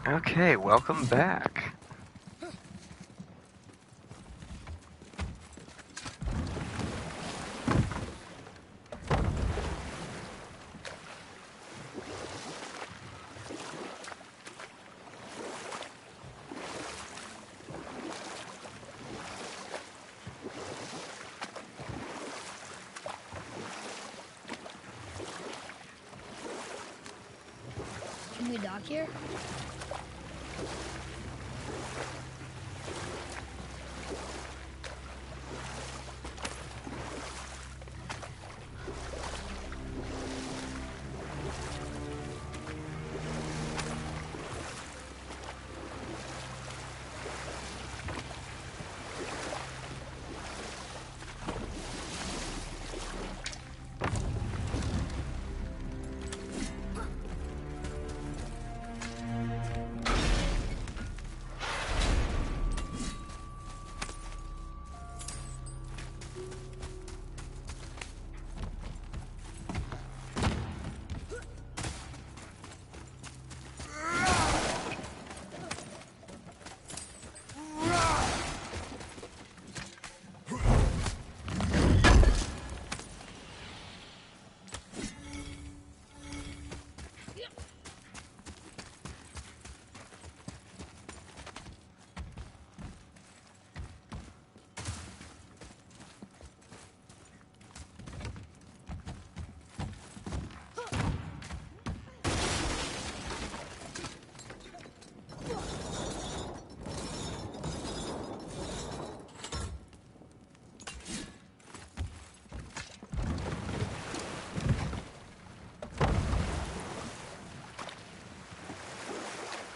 Okay, welcome back. Can we dock here?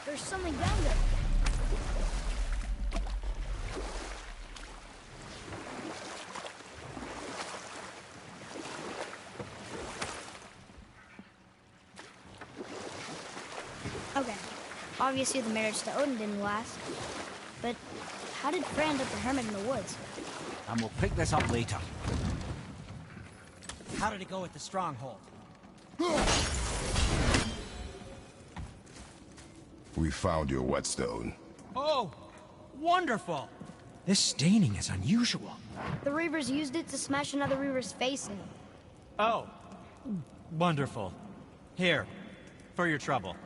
There's something down there. Okay. Obviously the marriage to Odin didn't last. But how did Frey end up a hermit in the woods? And we'll pick this up later. How did it go at the stronghold? We found your whetstone. Oh, wonderful! This staining is unusual. The Reavers used it to smash another Reaver's face in. Oh, wonderful. Here, for your trouble.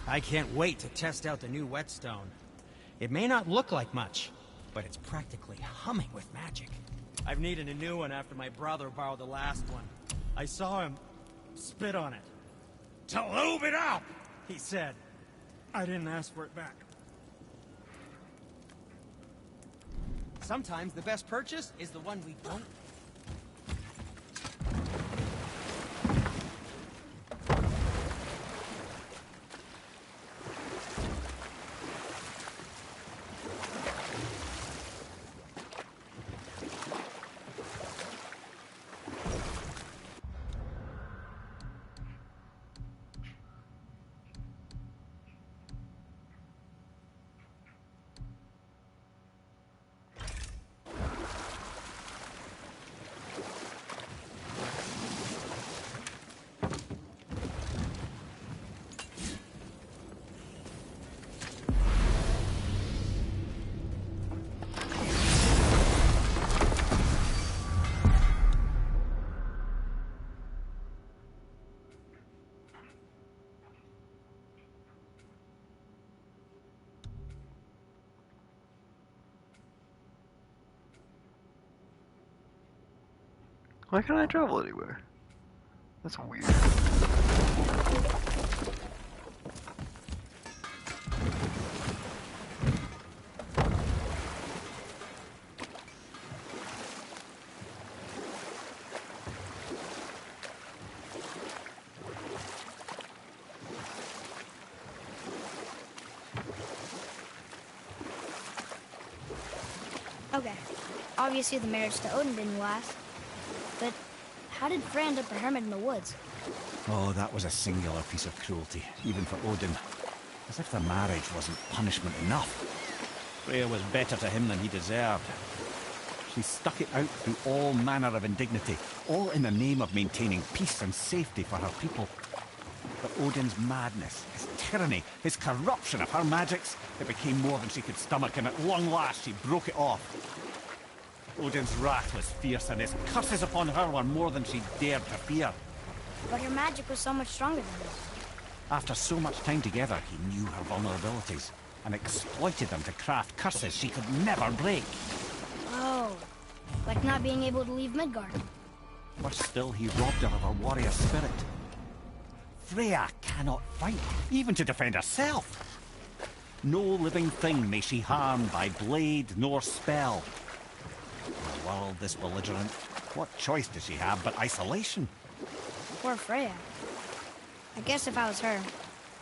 I can't wait to test out the new whetstone. It may not look like much, but it's practically humming with magic. I've needed a new one after my brother borrowed the last one. I saw him spit on it. "To lube it up," he said. I didn't ask for it back. Sometimes the best purchase is the one we don't. Why can't I travel anywhere? That's weird. Okay. Obviously the marriage to Odin didn't last. But how did Frey end up a hermit in the woods? Oh, that was a singular piece of cruelty, even for Odin. As if the marriage wasn't punishment enough. Freya was better to him than he deserved. She stuck it out through all manner of indignity, all in the name of maintaining peace and safety for her people. But Odin's madness, his tyranny, his corruption of her magics, it became more than she could stomach, and at long last she broke it off. Odin's wrath was fierce, and his curses upon her were more than she dared to fear. But her magic was so much stronger than his. After so much time together, he knew her vulnerabilities, and exploited them to craft curses she could never break. Oh, like not being able to leave Midgard. Worse still, he robbed her of her warrior spirit. Freya cannot fight, even to defend herself. No living thing may she harm by blade nor spell. In a world this belligerent, what choice does she have but isolation? Poor Freya. I guess if I was her,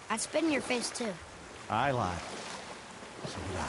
I'd spit in your face too. Aye, lad. So would I.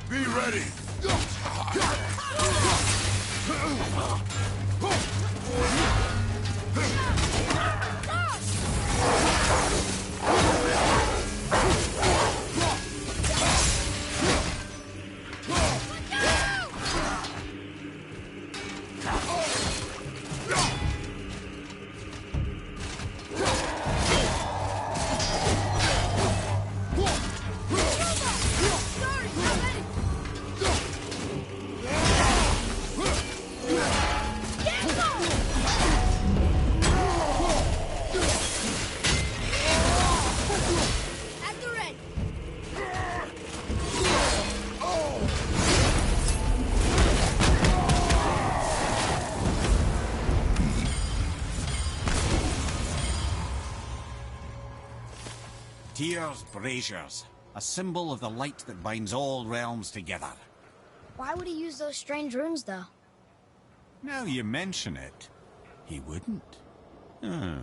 Be ready! Tyr's braziers, a symbol of the light that binds all realms together. Why would he use those strange runes, though? Now you mention it, he wouldn't. Hmm.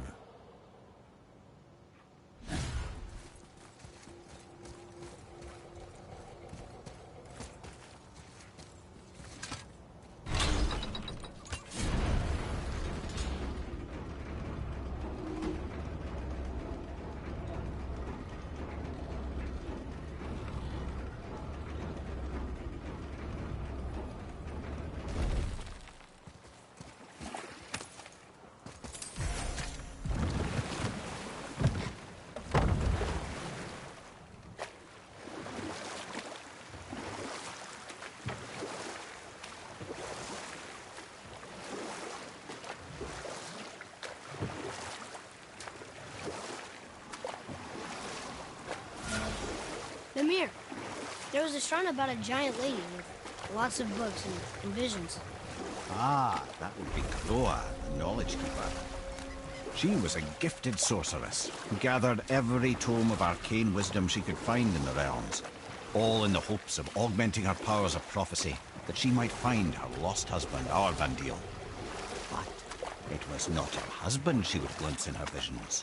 Mimir, there was a shrine about a giant lady with lots of books and visions. Ah, that would be Groa, the Knowledge Keeper. She was a gifted sorceress who gathered every tome of arcane wisdom she could find in the realms, all in the hopes of augmenting her powers of prophecy, that she might find her lost husband, Arvandil. But it was not her husband she would glimpse in her visions,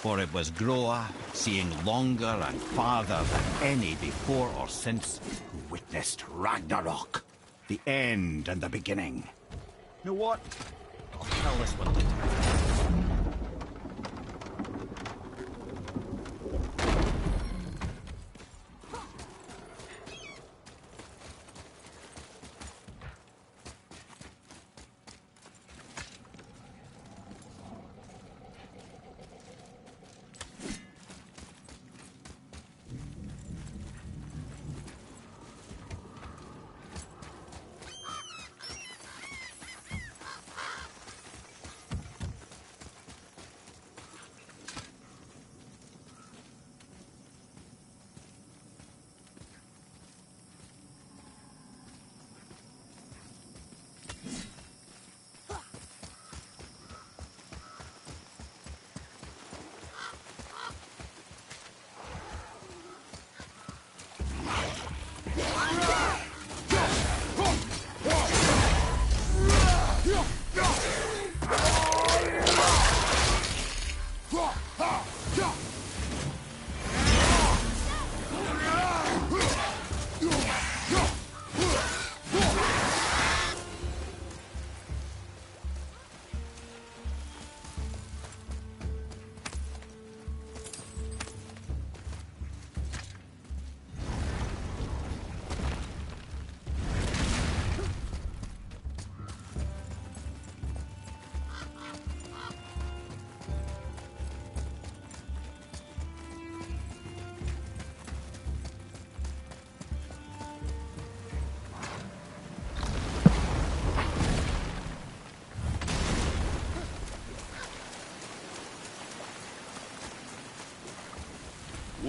for it was Groa, seeing longer and farther than any before or since, who witnessed Ragnarok, the end and the beginning. You know what? I'll tell this one later.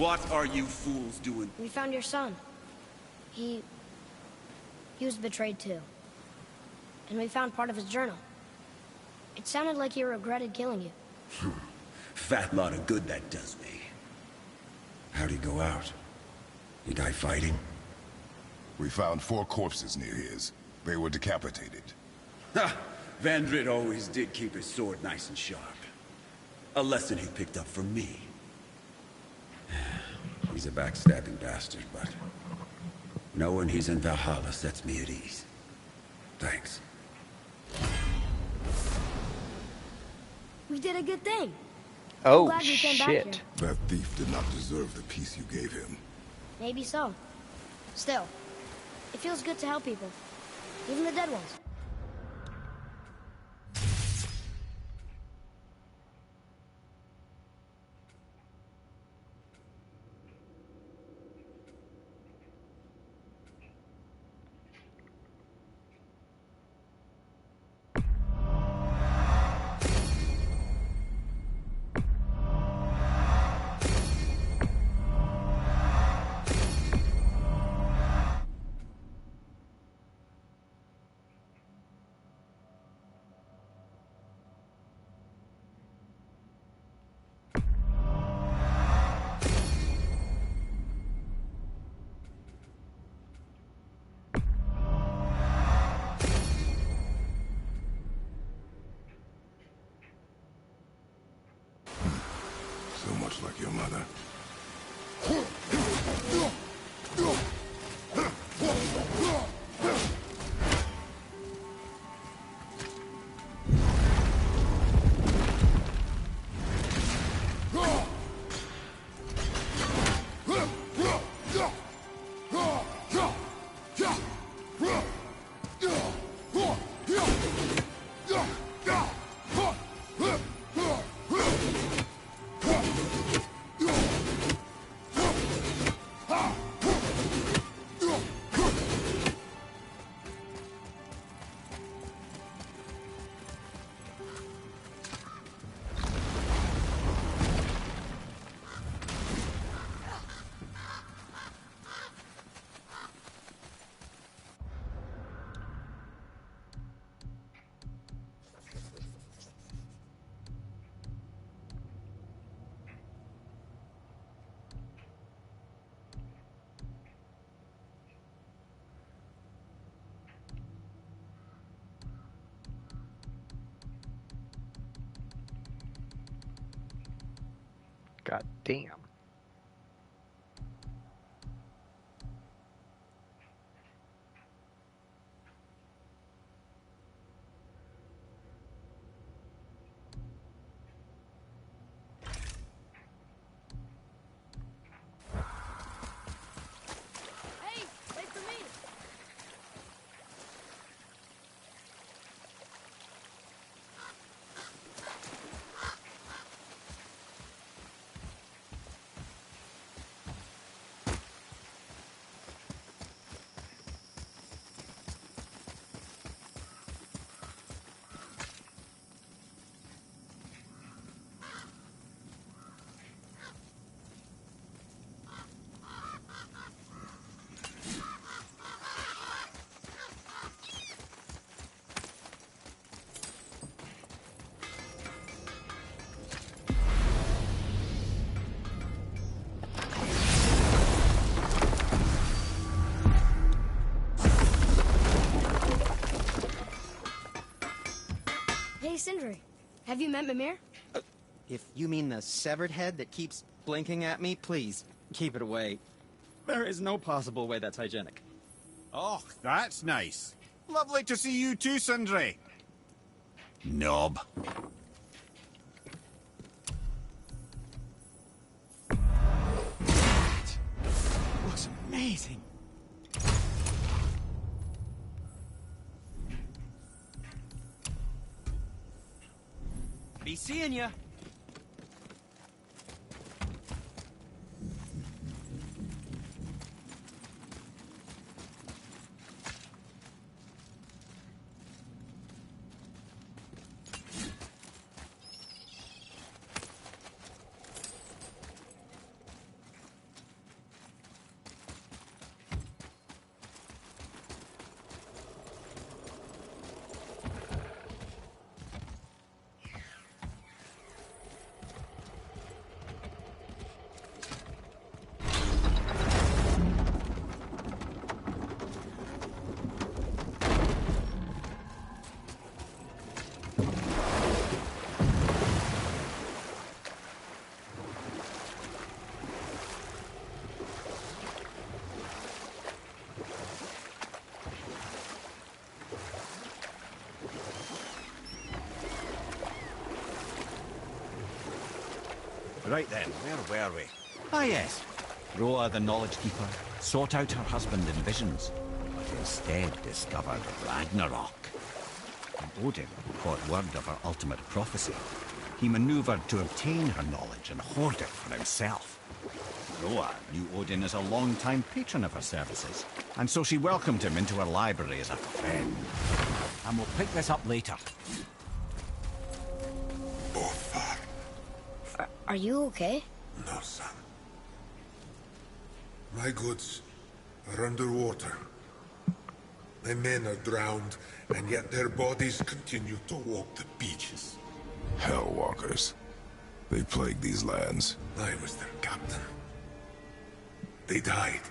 What are you fools doing? We found your son. He was betrayed too. And we found part of his journal. It sounded like he regretted killing you. Fat lot of good that does me. How'd he go out? He die fighting? We found 4 corpses near his. They were decapitated. Ha! Vandrit always did keep his sword nice and sharp. A lesson he picked up from me. He's a backstabbing bastard, but knowing he's in Valhalla sets me at ease. Thanks. We did a good thing. Oh, Glad we came back here. shit. That thief did not deserve the peace you gave him. Maybe so. Still, it feels good to help people. Even the dead ones. So much like your mother. God damn. Hey, wait for me! Hey, Sindri. Have you met Mimir? If you mean the severed head that keeps blinking at me, please, keep it away. There is no possible way that's hygienic. Oh, that's nice. Lovely to see you too, Sindri. Knob. That looks amazing. Be seeing ya. Right then, where were we? Ah yes, Roa the Knowledge Keeper sought out her husband in visions, but instead discovered Ragnarok. When Odin caught word of her ultimate prophecy, he maneuvered to obtain her knowledge and hoard it for himself. Roa knew Odin as a long-time patron of her services, and so she welcomed him into her library as a friend. And we'll pick this up later. Are you okay? No, son. My goods are underwater. My men are drowned, and yet their bodies continue to walk the beaches. Hellwalkers. They plague these lands. I was their captain. They died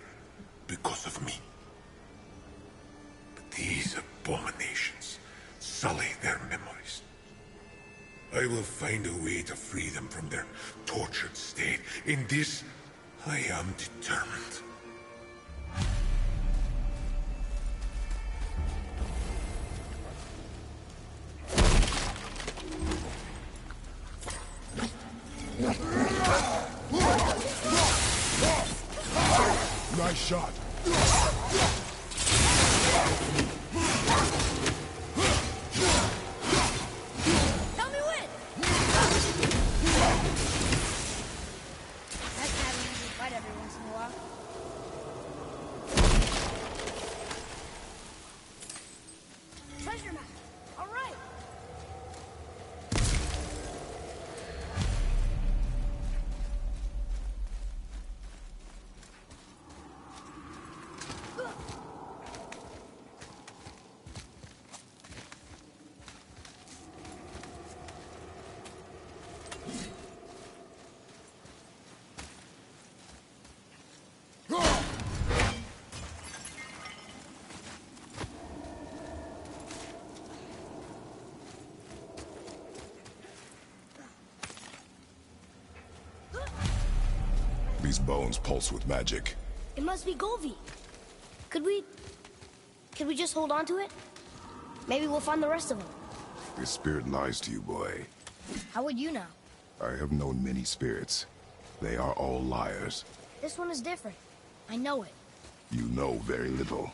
because of me. But these abominations sully their memories. I will find a way to free them from their tortured state. In this, I am determined. Nice shot. Tell me when! That's having me fight every once in a while. Treasure map! Alright! These bones pulse with magic. It must be Golvi. Could we just hold on to it? Maybe we'll find the rest of them. This spirit lies to you, boy. How would you know? I have known many spirits. They are all liars. This one is different. I know it. You know very little.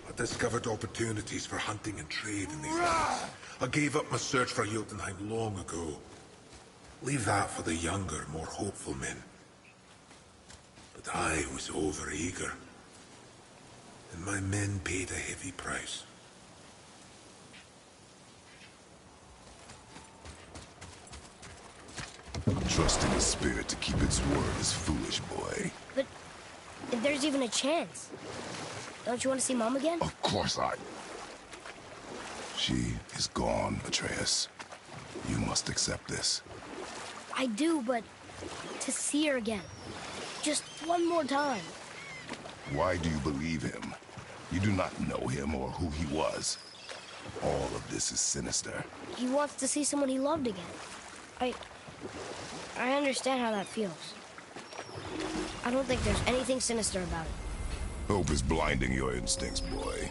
I discovered opportunities for hunting and trade in these lands. I gave up my search for Jotunheim long ago. Leave that for the younger, more hopeful men. But I was overeager. And my men paid a heavy price. Trusting a spirit to keep its word is foolish, boy. But if there's even a chance, don't you want to see Mom again? Of course I... She is gone, Atreus. You must accept this. I do, but to see her again, Just one more time. Why do you believe him? You do not know him or who he was. All of this is sinister. He wants to see someone he loved again. I understand how that feels. I don't think there's anything sinister about it. Hope is blinding your instincts, boy.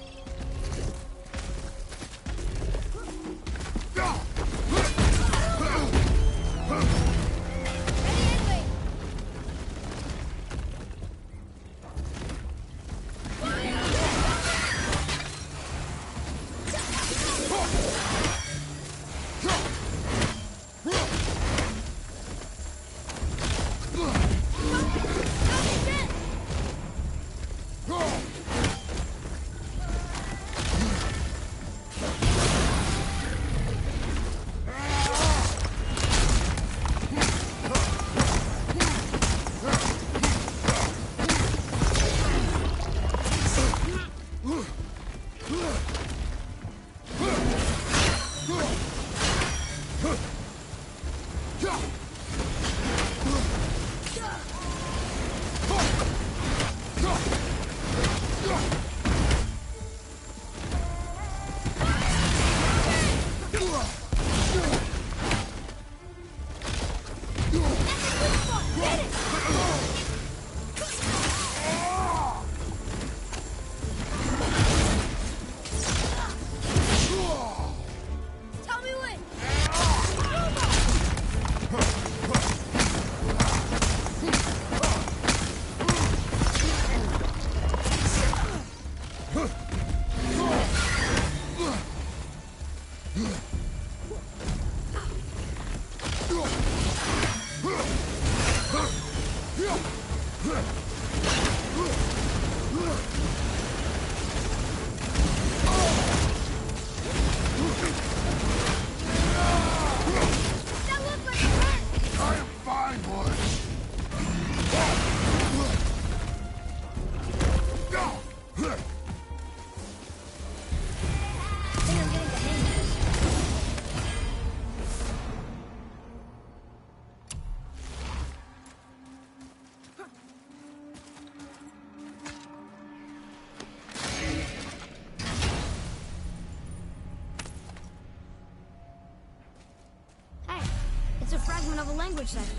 It's a fragment of a language cipher.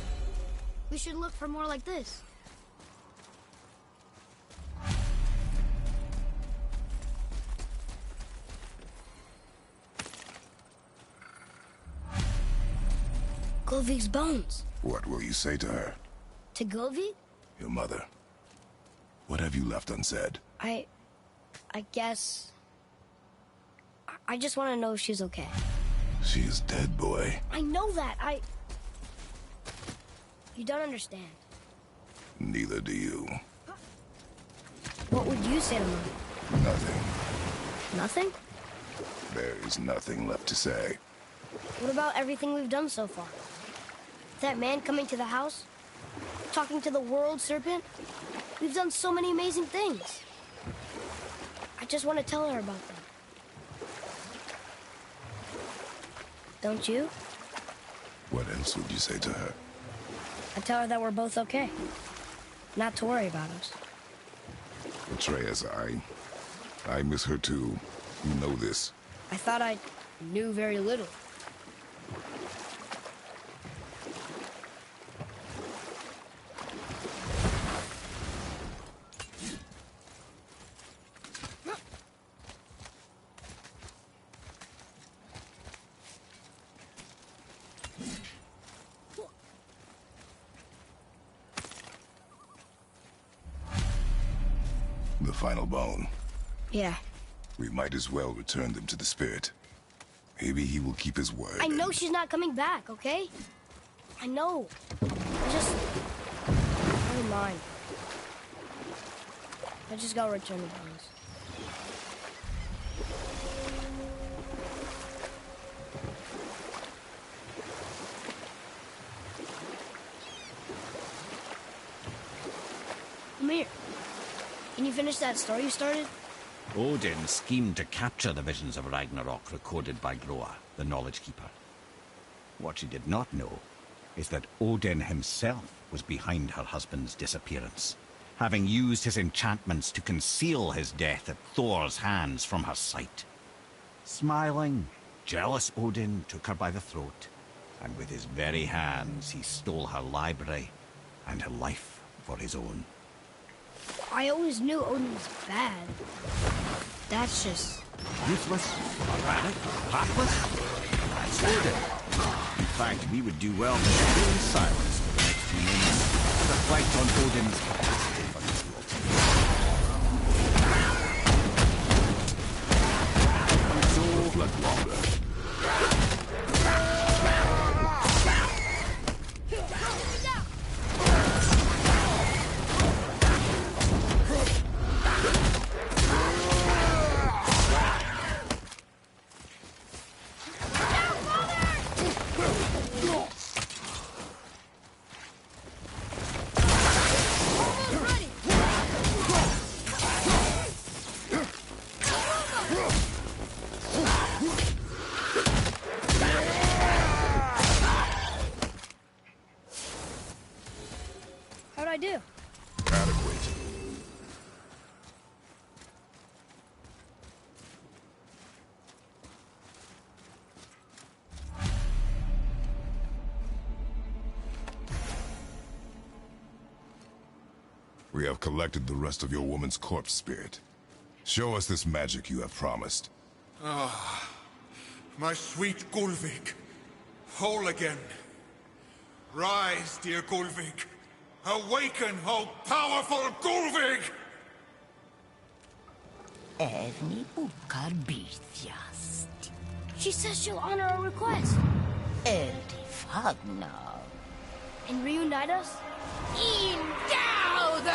We should look for more like this. Govig's bones. What will you say to her? To Govig? Your mother. What have you left unsaid? I guess... I just want to know if she's okay. She is dead, boy. I know that. You don't understand. Neither do you. What would you say to Mother? Nothing. Nothing? There is nothing left to say. What about everything we've done so far? That man coming to the house? Talking to the world serpent? We've done so many amazing things. I just want to tell her about them. Don't you? What else would you say to her? I tell her that we're both okay. Not to worry about us. Atreus, I miss her too. You know this. I thought I knew very little. The final bone. Yeah. We might as well return them to the spirit. Maybe he will keep his word. I know she's not coming back, okay? I know. Never mind. I just gotta return the bones. Come here. Can you finish that story you started? Odin schemed to capture the visions of Ragnarok recorded by Groa, the Knowledge Keeper. What she did not know is that Odin himself was behind her husband's disappearance, having used his enchantments to conceal his death at Thor's hands from her sight. Smiling, jealous Odin took her by the throat, and with his very hands he stole her library and her life for his own. I always knew Odin was bad. That's just... Useless, erratic, heartless? That's Odin. In fact, we would do well to stay in silence for the next few minutes to reflect on Odin's capacity for cruelty. So, Reflect longer. How'd I do? Adequate. We have collected the rest of your woman's corpse spirit. Show us this magic you have promised. Ah, my sweet Gulvik. Whole again. Rise, dear Gulvik. Awaken, O powerful Gulvik! Evni bukar bitjast. She says she'll honor our request. Eldi fagnar. And reunite us? Indauder!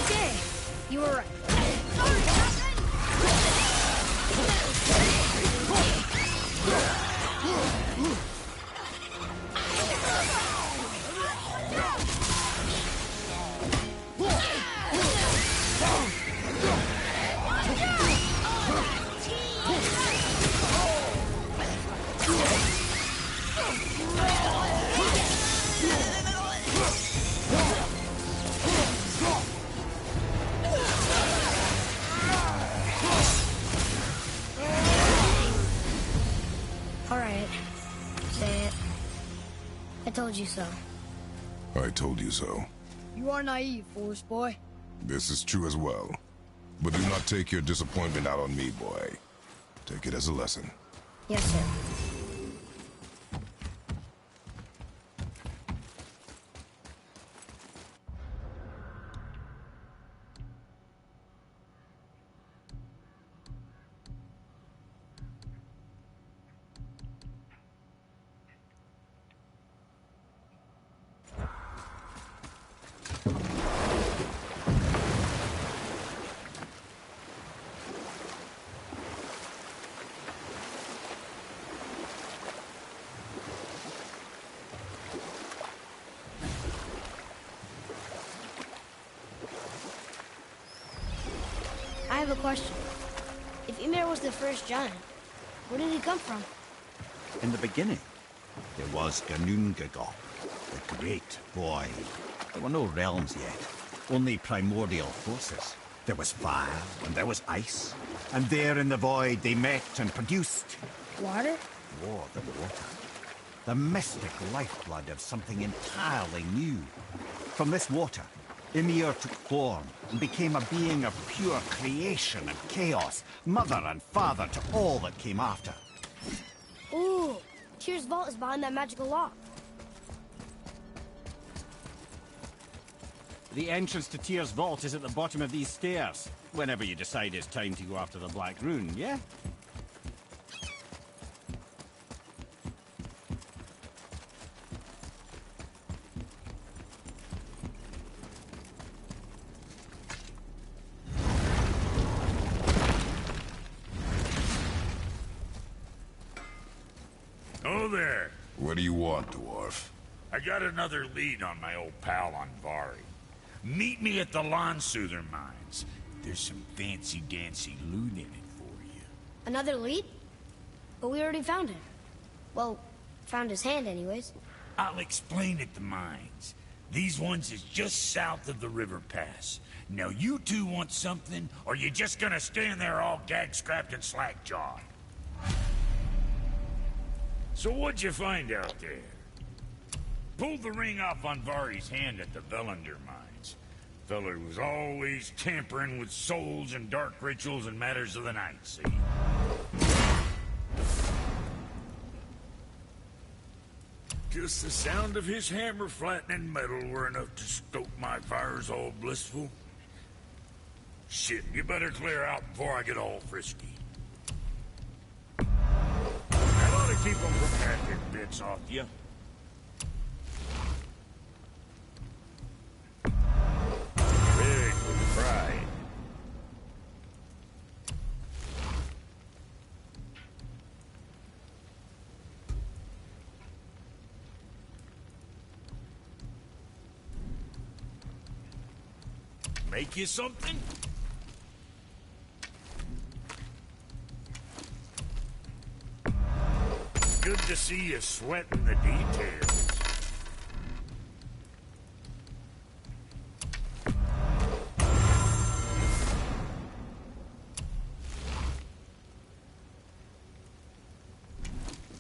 Okay, you were right. Alright, say it. I told you so. I told you so. You are naive, foolish boy. This is true as well. But do not take your disappointment out on me, boy. Take it as a lesson. Yes, sir. I have a question. If Ymir was the first giant, where did he come from? In the beginning, there was Ginnungagap, the great void. There were no realms yet, only primordial forces. There was fire, and there was ice. And there in the void they met and produced... Water? More than water. The mystic lifeblood of something entirely new. From this water, Ymir took form and became a being of pure creation and chaos, mother and father to all that came after. Ooh, Tyr's vault is behind that magical lock. The entrance to Tyr's vault is at the bottom of these stairs, whenever you decide it's time to go after the Black Rune, yeah? Oh there. What do you want, dwarf? I got another lead on my old pal on Vari. Meet me at the Lawn Soother Mines. There's some fancy-dancy loot in it for you. Another lead? But we already found him. Well, found his hand anyways. I'll explain at the mines. These ones is just south of the river pass. Now you two want something, or you just gonna stand there all gag-scrapped and slack-jawed? So what'd you find out there? Pulled the ring off on Vari's hand at the Velander mines. Feller was always tampering with souls and dark rituals and matters of the night, see? Just the sound of his hammer flattening metal were enough to stoke my fires all blissful. Shit, you better clear out before I get all frisky. That ought to keep them from hacking bits off you. Big with pride. Make you something? Good to see you sweating the details.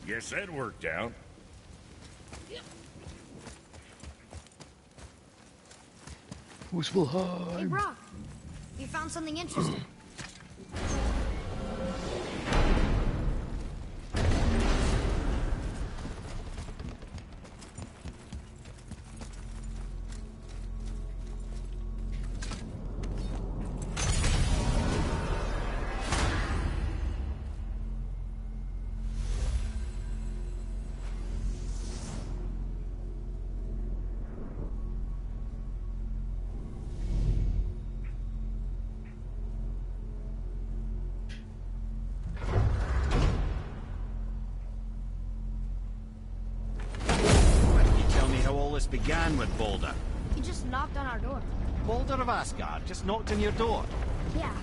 Guess that worked out. Hey, Brock. You found something interesting. Began with Balder. He just knocked on our door. Balder of Asgard just knocked on your door. Yeah,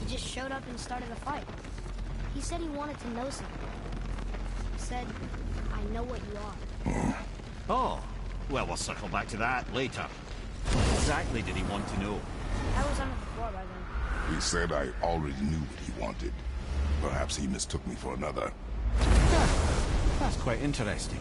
he just showed up and started a fight. He said he wanted to know something. He said, I know what you are. Oh, well, we'll circle back to that later. What exactly did he want to know? I was under the floor by then. He said I already knew what he wanted. Perhaps he mistook me for another. That's quite interesting.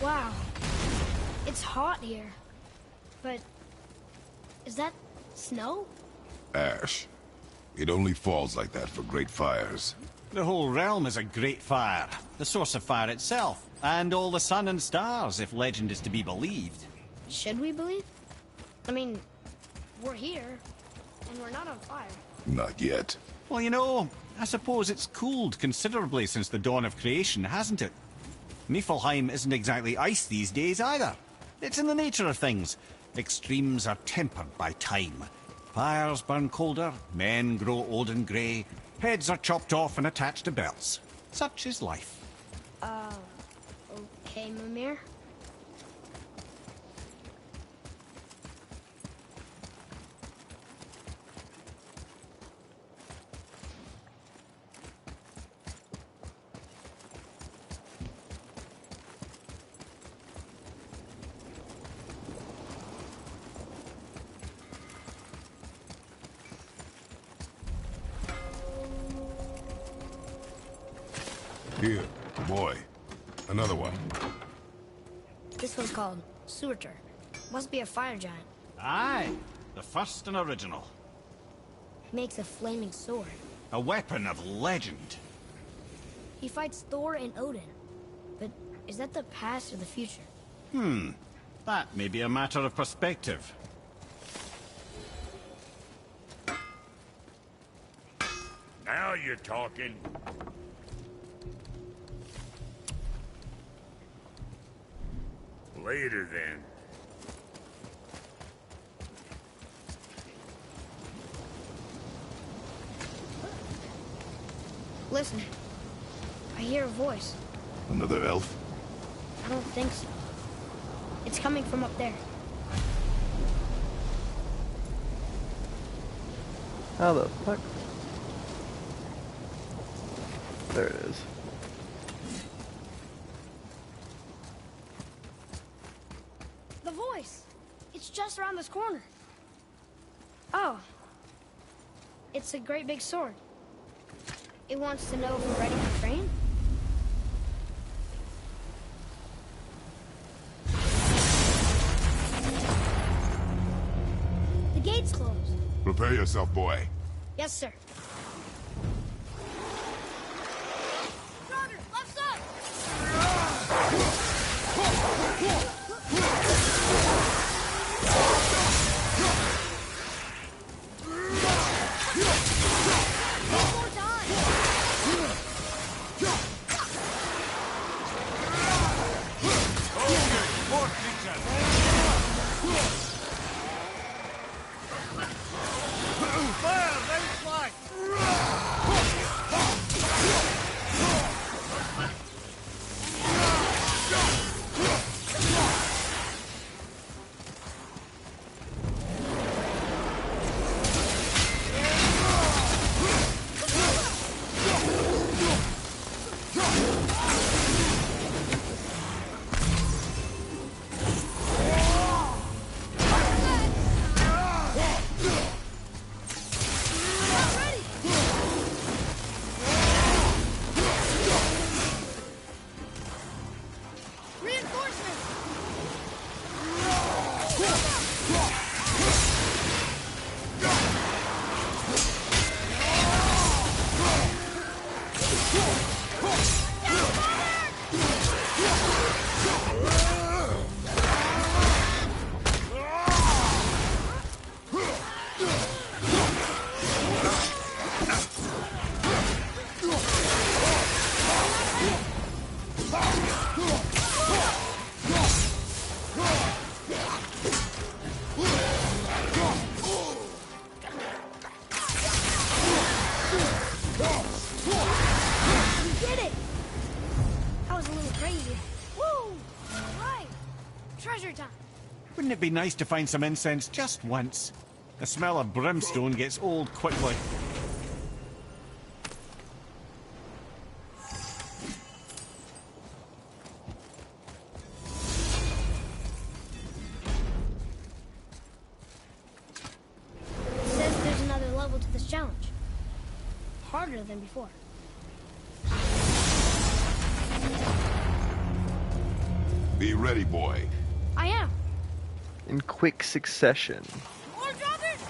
Wow. It's hot here. But is that snow? Ash. It only falls like that for great fires. The whole realm is a great fire. The source of fire itself. And all the sun and stars, if legend is to be believed. Should we believe? I mean, we're here, and we're not on fire. Not yet. Well, you know, I suppose it's cooled considerably since the dawn of creation, hasn't it? Niflheim isn't exactly ice these days either. It's in the nature of things. Extremes are tempered by time. Fires burn colder, men grow old and grey, heads are chopped off and attached to belts. Such is life. Okay, Mimir. Here, boy. Another one. This one's called Surtur. Must be a fire giant. Aye, the first and original. He makes a flaming sword. A weapon of legend. He fights Thor and Odin. But is that the past or the future? That may be a matter of perspective. Now you're talking. Later, then. Listen. I hear a voice. Another elf? I don't think so. It's coming from up there. How the fuck? There it is. The voice! It's just around this corner. Oh. It's a great big sword. It wants to know if we're ready to train? The gate's closed. Prepare yourself, boy. Yes, sir. Roger, left side! One more time! Wouldn't it be nice to find some incense just once? The smell of brimstone gets old quickly. It says there's another level to this challenge. Harder than before. Be ready, boy. I am. In quick succession. More droppers!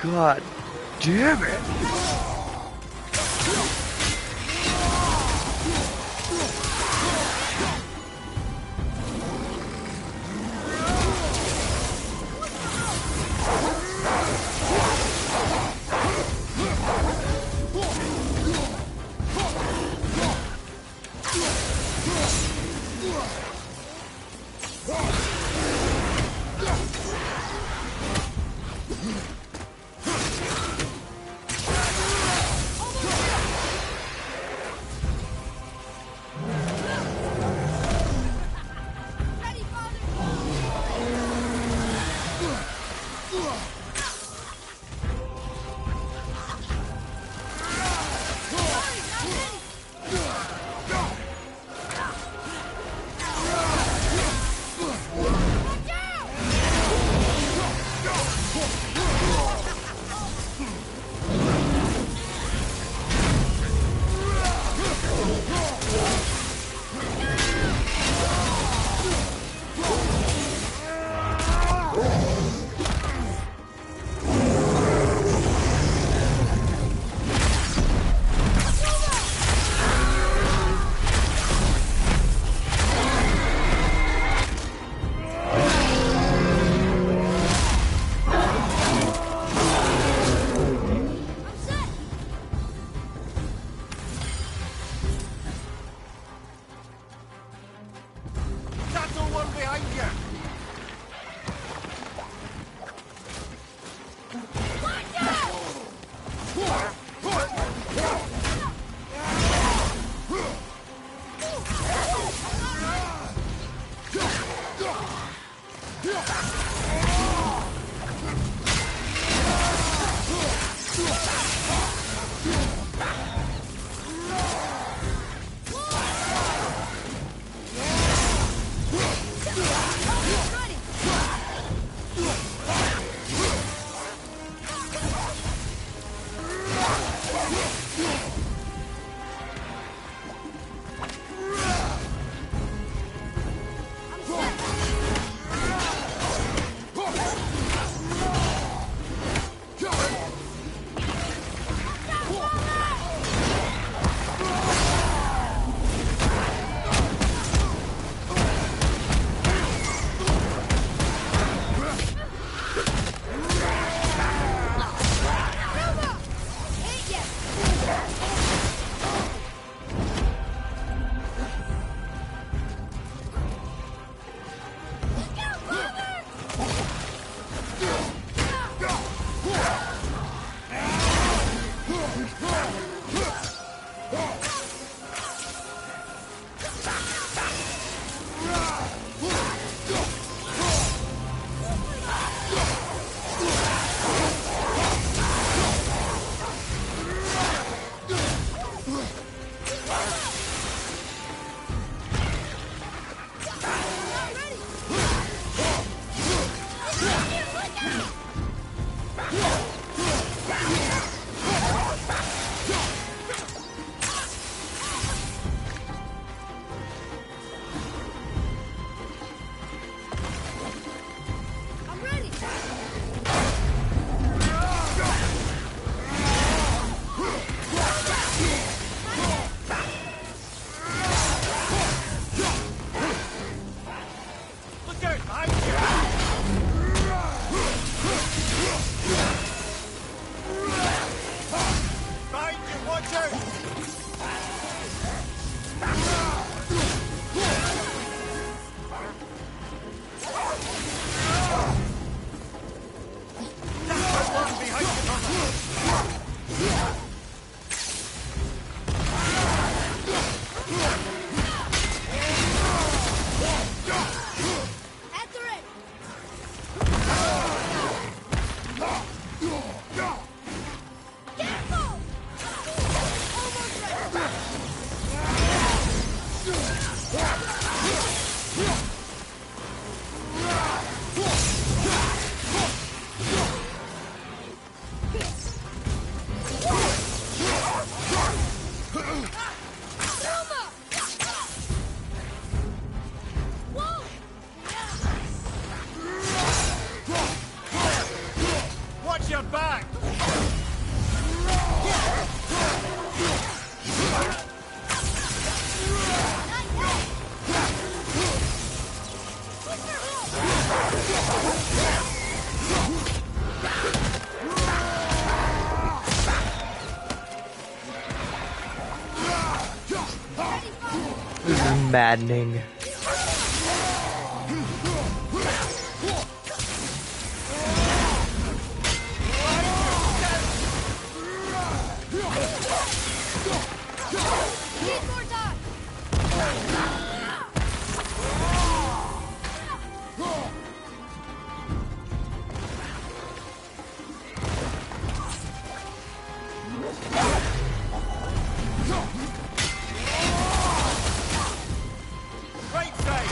God damn it! maddening. Need more time. Right side!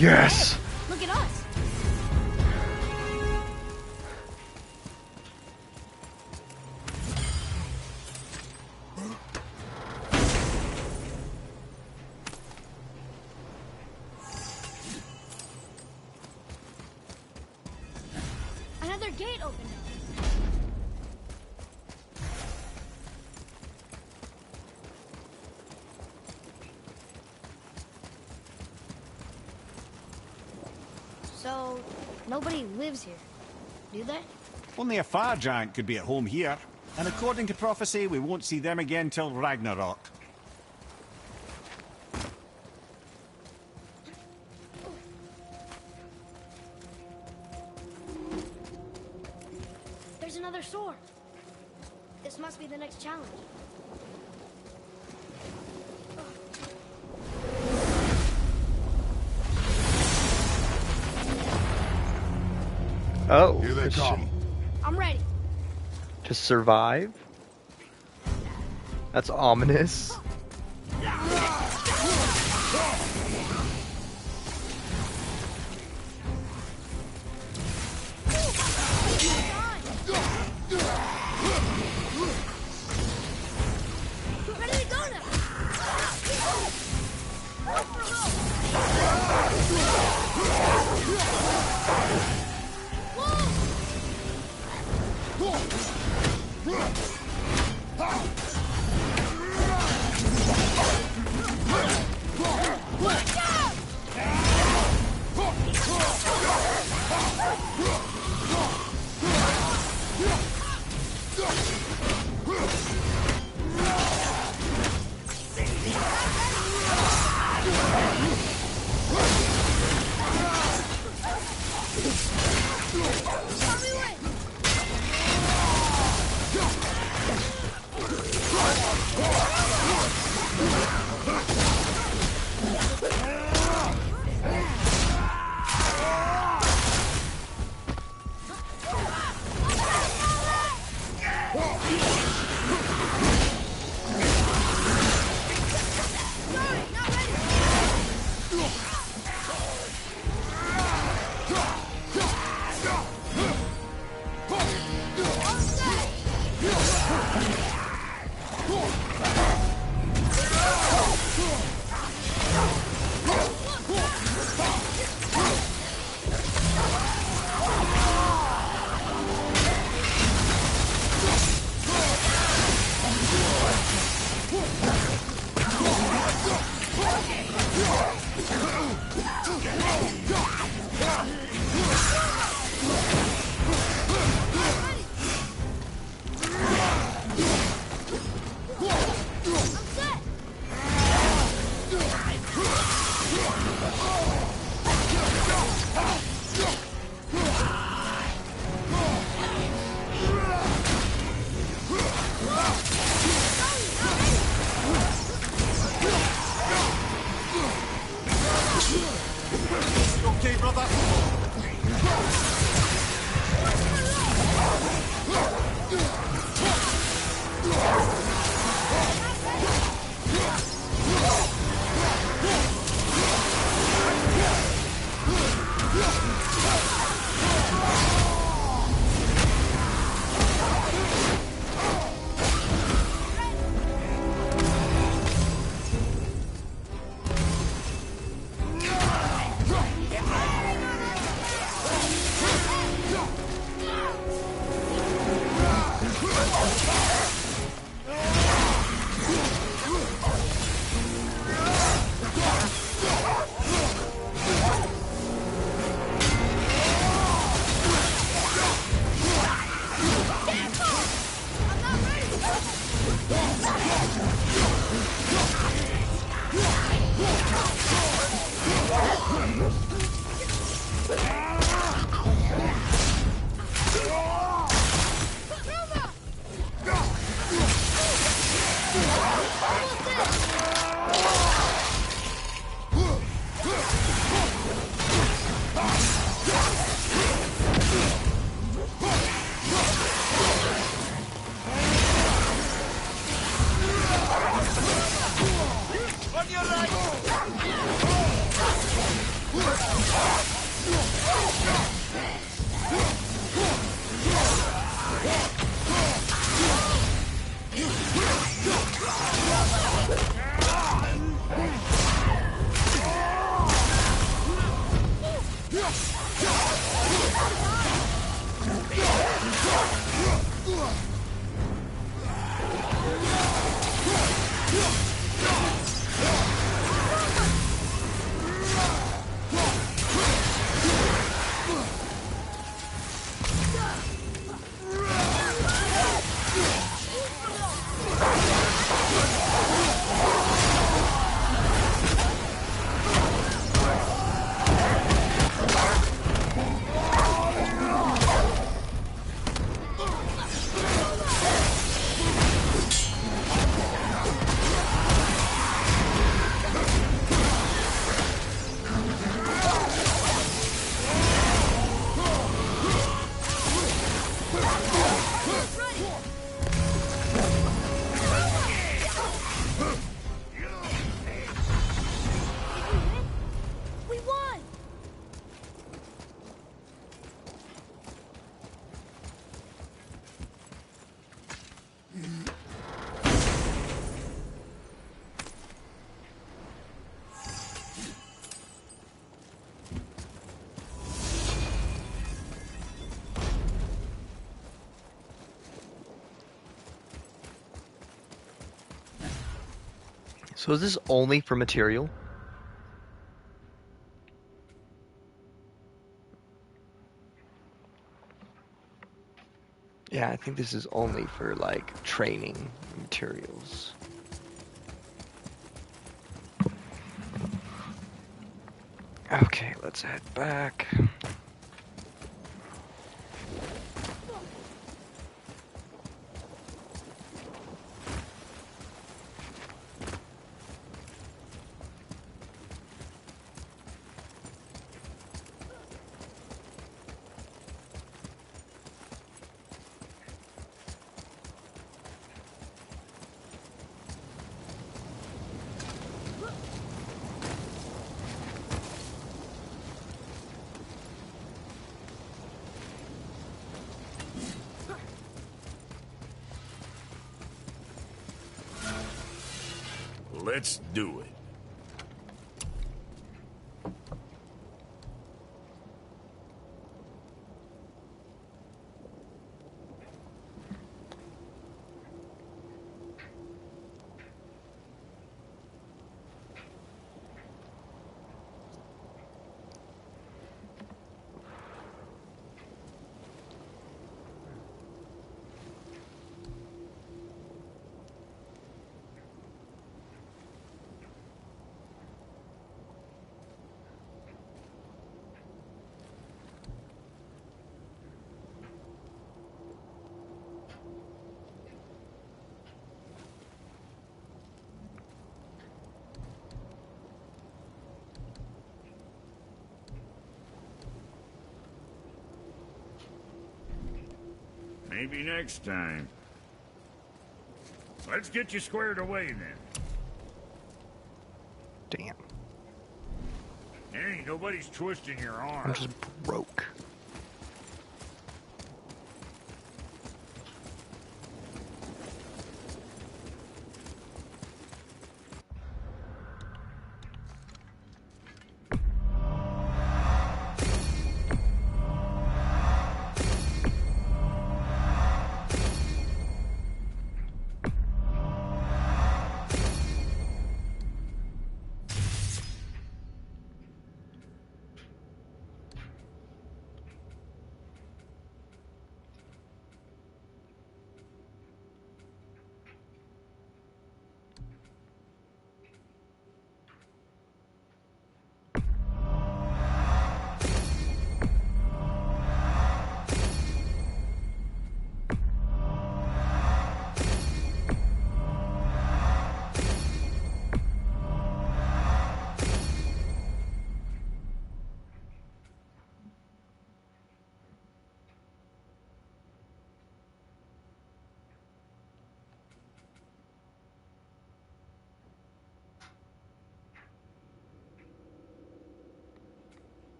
Yes! Look at us. Another gate opened up. So, nobody lives here, do they? Only a fire giant could be at home here. And according to prophecy, we won't see them again till Ragnarok. There's another sword. This must be the next challenge. Oh, Here they come. I'm ready. to survive? That's ominous. Ready to go now. We won! So is this only for material? Yeah, I think this is only for, like, training materials. Okay, let's head back. Let's do it. Maybe next time. Let's get you squared away then. Damn. Hey, nobody's twisting your arm. I'm just broke.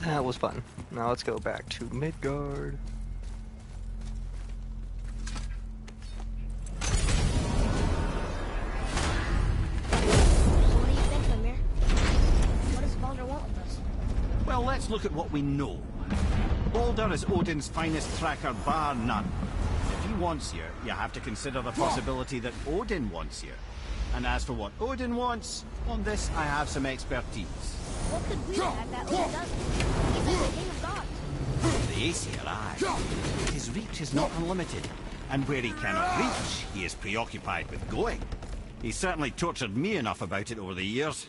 That was fun. Now let's go back to Midgard. What do you think, Ymir? What does Baldur want with us? Well, let's look at what we know. Baldur is Odin's finest tracker, bar none. If he wants you, you have to consider the possibility that Odin wants you. And as for what Odin wants, on this I have some expertise. What could we have that Odin doesn't? He's the king of gods. The Aesir, aye. His reach is not unlimited, and where he cannot reach, he is preoccupied with going. He's certainly tortured me enough about it over the years.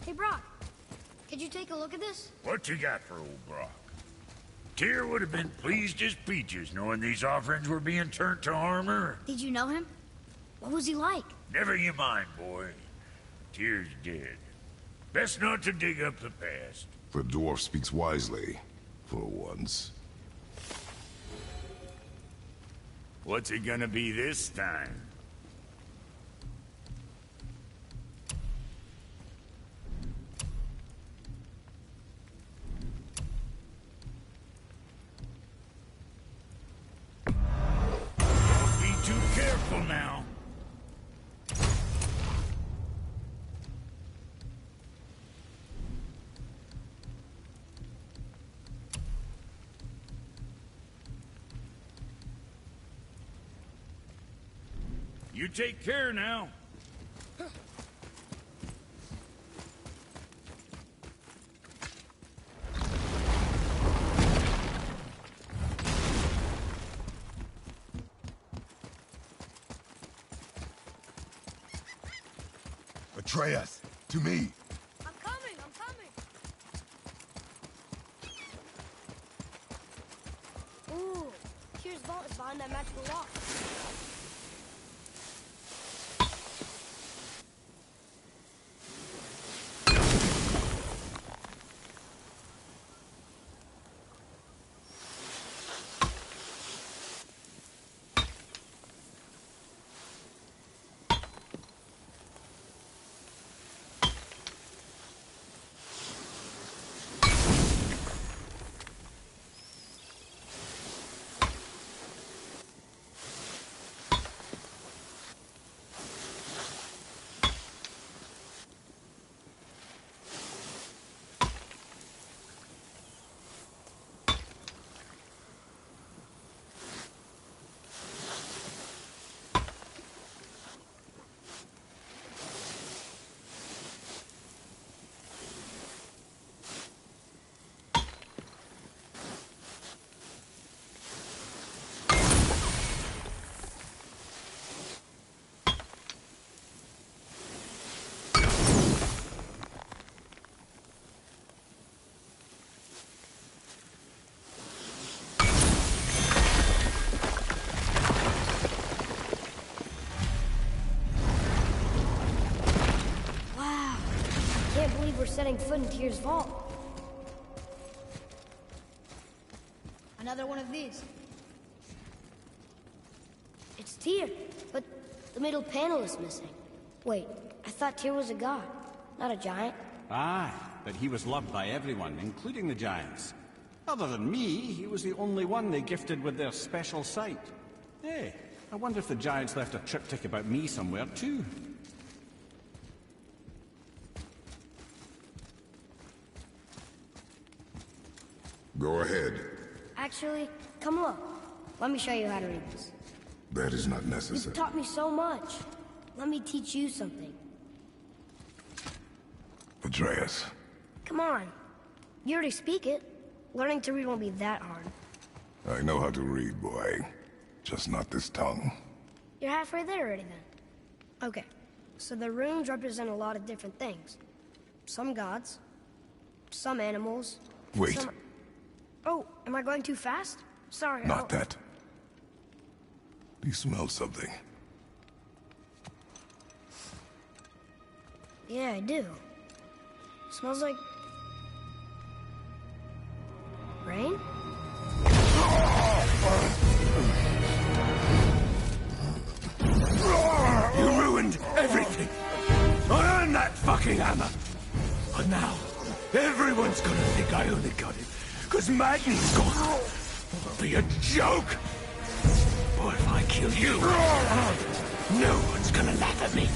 Hey, Brock. Could you take a look at this? What you got for old Brock? Tyr would have been pleased as peaches knowing these offerings were being turned to armor. Did you know him? What was he like? Never you mind, boy. Tyr's dead. Best not to dig up the past. The dwarf speaks wisely, for once. What's it gonna be this time? Don't be too careful now. You take care now. Atreus, to me. I'm coming, I'm coming. Ooh, Tyr's vault is behind that magical rock. We're setting foot in Tyr's vault. Another one of these. It's Tyr, but the middle panel is missing. Wait, I thought Tyr was a god, not a giant. Aye, but he was loved by everyone, including the giants. Other than me, he was the only one they gifted with their special sight. Hey, I wonder if the giants left a triptych about me somewhere, too. Go ahead. Actually, come look. Let me show you how to read this. That is not necessary. You've taught me so much. Let me teach you something. Atreus. Come on. You already speak it. Learning to read won't be that hard. I know how to read, boy. Just not this tongue. You're halfway there already then. Okay, so the runes represent a lot of different things. Some gods, some animals. Wait. Some... Oh, am I going too fast? Sorry. Not that. Do you smell something? Yeah, I do. Smells like... rain? hammer. But now, everyone's gonna think I only got it because Magni's gone. It'll be a joke. Or if I kill you, no one's gonna laugh at me.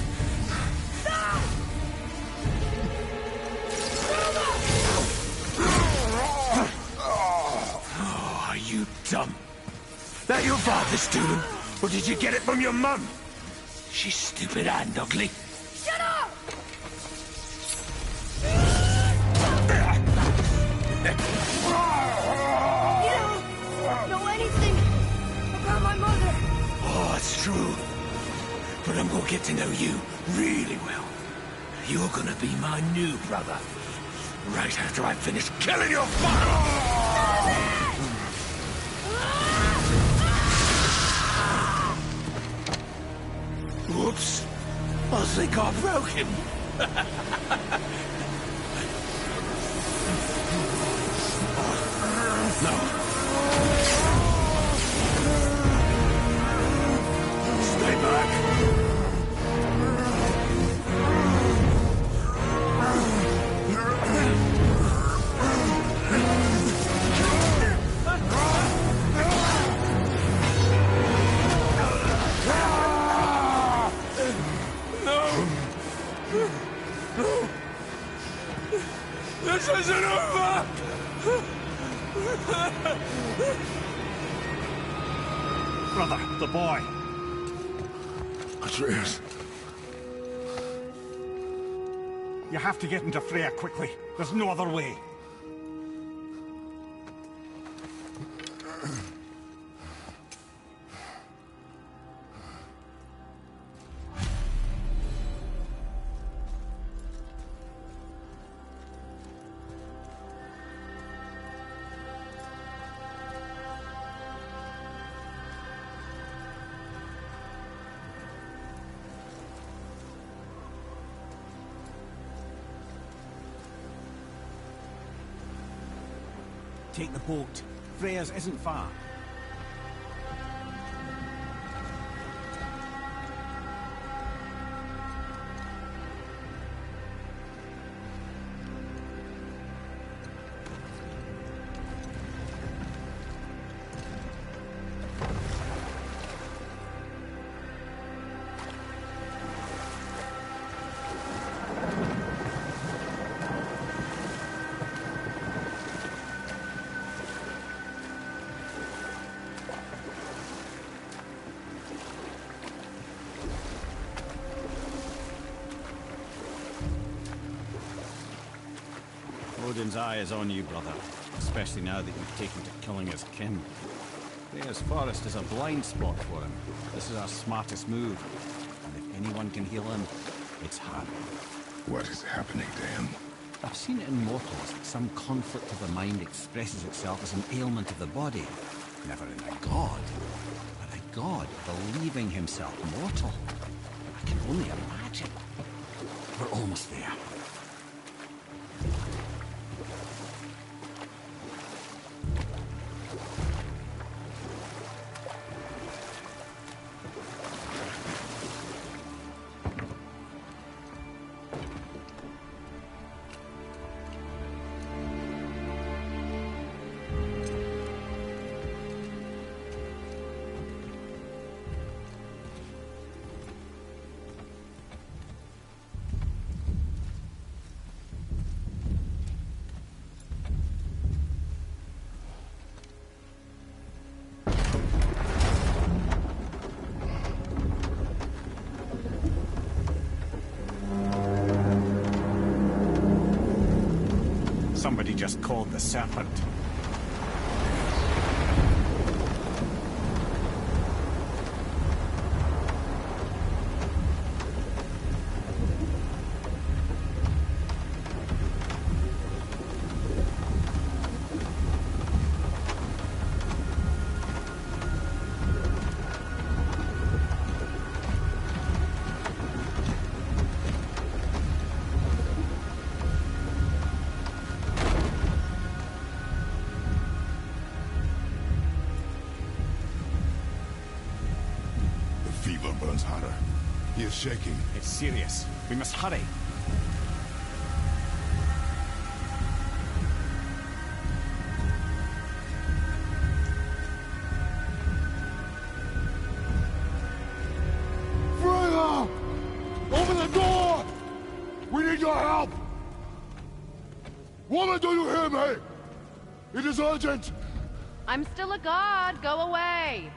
Oh, are you dumb? That your father's doing? Or did you get it from your mum? She's stupid and ugly. Shut up! You don't know anything about my mother. Oh, it's true. But I'm gonna get to know you really well. You're gonna be my new brother. Right after I finish killing your father! Whoops. I think I broke him. No. Stay back. This isn't over! Brother, the boy. Atreus. You have to get into Freya quickly. There's no other way. Take the boat. Freya's isn't far. Odin's eye is on you, brother. Especially now that you've taken to killing his kin. Freya's forest is a blind spot for him. This is our smartest move. And if anyone can heal him, it's her. What is happening to him? I've seen it in mortals that some conflict of the mind expresses itself as an ailment of the body. Never in a god. But a god believing himself mortal. I can only imagine. We're almost there. Somebody just called the serpent. Fever burns hotter. He is shaking. It's serious. We must hurry. Open the door! We need your help! Woman, do you hear me? It is urgent! I'm still a god. Go away.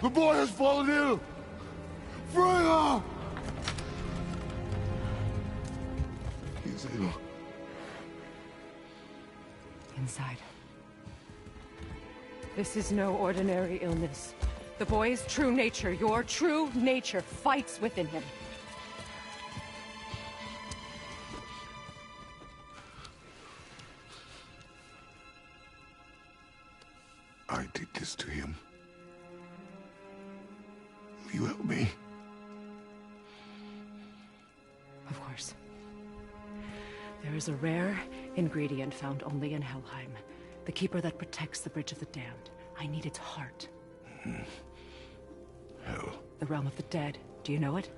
The boy has fallen ill! Free her! He's ill. Inside. This is no ordinary illness. The boy's true nature, your true nature, fights within him. I did this to him. Will you help me? Of course. There is a rare ingredient found only in Helheim. The keeper that protects the Bridge of the Damned. I need its heart. Hell. The realm of the dead. Do you know it?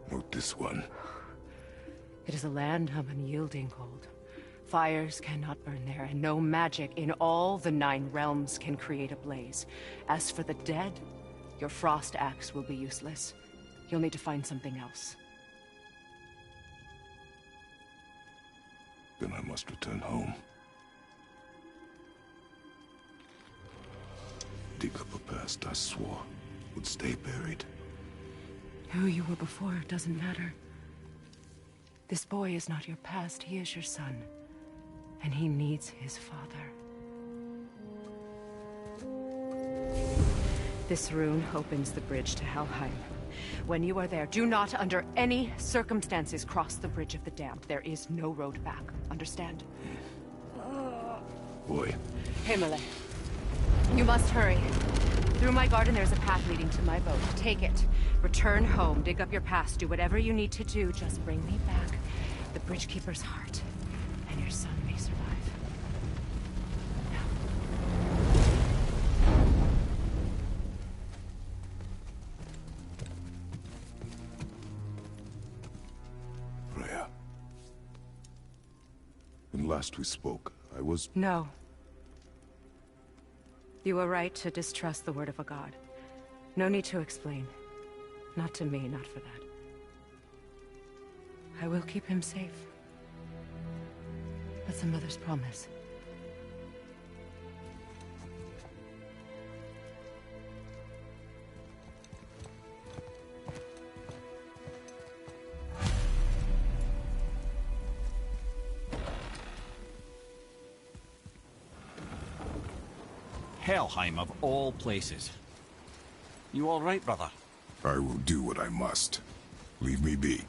Not this one. It is a land of unyielding cold. Fires cannot burn there, and no magic in all the 9 realms can create a blaze. As for the dead, your frost axe will be useless. You'll need to find something else. Then I must return home. Dig up a past I swore would stay buried. Who you were before doesn't matter. This boy is not your past, he is your son. And he needs his father. This rune opens the bridge to Helheim. When you are there, do not under any circumstances cross the Bridge of the Damned. There is no road back. Understand? Boy. Himalay. You must hurry. Through my garden there's a path leading to my boat. Take it. Return home, dig up your past, do whatever you need to do. Just bring me back the Bridgekeeper's heart, and your son may survive. Freya. When last we spoke, I was... No. You were right to distrust the word of a god. No need to explain. Not to me, not for that. I will keep him safe. That's a mother's promise. Helheim of all places. You all right, brother? I will do what I must. Leave me be.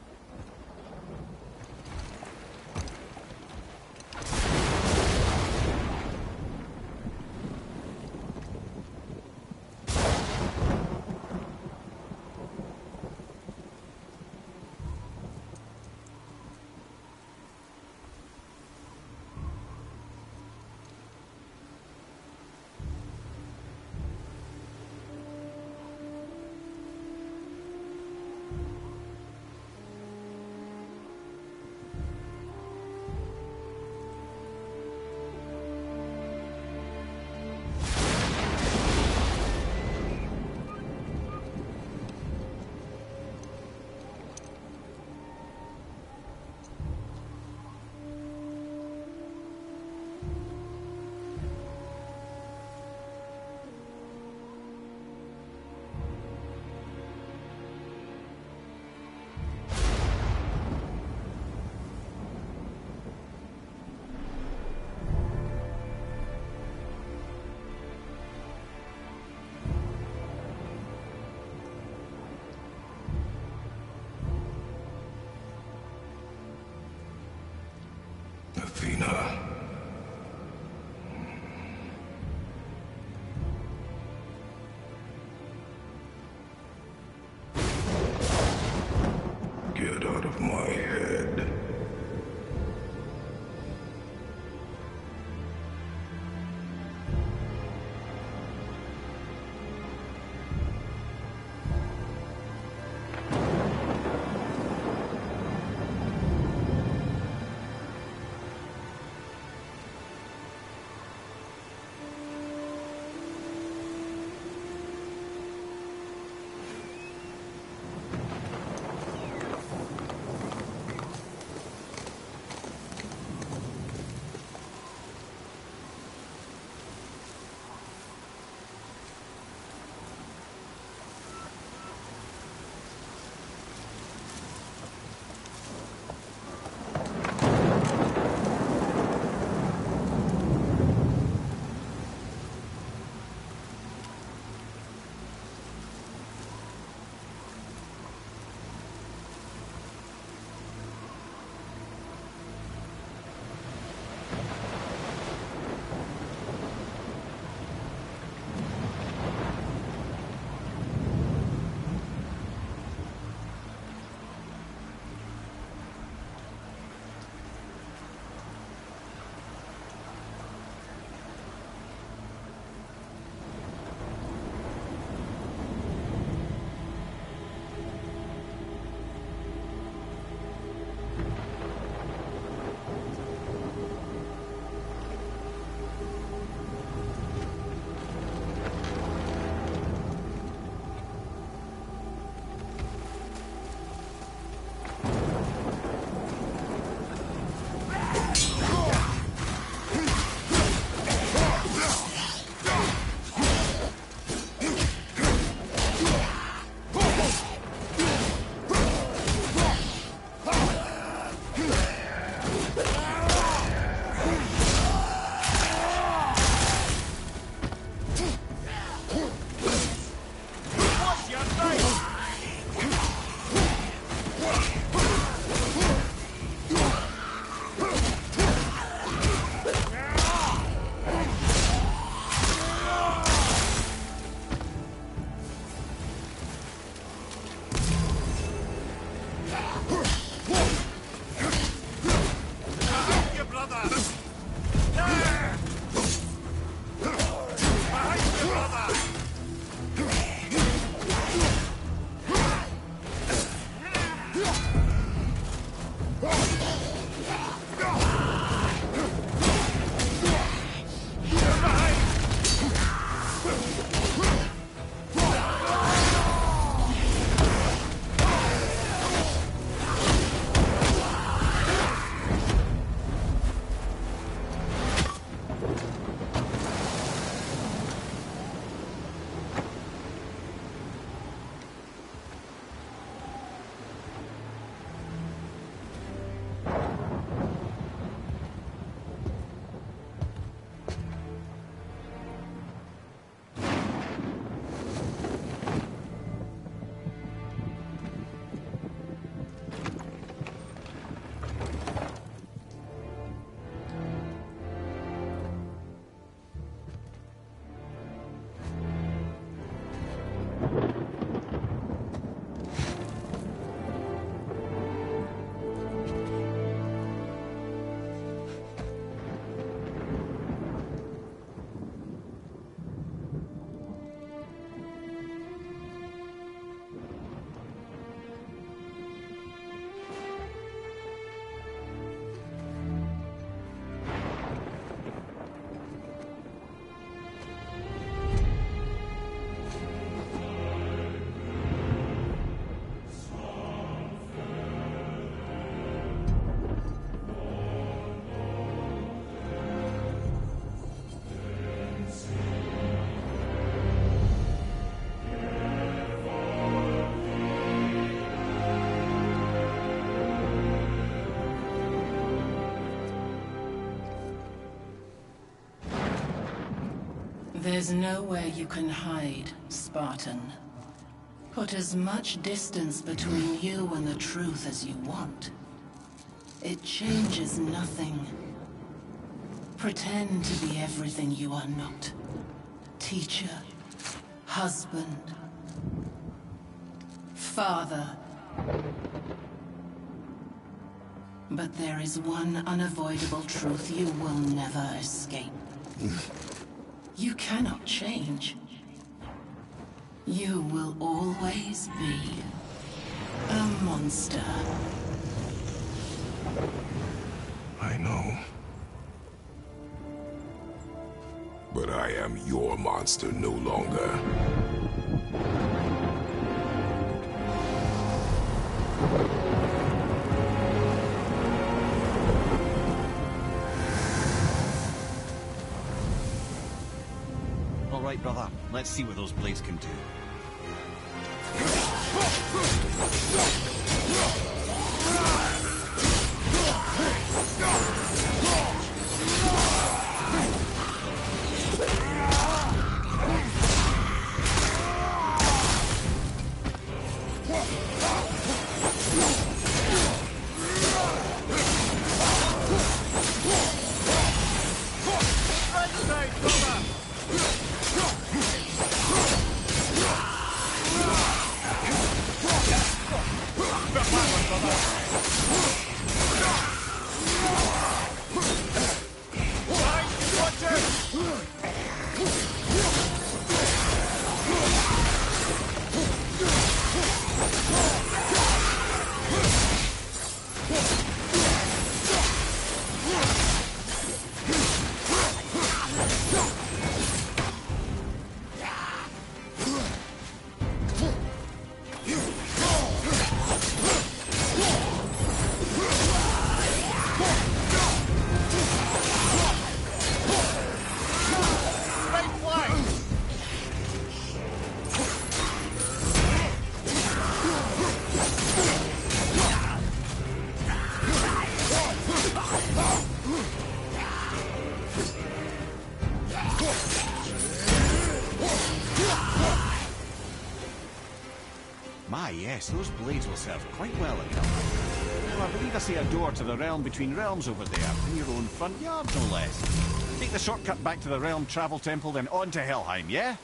There's nowhere you can hide, Spartan. Put as much distance between you and the truth as you want. It changes nothing. Pretend to be everything you are not. Teacher, husband, father. But there is one unavoidable truth you will never escape. You cannot change. You will always be a monster. I know. But I am your monster no longer. All right, brother. Let's see what those blades can do. Yes, those blades will serve quite well in Helheim. Well, I believe I see a door to the realm between realms over there, in your own front yard, no less. Take the shortcut back to the realm travel temple, then on to Helheim, yeah?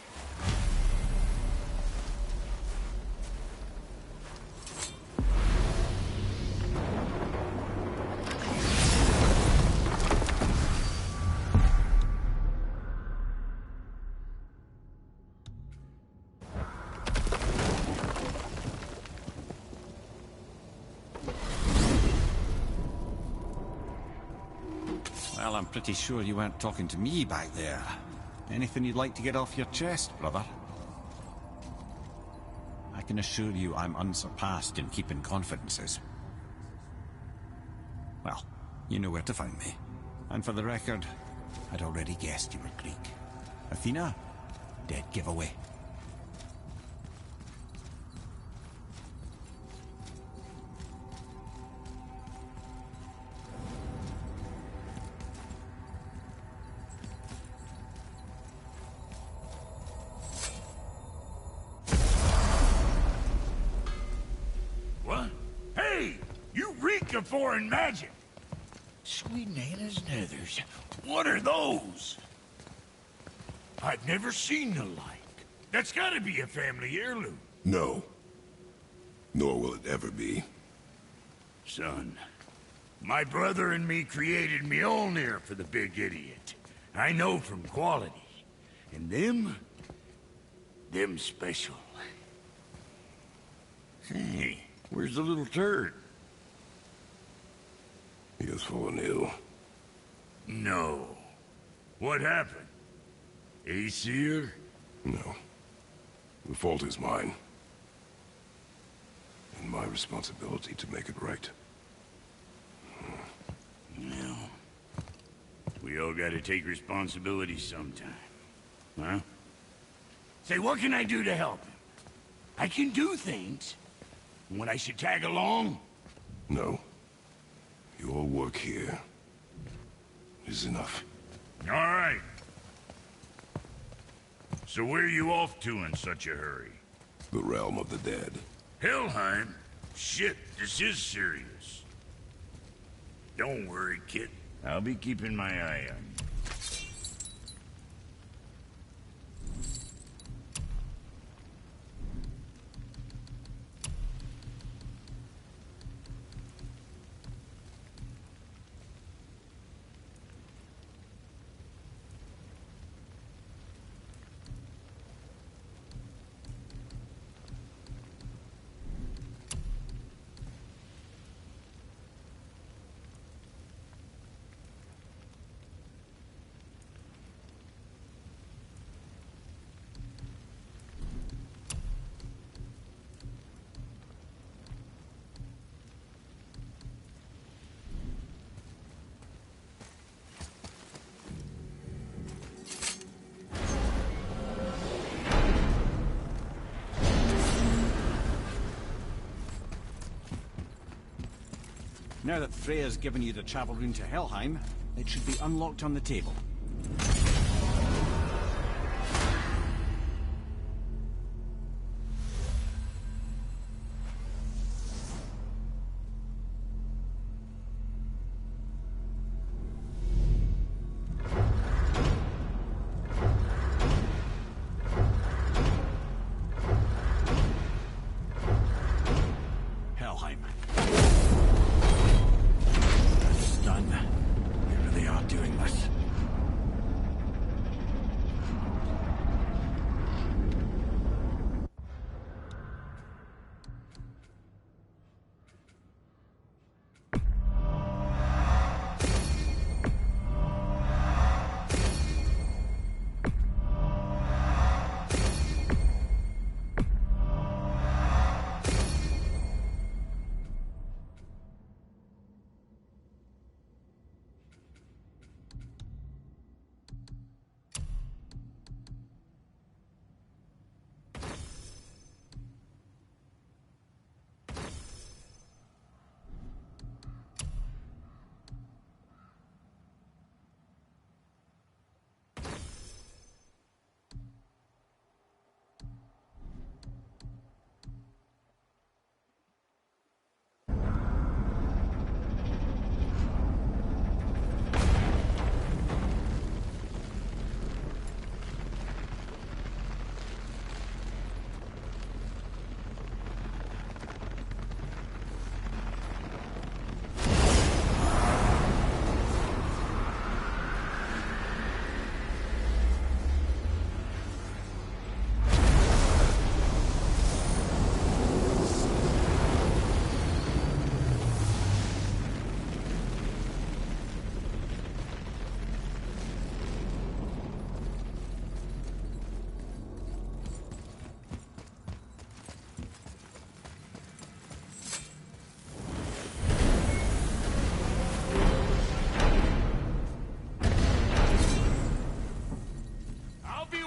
Well, I'm pretty sure you weren't talking to me back there. Anything you'd like to get off your chest, brother? I can assure you I'm unsurpassed in keeping confidences. Well, you know where to find me. And for the record, I'd already guessed you were Greek. Athena? Dead giveaway. Of foreign magic. Sweet Nana's nethers. What are those? I've never seen the like. That's gotta be a family heirloom. No. Nor will it ever be. Son, my brother and me created Mjolnir for the big idiot. I know from quality. And them special. Hey, where's the little turd? He has fallen ill. No. What happened? Aesir? No. The fault is mine. And my responsibility to make it right. Well, we all gotta take responsibility sometime. Huh? Say, what can I do to help him? I can do things. When I should tag along? No. Your work here is enough. All right. So where are you off to in such a hurry? The realm of the dead. Helheim? Shit, this is serious. Don't worry, kid. I'll be keeping my eye on you. Now that Freya's given you the travel rune to Helheim, it should be unlocked on the table. Helheim. That's done. They really are doing this.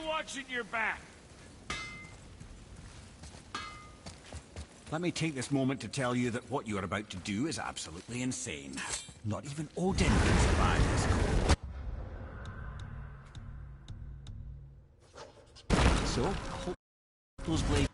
Watching your back. Let me take this moment to tell you that what you are about to do is absolutely insane. Not even Odin can survive this. So, hope those blades.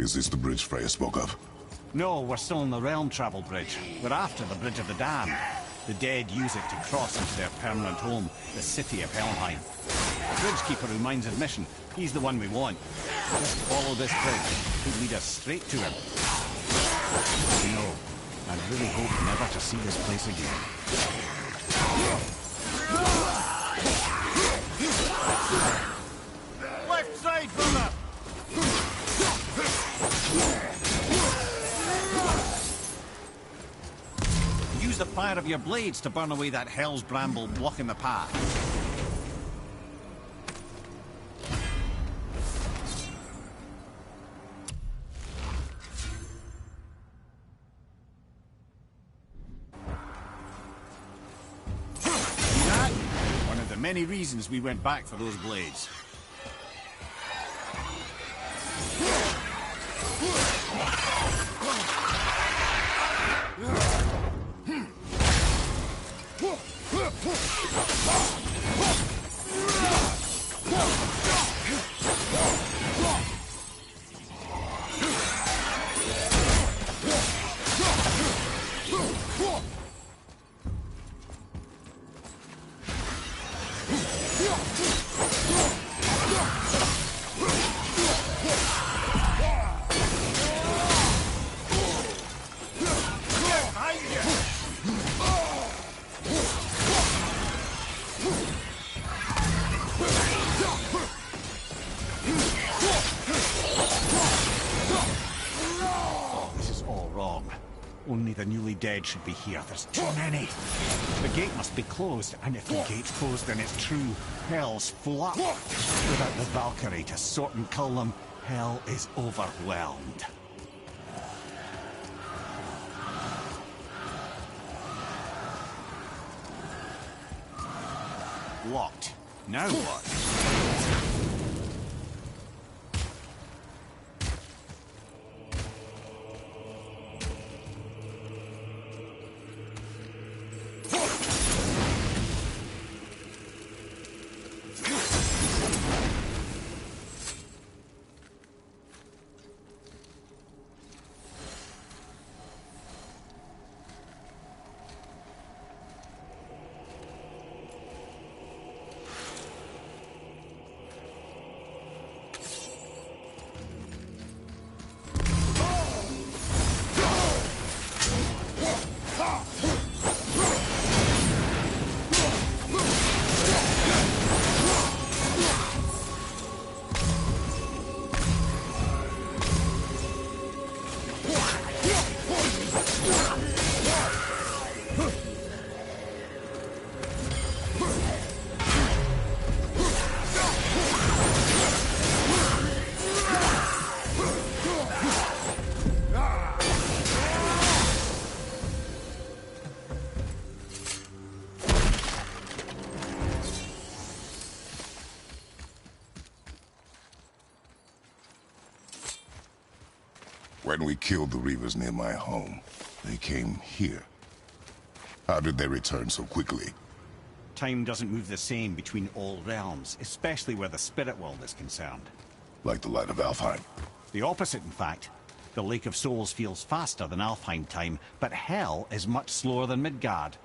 Is this the bridge Freya spoke of? No, we're still on the realm travel bridge. We're after the Bridge of the Damned. The dead use it to cross into their permanent home, the city of Helheim. The bridgekeeper who minds admission, he's the one we want. Just follow this bridge. He'll lead us straight to him. No, I really hope never to see this place again. Left side, brother! Use the fire of your blades to burn away that hell's bramble blocking the path. See that? One of the many reasons we went back for those blades. Only the newly dead should be here. There's too many. The gate must be closed, and if the gate's closed, then it's true. Hell's full up. Without the Valkyrie to sort and cull them, hell is overwhelmed. Locked. Now what? When we killed the Reavers near my home, they came here. How did they return so quickly? Time doesn't move the same between all realms, especially where the spirit world is concerned. Like the light of Alfheim? The opposite, in fact. The Lake of Souls feels faster than Alfheim time, but Hell is much slower than Midgard.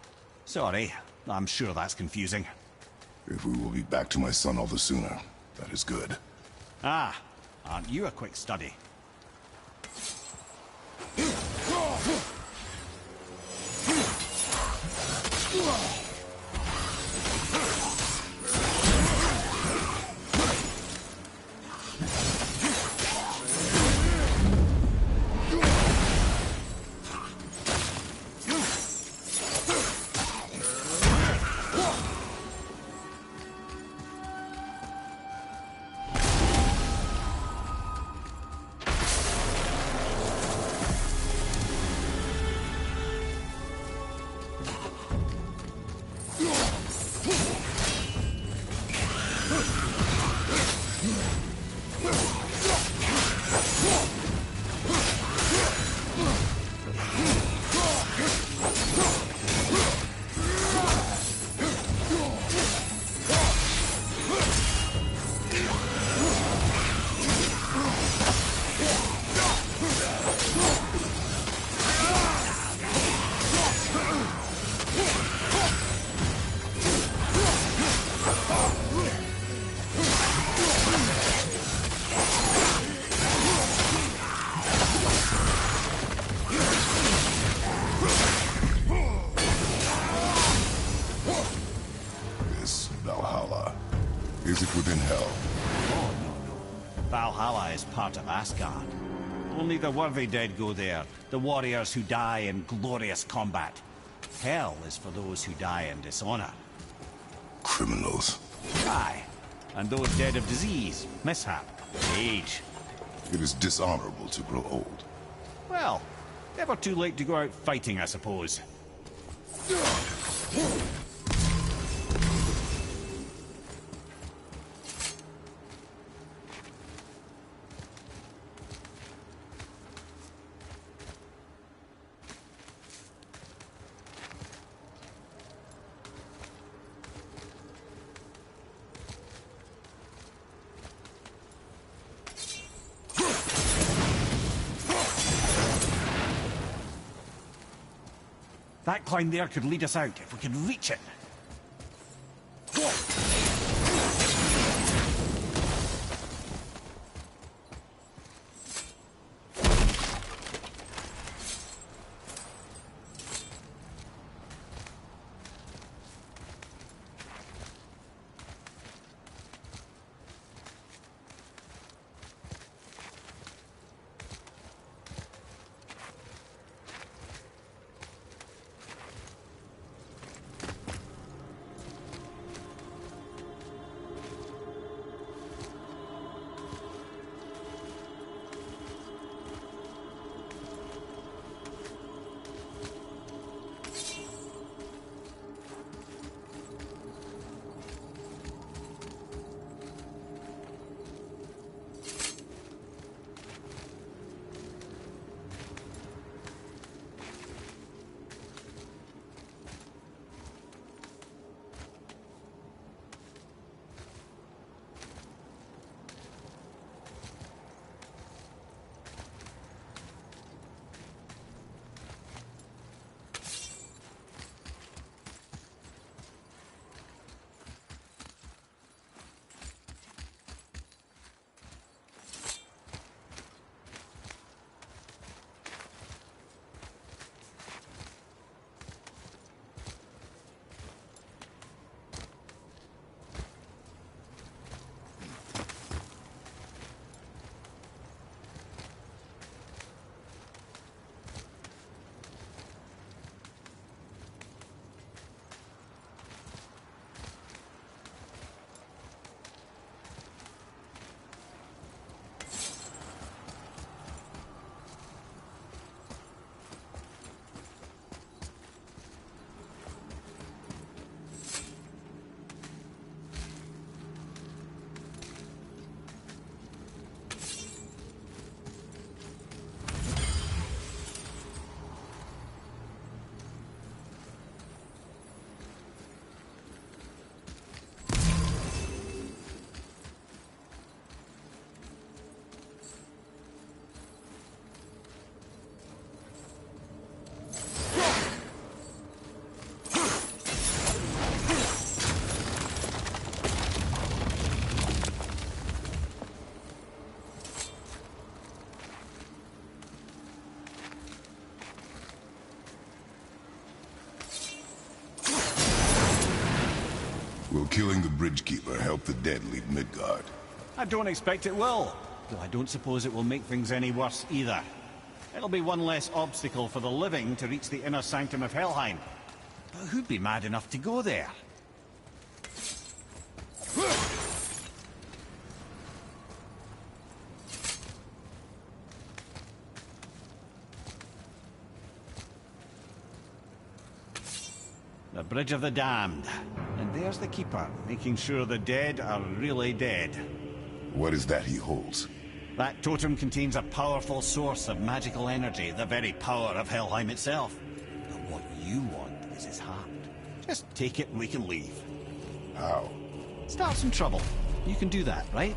Sorry, I'm sure that's confusing. If we will be back to my son all the sooner, that is good. Ah, aren't you a quick study? Valhalla? Is it within hell? Oh, no. Valhalla is part of Asgard. Only the worthy dead go there, the warriors who die in glorious combat. Hell is for those who die in dishonor. Criminals. Aye, and those dead of disease, mishap, age. It is dishonorable to grow old. Well, never too late to go out fighting, I suppose. That climb there could lead us out, if we could reach it. Will killing the Bridgekeeper help the dead leave Midgard? I don't expect it will, though I don't suppose it will make things any worse either. It'll be one less obstacle for the living to reach the inner sanctum of Helheim. But who'd be mad enough to go there? The Bridge of the Damned. And there's the Keeper, making sure the dead are really dead. What is that he holds? That totem contains a powerful source of magical energy, the very power of Helheim itself. But what you want is his heart. Just take it and we can leave. How? Start some trouble. You can do that, right?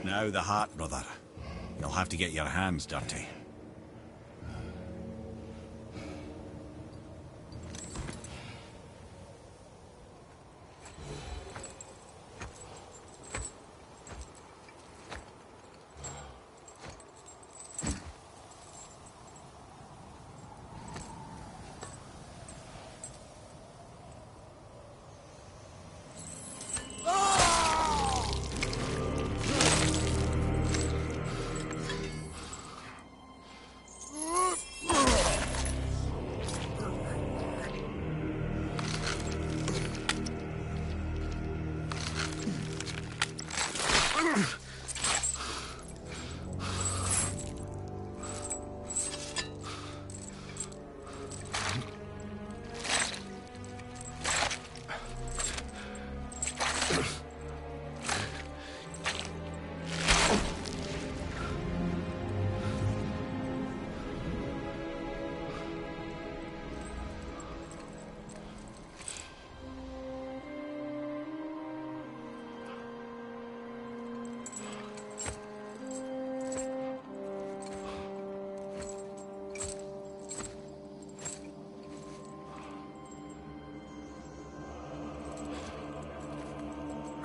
Now the heart, brother. You'll have to get your hands dirty.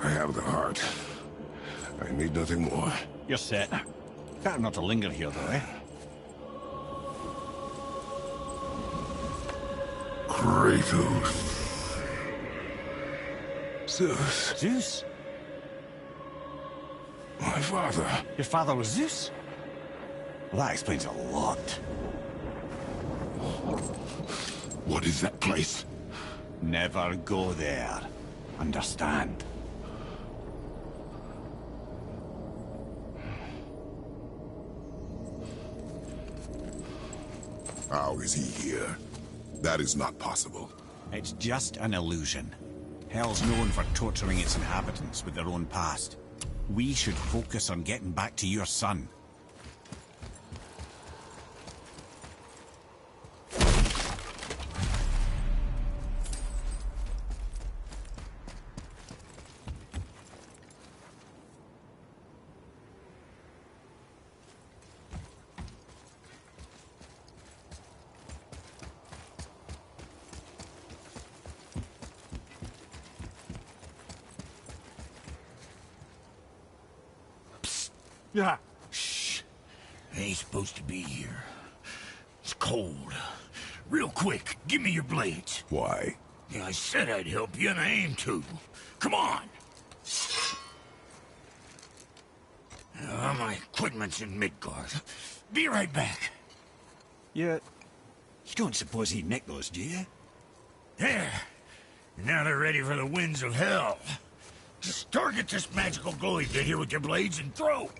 I have the heart. I need nothing more. You're set. Better not to linger here, though, eh? Kratos. Zeus. Zeus? My father. Your father was Zeus? Well, that explains a lot. What is that place? Never go there. Understand? How is he here? That is not possible. It's just an illusion. Hell's known for torturing its inhabitants with their own past. We should focus on getting back to your son. Yeah. Shh. Ain't supposed to be here. It's cold. Real quick, give me your blades. Why? Yeah, I said I'd help you, and I aim to. Come on. My equipment's in Midgard. Be right back. You don't suppose he nicked those, do you? There. Now they're ready for the winds of hell. Just target this magical glowy bit here with your blades and throw.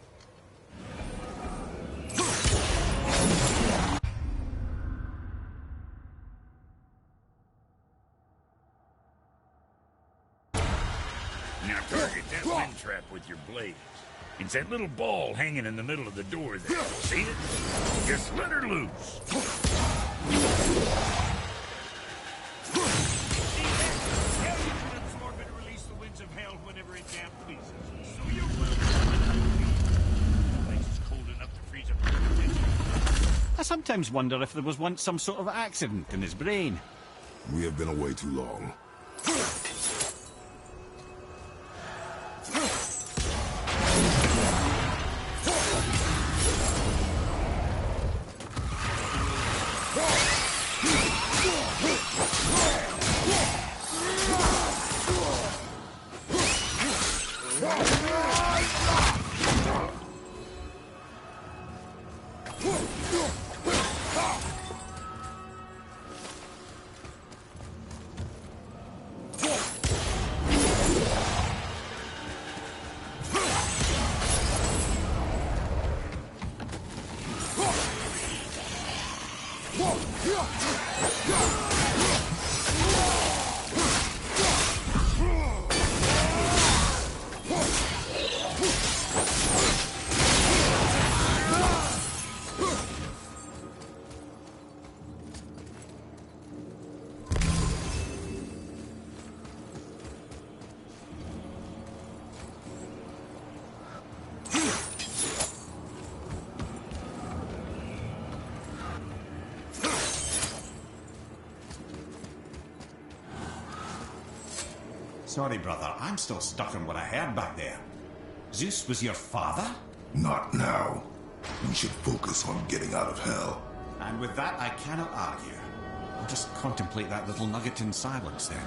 Now target that wind trap with your blades. It's that little ball hanging in the middle of the door there. See it? Just let her loose. See that? Now you can absorb and release the winds of hell whenever it damn pleases. So you will. The place is cold enough to freeze a person. I sometimes wonder if there was once some sort of accident in his brain. We have been away too long. Sorry, brother. I'm still stuck on what I heard back there. Zeus was your father? Not now. We should focus on getting out of hell. And with that, I cannot argue. I'll just contemplate that little nugget in silence, then.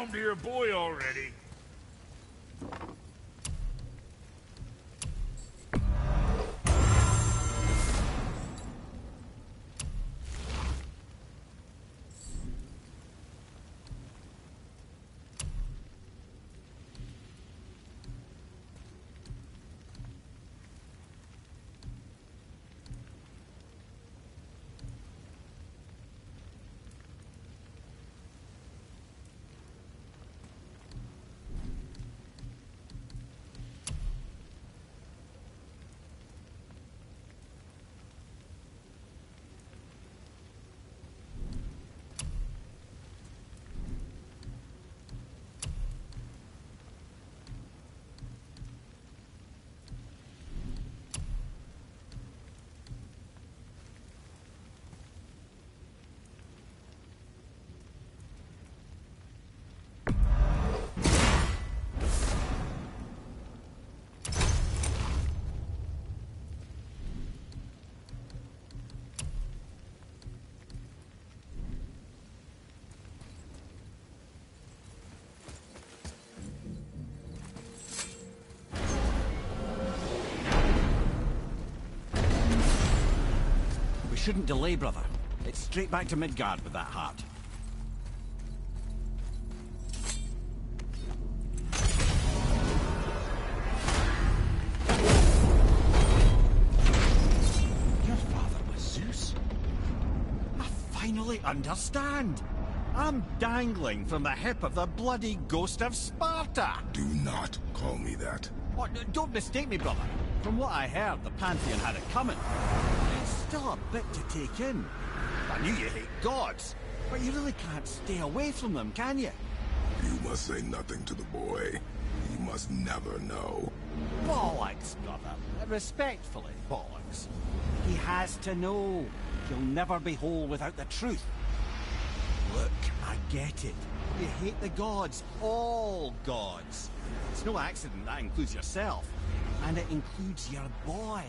home to your boy already. Shouldn't delay, brother. It's straight back to Midgard with that heart. Your father was Zeus? I finally understand. I'm dangling from the hip of the bloody ghost of Sparta. Do not call me that. Oh, don't mistake me, brother. From what I heard, the Pantheon had it coming. It's still a bit to take in. I knew you hate gods, but you really can't stay away from them, can you? You must say nothing to the boy. He must never know. Bollocks, brother. Respectfully, bollocks. He has to know. He'll never be whole without the truth. Look, I get it. You hate the gods. All gods. It's no accident that includes yourself. And it includes your boy.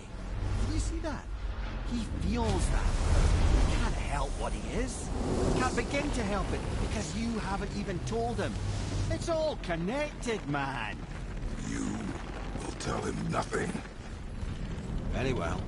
Do you see that? He feels that. He can't help what he is. He can't begin to help it because you haven't even told him. It's all connected, man. You will tell him nothing. Very well.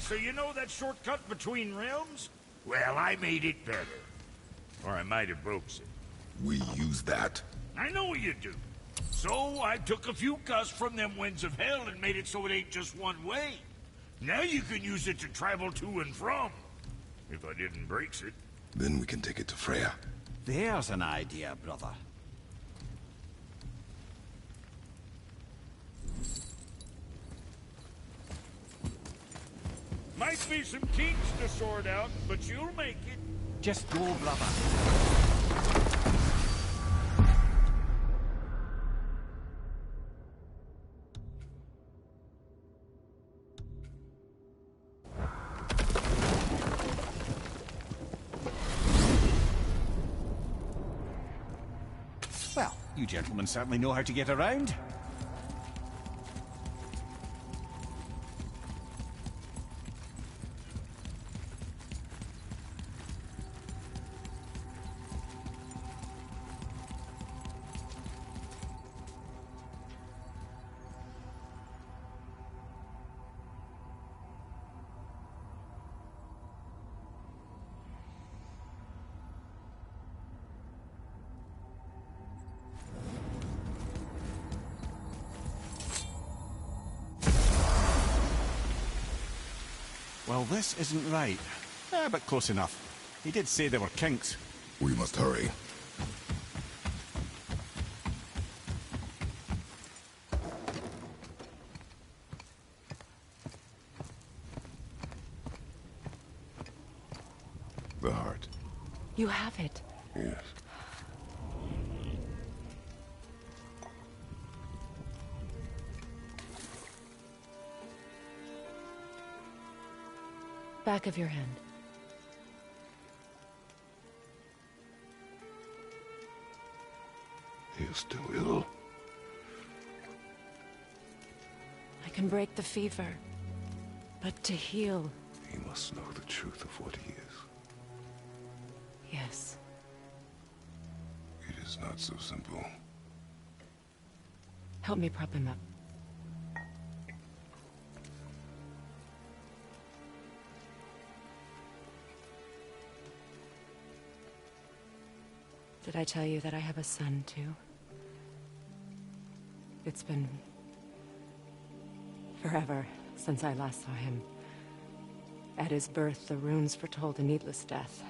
So you know that shortcut between realms? Well, I made it better. Or I might have broke it. We use that. I know you do. So I took a few cuss from them winds of hell and made it so it ain't just one way. Now you can use it to travel to and from. If I didn't break it. Then we can take it to Freya. There's an idea, brother. Might be some kinks to sort out, but you'll make it. Just go, brother. Well, you gentlemen certainly know how to get around. Well, this isn't right. But close enough. He did say there were kinks. We must hurry. The heart. You have it. Yes. Back of your hand. He is still ill. can break the fever. But to heal... He must know the truth of what he is. Yes. It is not so simple. Help me prop him up. Did I tell you that I have a son, too? It's been... forever since I last saw him. At his birth, the runes foretold a needless death.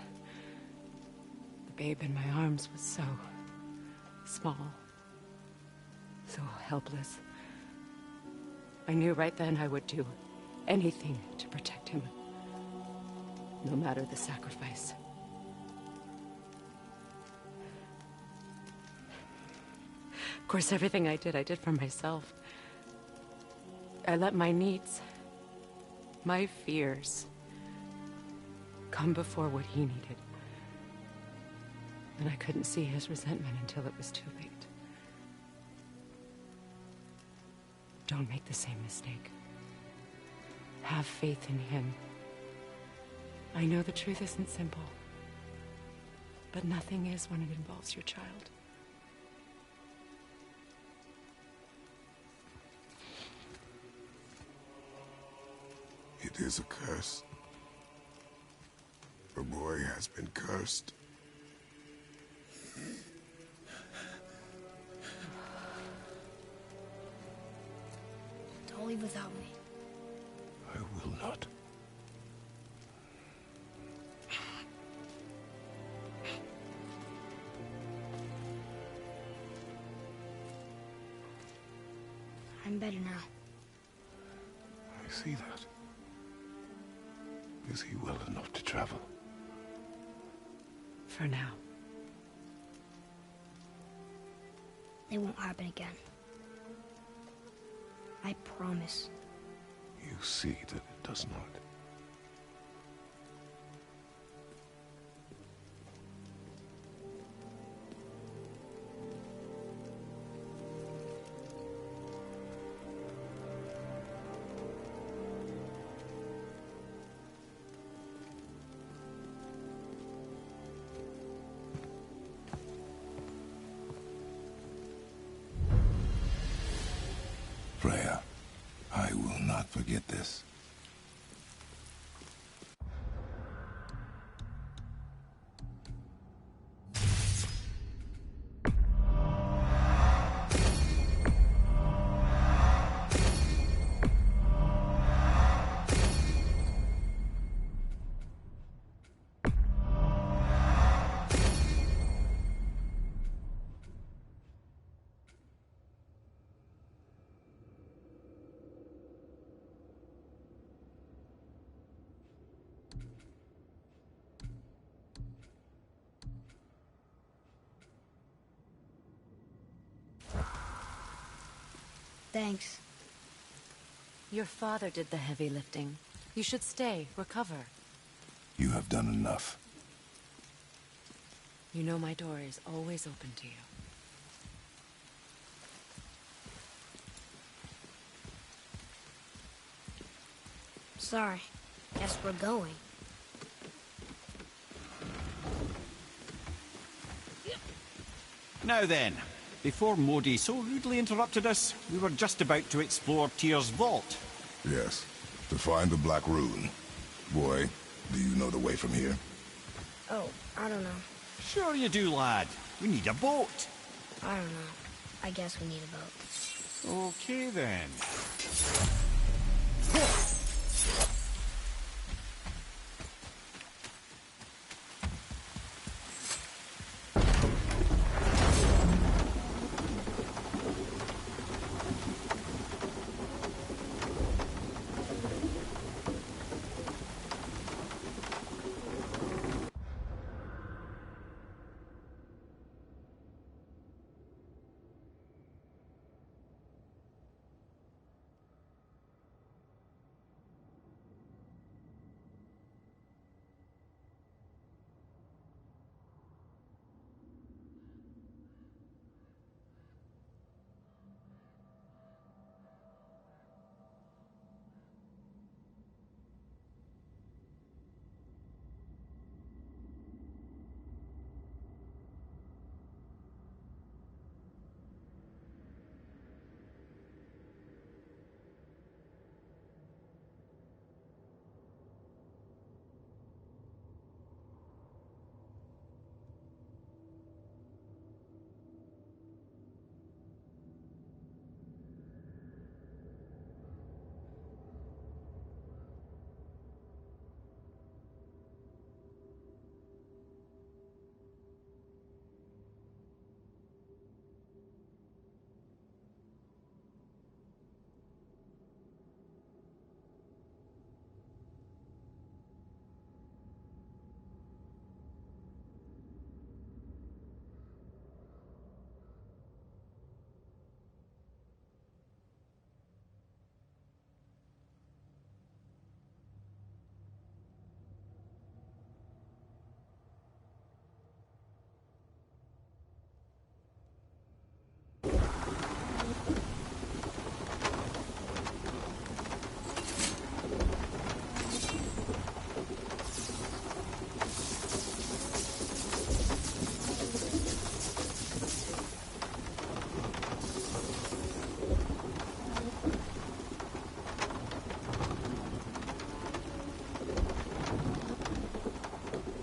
The babe in my arms was so... small. So helpless. I knew right then I would do anything to protect him. No matter the sacrifice. Of course, everything I did for myself. I let my needs, my fears, come before what he needed. And I couldn't see his resentment until it was too late. Don't make the same mistake. Have faith in him. I know the truth isn't simple, but nothing is when it involves your child. It is a curse. The boy has been cursed. Don't leave without me. I will not. I'm better now. I see that. Is he well enough to travel? For now. It won't happen again. I promise. You see that it does not. Freya, I will not forget this. Thanks. Your father did the heavy lifting. You should stay, recover. You have done enough. You know my door is always open to you. Sorry. Guess we're going. Now then, before Modi so rudely interrupted us, we were just about to explore Tyr's vault. Yes, to find the Black Rune. Boy, do you know the way from here? Oh, I don't know. Sure you do, lad. We need a boat. I don't know. I guess we need a boat. Okay then.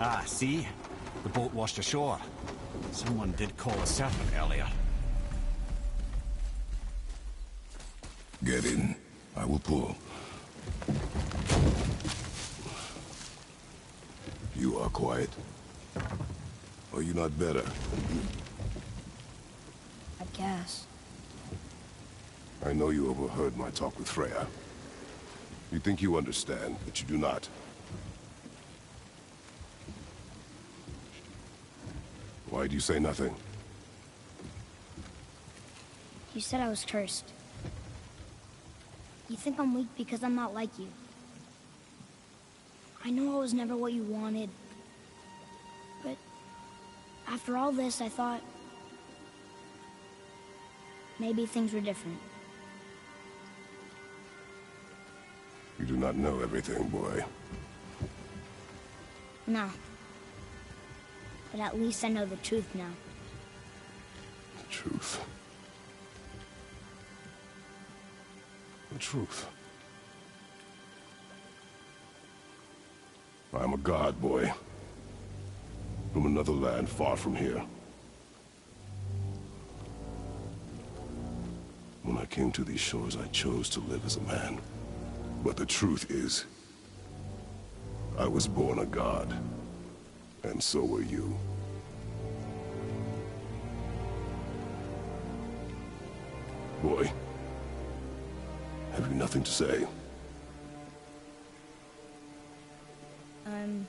Ah, see? The boat washed ashore. Someone did call a serpent earlier. Get in. I will pull. You are quiet. Are you not better? I guess. I know you overheard my talk with Freya. You think you understand, but you do not. Why do you say nothing? You said I was cursed. You think I'm weak because I'm not like you. I know I was never what you wanted. But after all this, I thought maybe things were different. You do not know everything, boy. No. But at least I know the truth now. The truth. The truth. I am a god, boy. From another land far from here. When I came to these shores, I chose to live as a man. But the truth is, I was born a god. And so were you. Boy, have you nothing to say? Can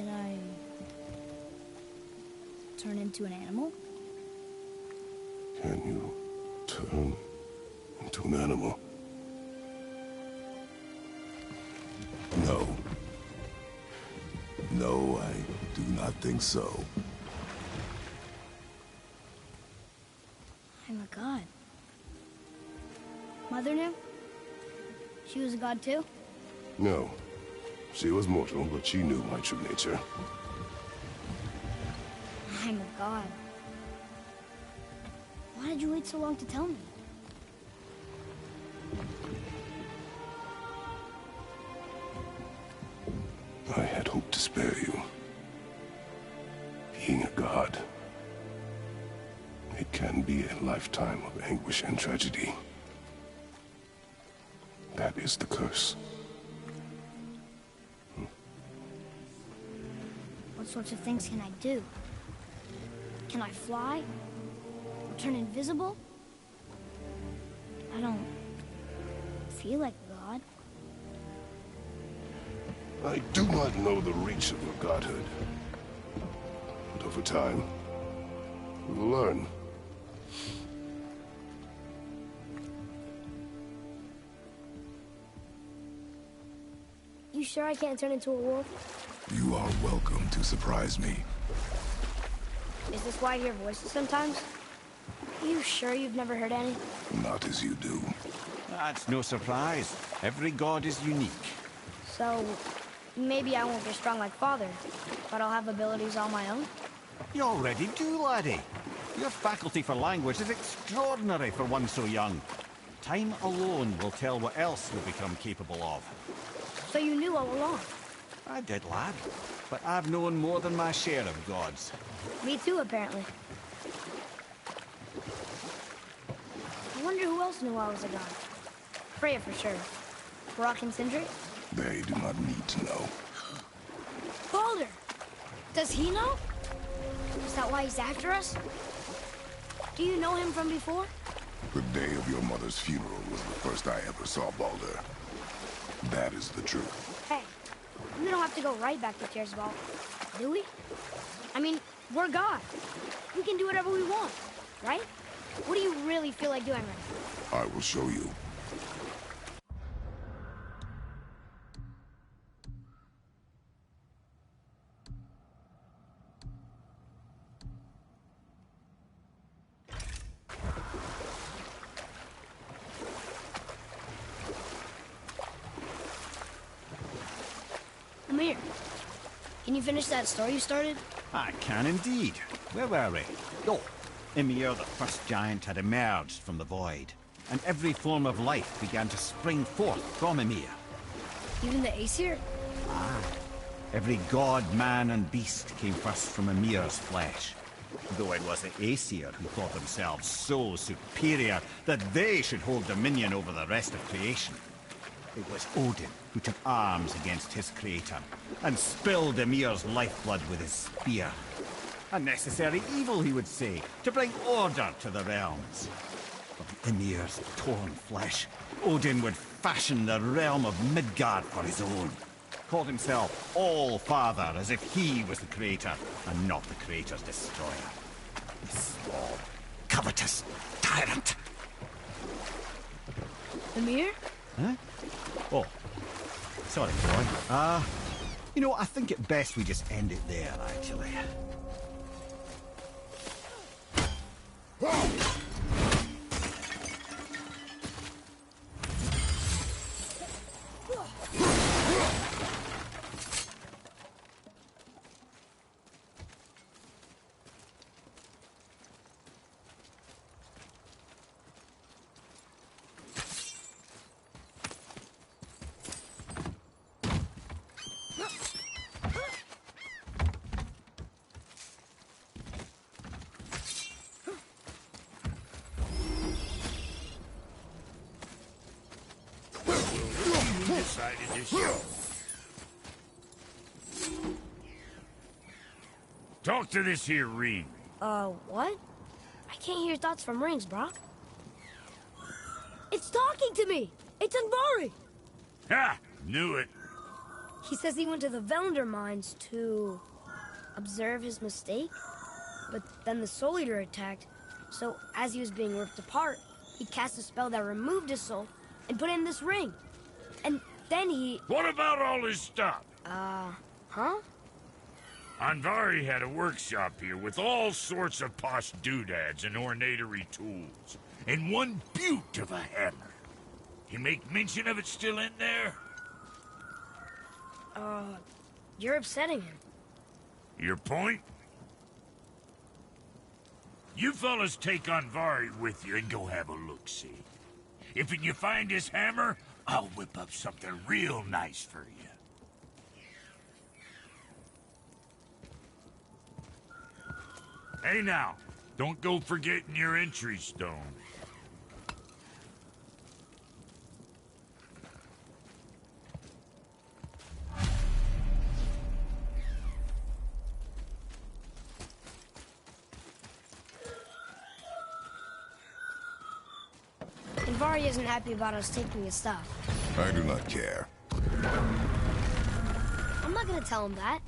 I turn into an animal? Can you turn into an animal? No. No, I do not think so. I'm a god. Mother knew? She was a god too? No. She was mortal, but she knew my true nature. I'm a god. Why did you wait so long to tell me? I had hoped to spare you. Being a god, it can be a lifetime of anguish and tragedy. That is the curse. What sorts of things can I do? Can I fly? Or turn invisible? I don't feel like a god. I do not know the reach of your godhood. But over time, we will learn. You sure I can't turn into a wolf? You are welcome to surprise me. Is this why I hear voices sometimes? Are you sure you've never heard any? Not as you do. That's no surprise. Every god is unique. So, maybe I won't be strong like Father, but I'll have abilities all my own? You already do, laddie. Your faculty for language is extraordinary for one so young. Time alone will tell what else you'll become capable of. So you knew all along? I did, lad. But I've known more than my share of gods. Me too, apparently. I wonder who else knew I was a god. Freya for sure. Brock and Sindri? They do not need to know. Baldur! Does he know? Is that why he's after us? Do you know him from before? The day of your mother's funeral was the first I ever saw Baldur. That is the truth. Hey, we don't have to go right back to Tearsball, do we? I mean, we're God. We can do whatever we want, right? What do you really feel like doing right now? I will show you. Come here. Can you finish that story you started? I can indeed. Where were we? Oh, Ymir, the first giant, had emerged from the void, and every form of life began to spring forth from Ymir. Even the Aesir? Ah, Every god, man, and beast came first from Ymir's flesh. Though it was the Aesir who thought themselves so superior that they should hold dominion over the rest of creation. It was Odin who took arms against his creator and spilled Ymir's lifeblood with his spear. A necessary evil, he would say, to bring order to the realms. From Ymir's torn flesh, Odin would fashion the realm of Midgard for his own. Called himself All-Father, as if he was the creator, and not the creator's destroyer. Small, covetous tyrant. Ymir? Huh? Oh, sorry, boy. You know, I think it best we just end it there, actually. Decided to show. Talk to this here ring. What? I can't hear thoughts from rings, Brock. It's talking to me! It's Andvari! Ha! Knew it. He says he went to the Velander mines to observe his mistake, but then the Soul Eater attacked, so as he was being ripped apart, he cast a spell that removed his soul and put it in this ring. And then he... What about all his stuff? Huh? Andvari had a workshop here with all sorts of posh doodads and ornatery tools. And one beaut of a hammer. You make mention of it still in there? You're upsetting him. Your point? You fellas take Andvari with you and go have a look-see. If you find his hammer, I'll whip up something real nice for you. Hey now, don't go forgetting your entry stone. Andvari isn't happy about us taking his stuff. I do not care. I'm not gonna tell him that.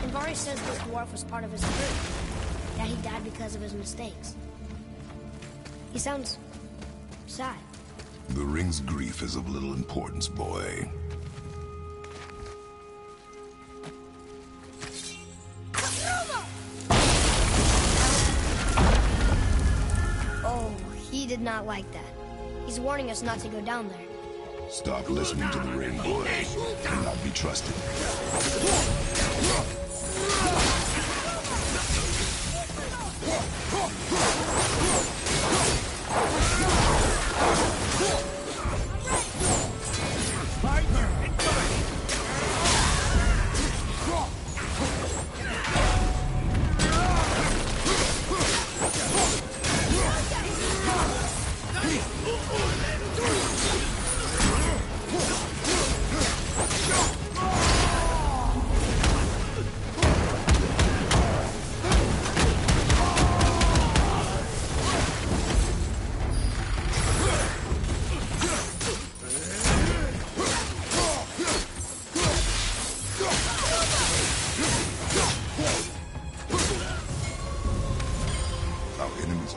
Andvari says this dwarf was part of his crew. That he died because of his mistakes. He sounds sad. The ring's grief is of little importance, boy. Oh, he did not like that. He's warning us not to go down there. Stop listening to the ring, boy. Cannot be trusted.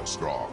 Strong.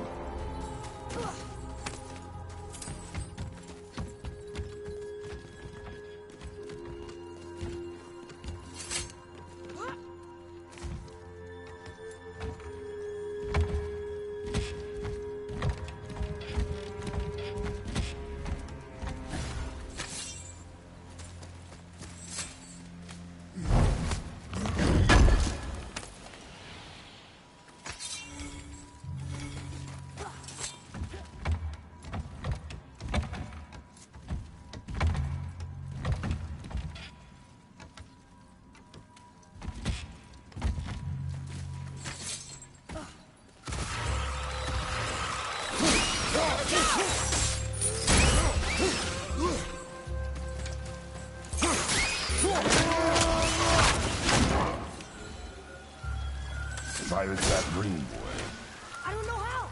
Silence that ring, boy. I don't know how.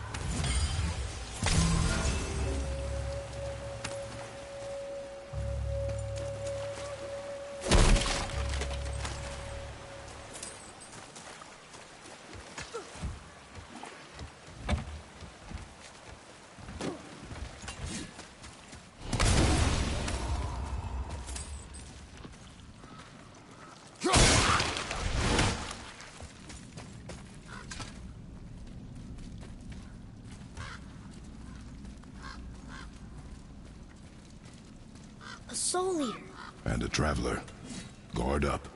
A soul eater. And a traveler. Guard up.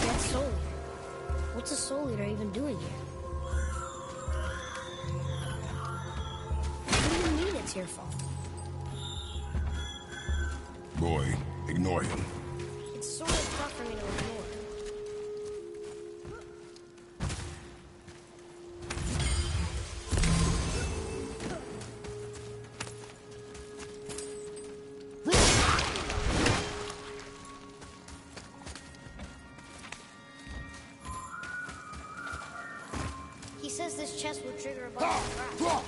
Dead soul eater. What's a soul eater even doing here? What do you mean it's your fault? Boy, ignore him. It's sort of tough for me to ignore. He says this chest will trigger a bunch of traps.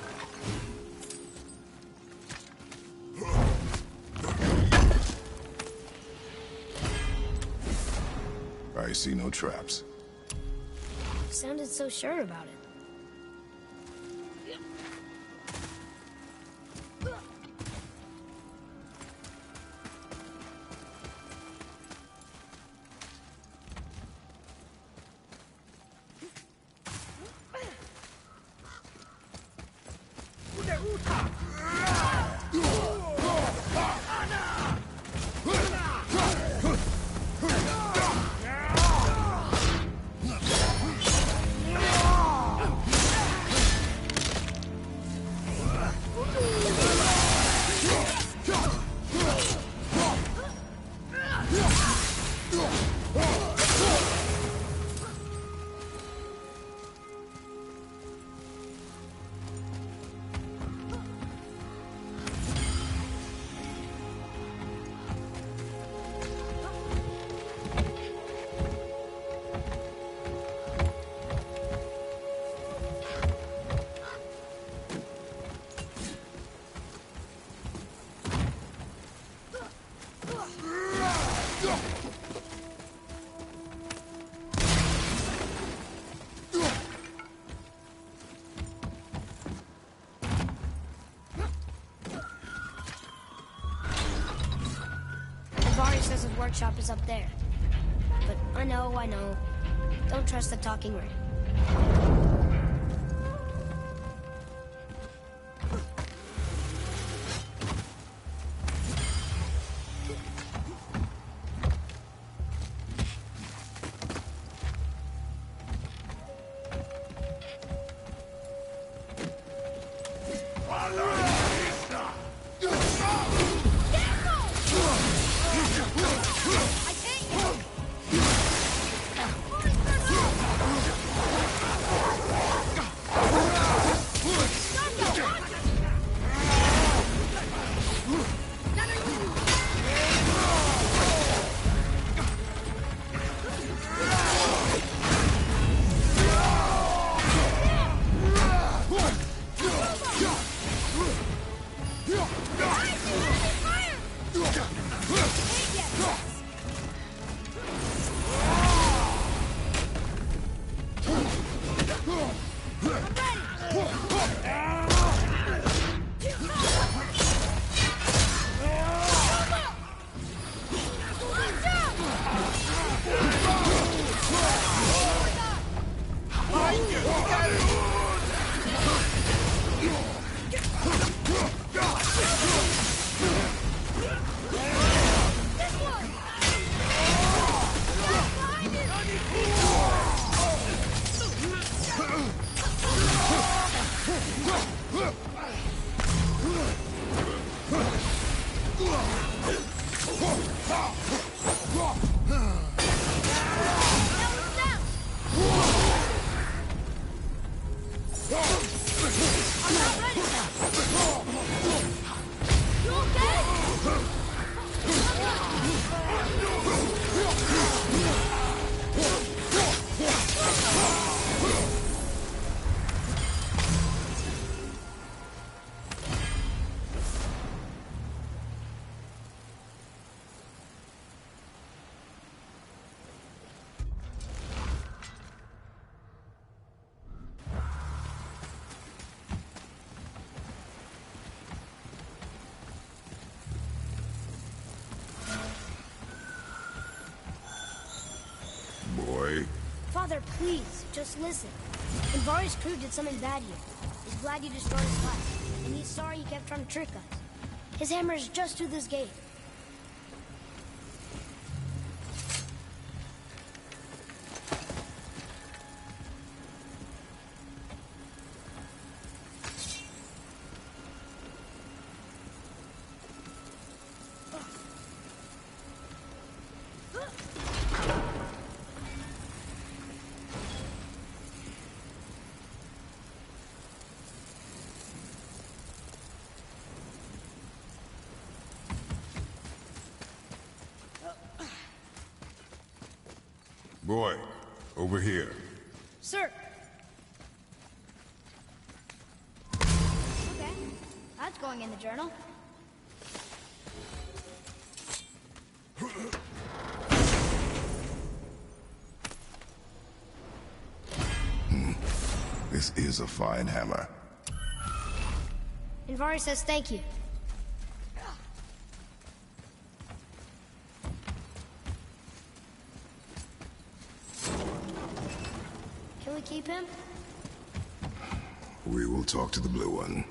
I see no traps. You sounded so sure about it. Barry says his workshop is up there. But I know. Don't trust the talking ring. Father, please, just listen. Invari's crew did something bad here. He's glad you destroyed his life, and he's sorry he kept trying to trick us. His hammer is just through this gate. Boy, over here. Sir! Okay, that's going in the journal. This is a fine hammer. Invari says thank you. Can we keep him? We will talk to the blue one.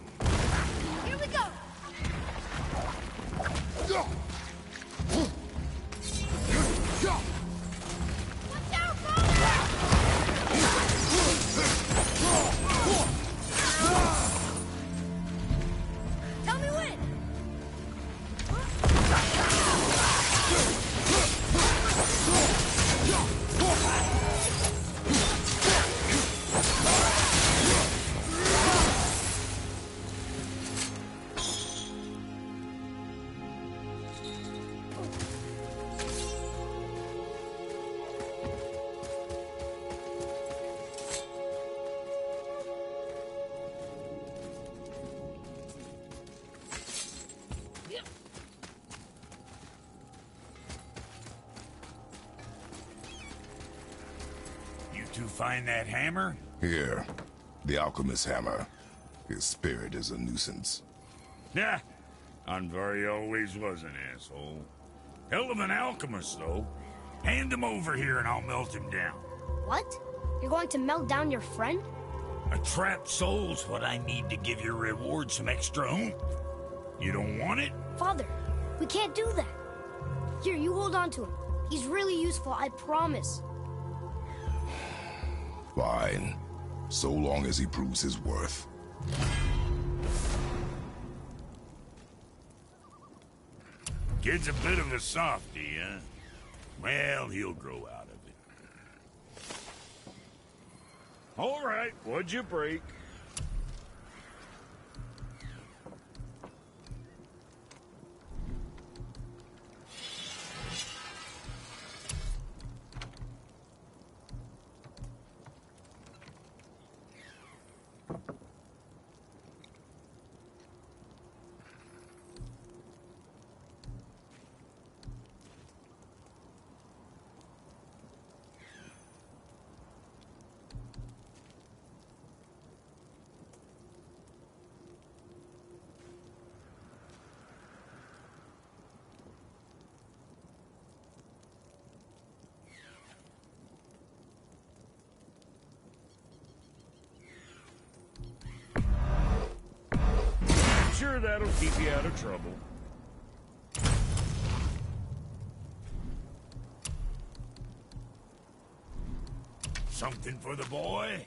to find that hammer? Here. The alchemist's hammer. His spirit is a nuisance. Yeah, Andvari always was an asshole. Hell of an alchemist, though. Hand him over here and I'll melt him down. What? You're going to melt down your friend? A trapped soul's what I need to give your reward some extra oomph. You don't want it? Father, we can't do that. Here, you hold on to him. He's really useful, I promise. Fine. So long as he proves his worth. Kid's a bit of a softie, huh? Well, he'll grow out of it. All right, what'd you break? Sure, that'll keep you out of trouble. Something for the boy?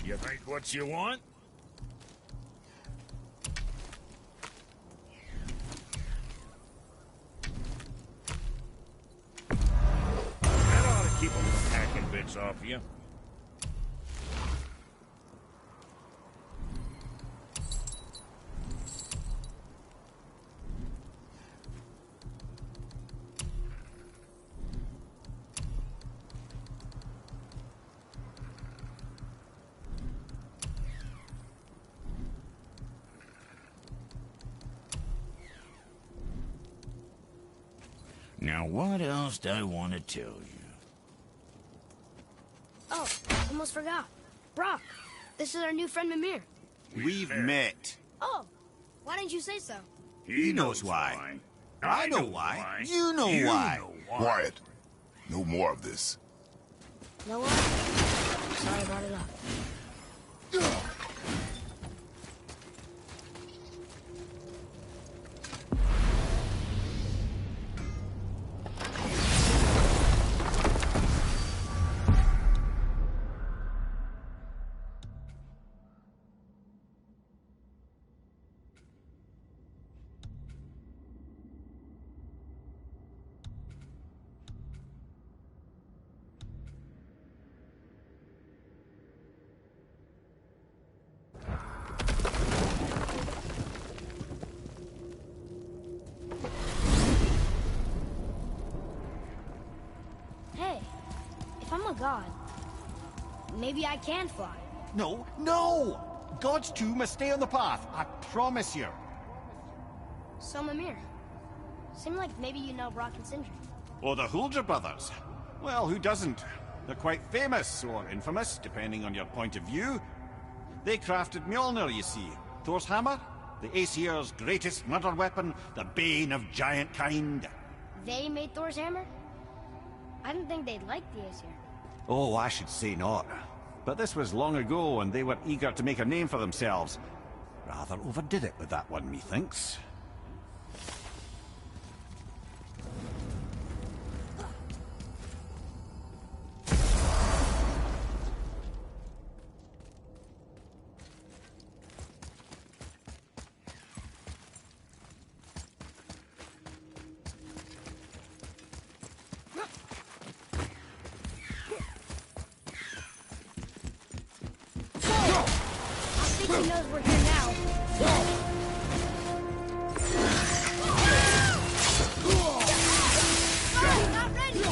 You think what you want? That ought to keep them from hacking bits off you. Now, what else do I want to tell you? Oh, almost forgot. Brock, this is our new friend Mimir. We've met. Oh, why didn't you say so? He knows why. I know why. You know why. Quiet. No more of this. You know what? Sorry I brought it up. Hey, if I'm a god, maybe I can fly. No, no! Gods too must stay on the path, I promise you. So, Mimir, seemed like maybe you know Brock and Sindri. Or the Huldra brothers. Well, who doesn't? They're quite famous, or infamous, depending on your point of view. They crafted Mjolnir, you see. Thor's hammer, the Aesir's greatest murder weapon, the bane of giant kind. They made Thor's hammer? I didn't think they'd like the Aesir. Oh, I should say not. But this was long ago, and they were eager to make a name for themselves. Rather overdid it with that one, methinks. He knows we're here now. Not ready.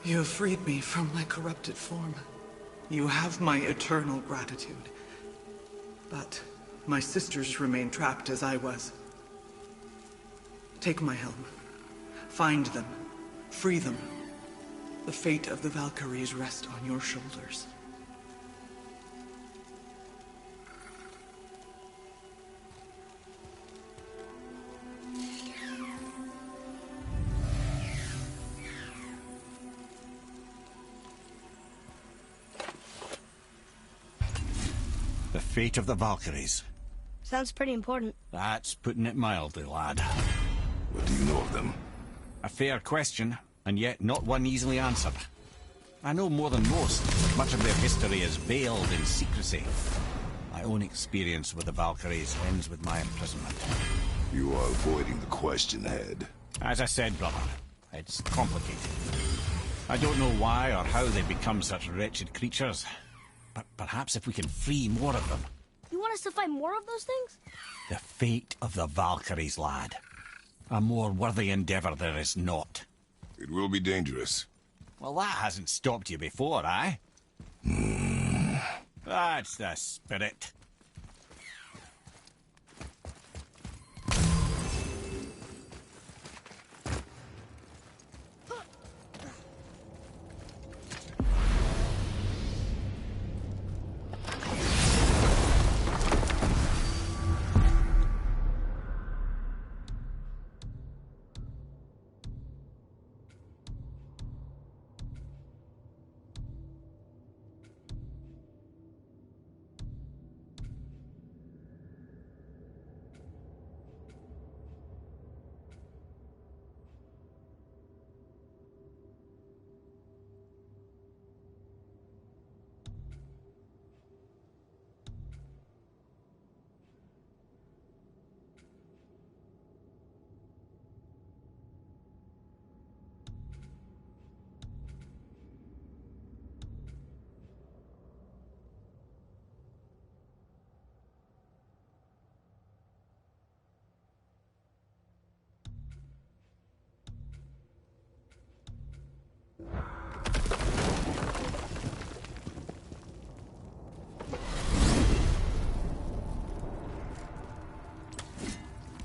You have freed me from my corrupted form. You have my eternal gratitude. But my sisters remain trapped as I was. Take my helm. Find them. Free them. The fate of the Valkyries rests on your shoulders. The fate of the Valkyries. Sounds pretty important. That's putting it mildly, lad. What do you know of them? A fair question, and yet not one easily answered. I know more than most. Much of their history is veiled in secrecy. My own experience with the Valkyries ends with my imprisonment. You are avoiding the question, Head. As I said, brother, it's complicated. I don't know why or how they become such wretched creatures. But perhaps if we can free more of them. You want us to fight more of those things? The fate of the Valkyries, lad. A more worthy endeavor there is not. It will be dangerous. Well, that hasn't stopped you before, eh? That's the spirit.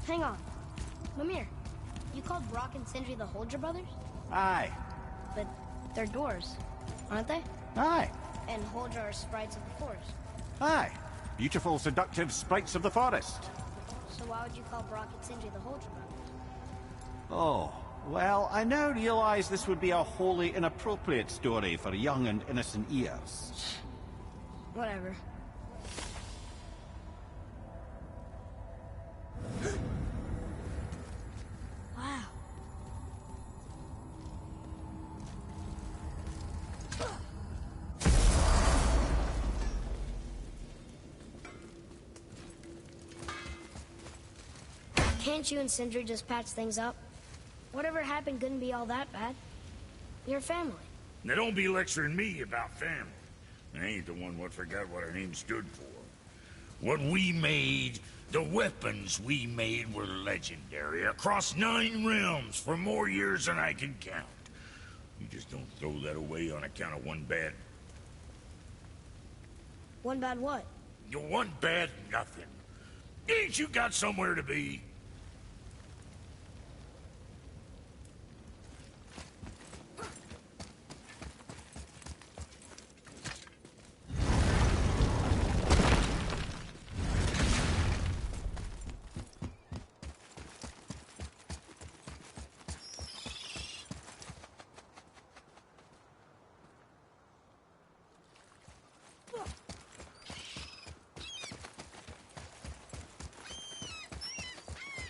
Hang on. Mimir, you called Brock and Sindri the Holger brothers? Aye. But they're dwarves, aren't they? Aye. And Holger are sprites of the forest. Aye. Beautiful, seductive sprites of the forest. So why would you call Brock and Sindri the Holger brothers? Oh, well, I now realize this would be a wholly inappropriate story for young and innocent ears. Whatever. Wow. Can't you and Sindri just patch things up? Whatever happened couldn't be all that bad. You're family. Now don't be lecturing me about family. I ain't the one what forgot what our name stood for. What we made, the weapons we made were legendary across 9 realms for more years than I can count. You just don't throw that away on account of one bad... One bad what? One bad nothing. Ain't you got somewhere to be?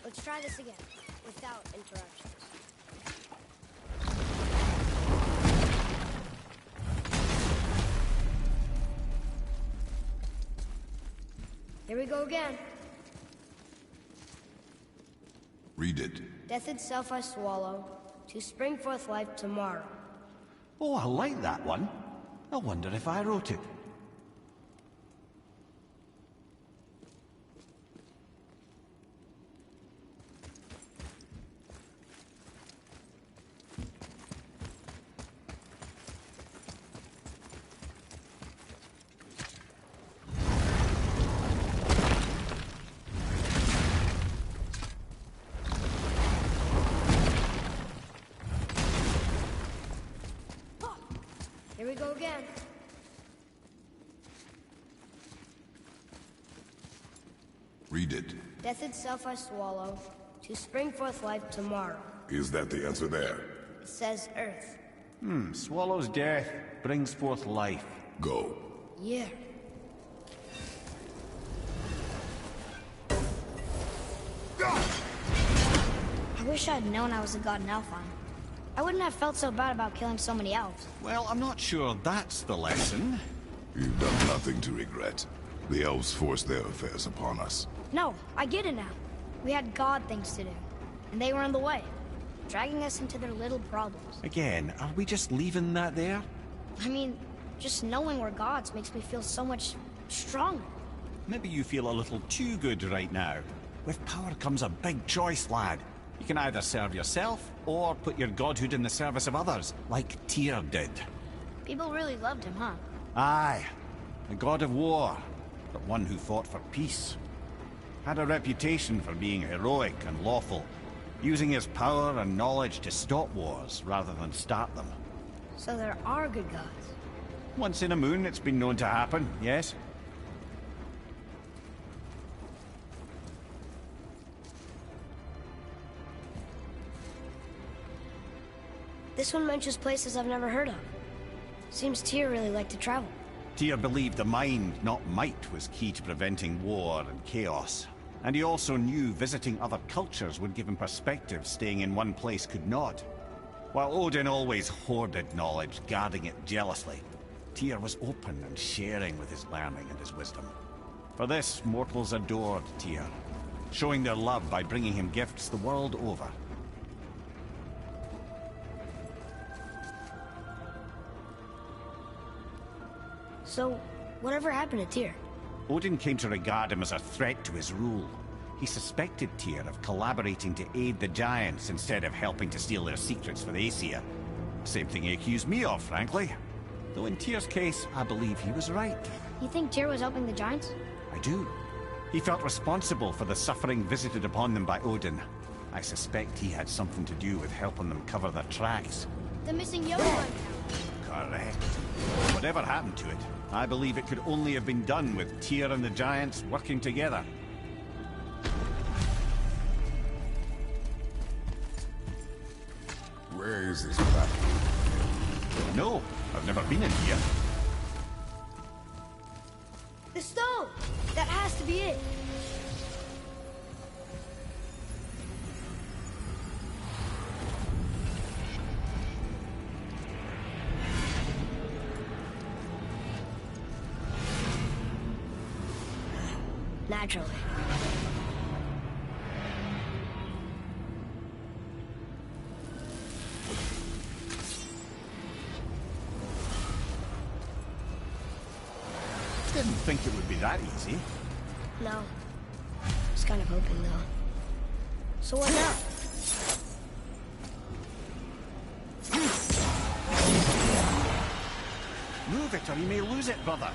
Let's try this again, without interruptions. Here we go again. Read it. Death itself I swallow, to spring forth life tomorrow. Oh, I like that one. I wonder if I wrote it. Here we go again. Read it. Death itself I swallow, to spring forth life tomorrow. Is that the answer there? It says Earth. Swallows death, brings forth life. Go. Yeah. I wish I'd known I was a god in Alfheim. I wouldn't have felt so bad about killing so many elves. Well, I'm not sure that's the lesson. You've done nothing to regret. The elves forced their affairs upon us. No, I get it now. We had god things to do, and they were in the way, dragging us into their little problems. Again, are we just leaving that there? I mean, just knowing we're gods makes me feel so much stronger. Maybe you feel a little too good right now. With power comes a big choice, lad. You can either serve yourself, or put your godhood in the service of others, like Tyr did. People really loved him, huh? Aye. A god of war, but one who fought for peace. Had a reputation for being heroic and lawful, using his power and knowledge to stop wars rather than start them. So there are good gods. Once in a moon, it's been known to happen, yes? This one mentions places I've never heard of. Seems Tyr really liked to travel. Tyr believed the mind, not might, was key to preventing war and chaos. And he also knew visiting other cultures would give him perspective staying in one place could not. While Odin always hoarded knowledge, guarding it jealously, Tyr was open and sharing with his learning and his wisdom. For this, mortals adored Tyr, showing their love by bringing him gifts the world over. So, whatever happened to Tyr? Odin came to regard him as a threat to his rule. He suspected Tyr of collaborating to aid the Giants instead of helping to steal their secrets for the Aesir. Same thing he accused me of, frankly. Though in Tyr's case, I believe he was right. You think Tyr was helping the Giants? I do. He felt responsible for the suffering visited upon them by Odin. I suspect he had something to do with helping them cover their tracks. The missing Jotunheim Tower. Correct. Whatever happened to it, I believe it could only have been done with Tyr and the Giants working together. Where is this platform? No, I've never been in here. The stone! That has to be it! Naturally. Didn't think it would be that easy. No. Was kind of hoping, though. So what now? Move it or you may lose it, brother.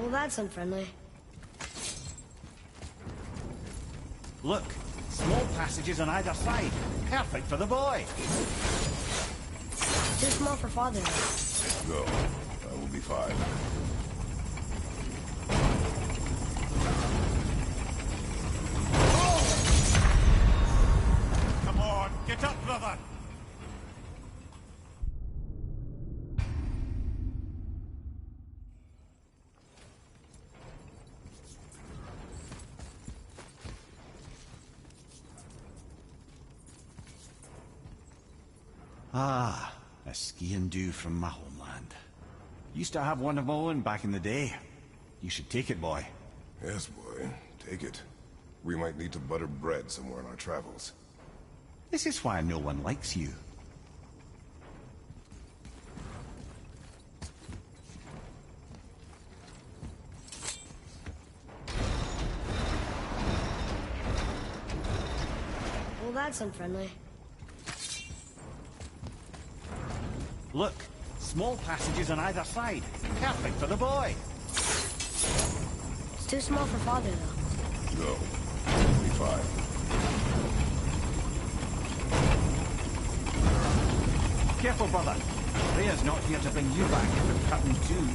Well, that's unfriendly. Look, small passages on either side. Perfect for the boy. Too small for father. Go. I will be fine. Come on, get up, brother. Ah, a ski-and do from my homeland. Used to have one of my own back in the day. You should take it, boy. Yes, boy. Take it. We might need to butter bread somewhere in our travels. This is why no one likes you. Well, that's unfriendly. Look, small passages on either side. Perfect for the boy. It's too small for father, though. Go. We'll be fine. Careful, brother. Rhea's not here to bring you back if we're cut in two.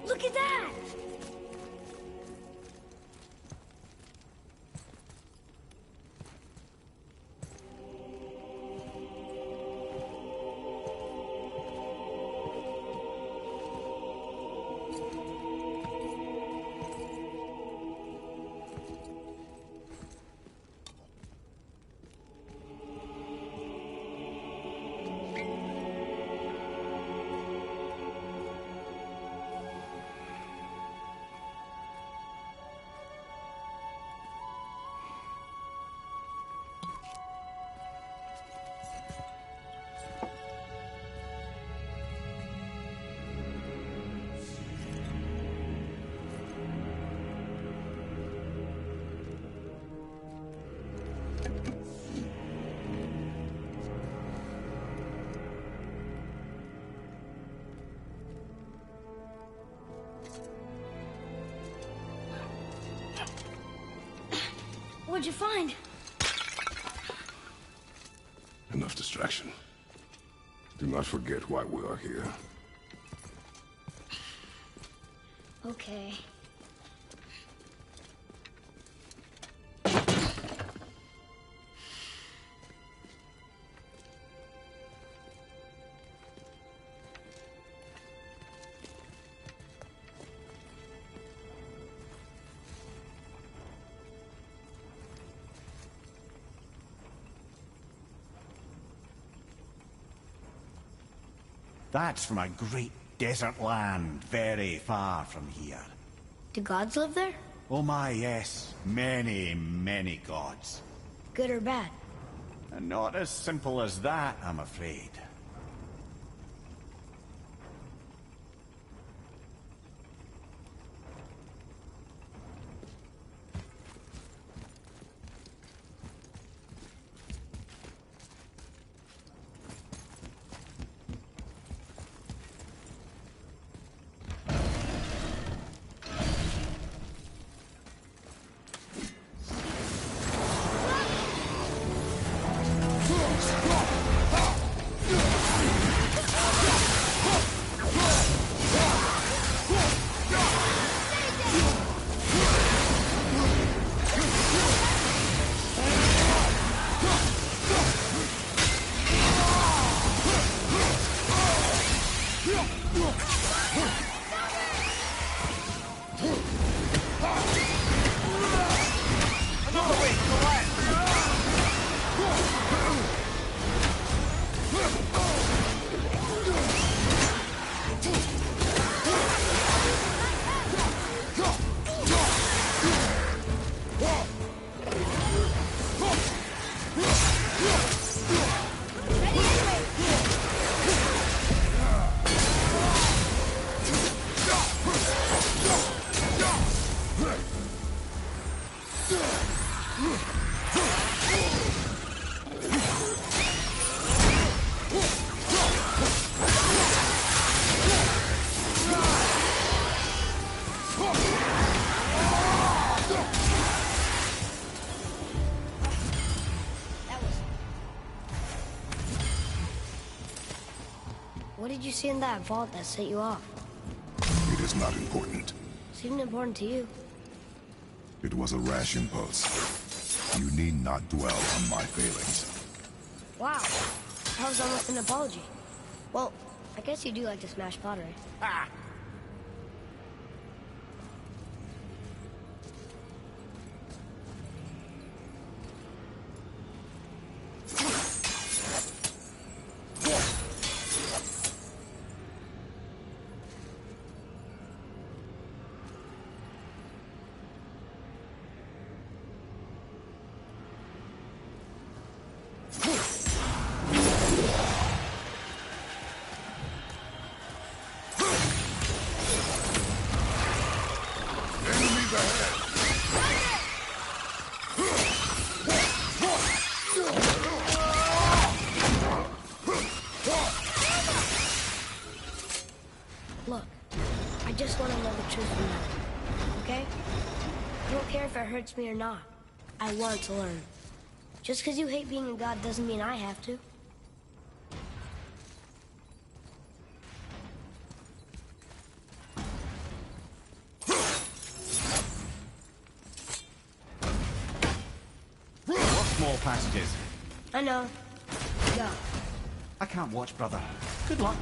Look at that! What'd you find? Enough distraction. Do not forget why we are here. Okay. That's from a great desert land, very far from here. Do gods live there? Oh my, yes. Many, many gods. Good or bad? And not as simple as that, I'm afraid. Whoa! What did you see in that vault that set you off? It is not important. Seemed important to you. It was a rash impulse. You need not dwell on my failings. Wow. That was almost an apology. Well, I guess you do like to smash pottery. Ah! Look, I just want to know the truth from now. Okay? I don't care if it hurts me or not. I want to learn. Just because you hate being a god doesn't mean I have to. Small passages. I know. Go. I can't watch, brother. Good luck.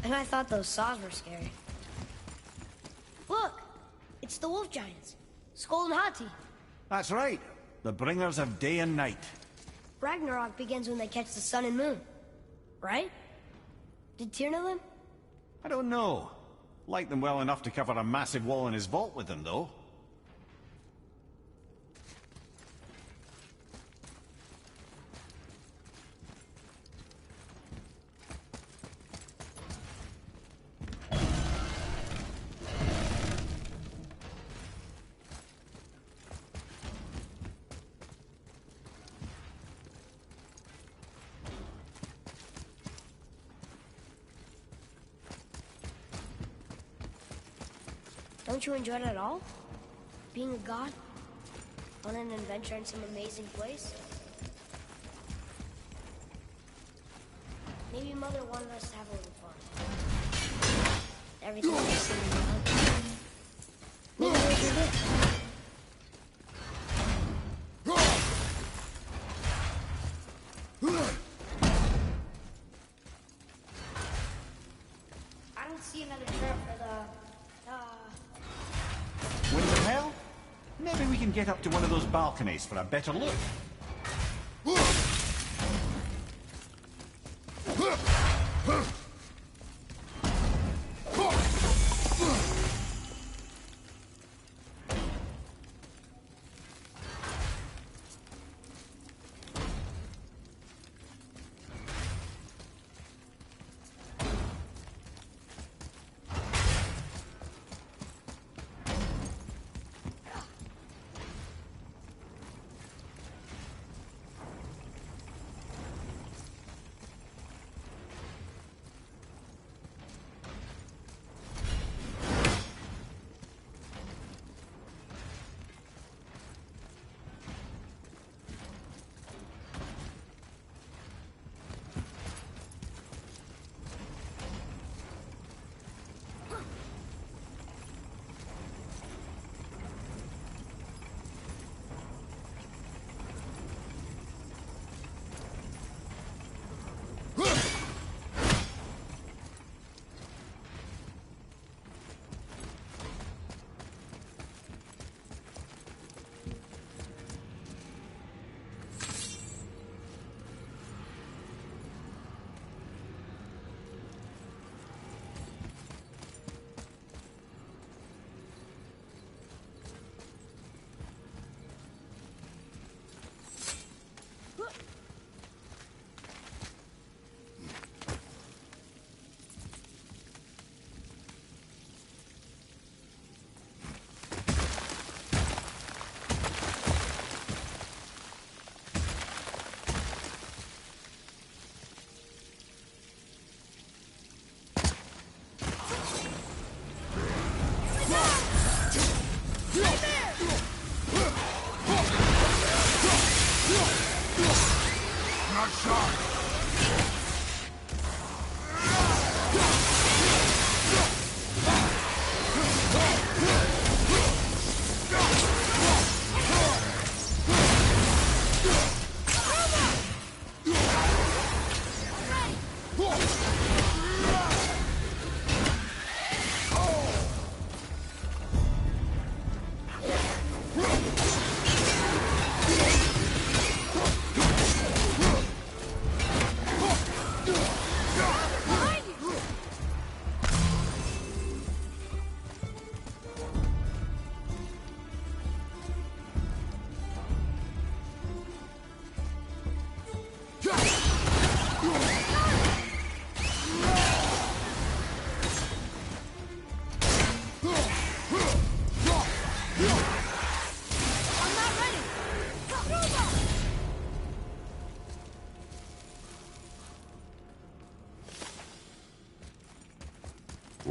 And I thought those saws were scary. Look! It's the wolf giants. Skull and Hati. That's right. The bringers of day and night. Ragnarok begins when they catch the sun and moon. Right? Did Tyr know them? I don't know. Like them well enough to cover a massive wall in his vault with them, though. Don't you enjoy it at all? Being a god? On an adventure in some amazing place? Maybe Mother wanted us to have a little fun. Everything was sitting down. Maybe we can do it. I don't see another turret for the... Winds of Hell? Maybe we can get up to one of those balconies for a better look.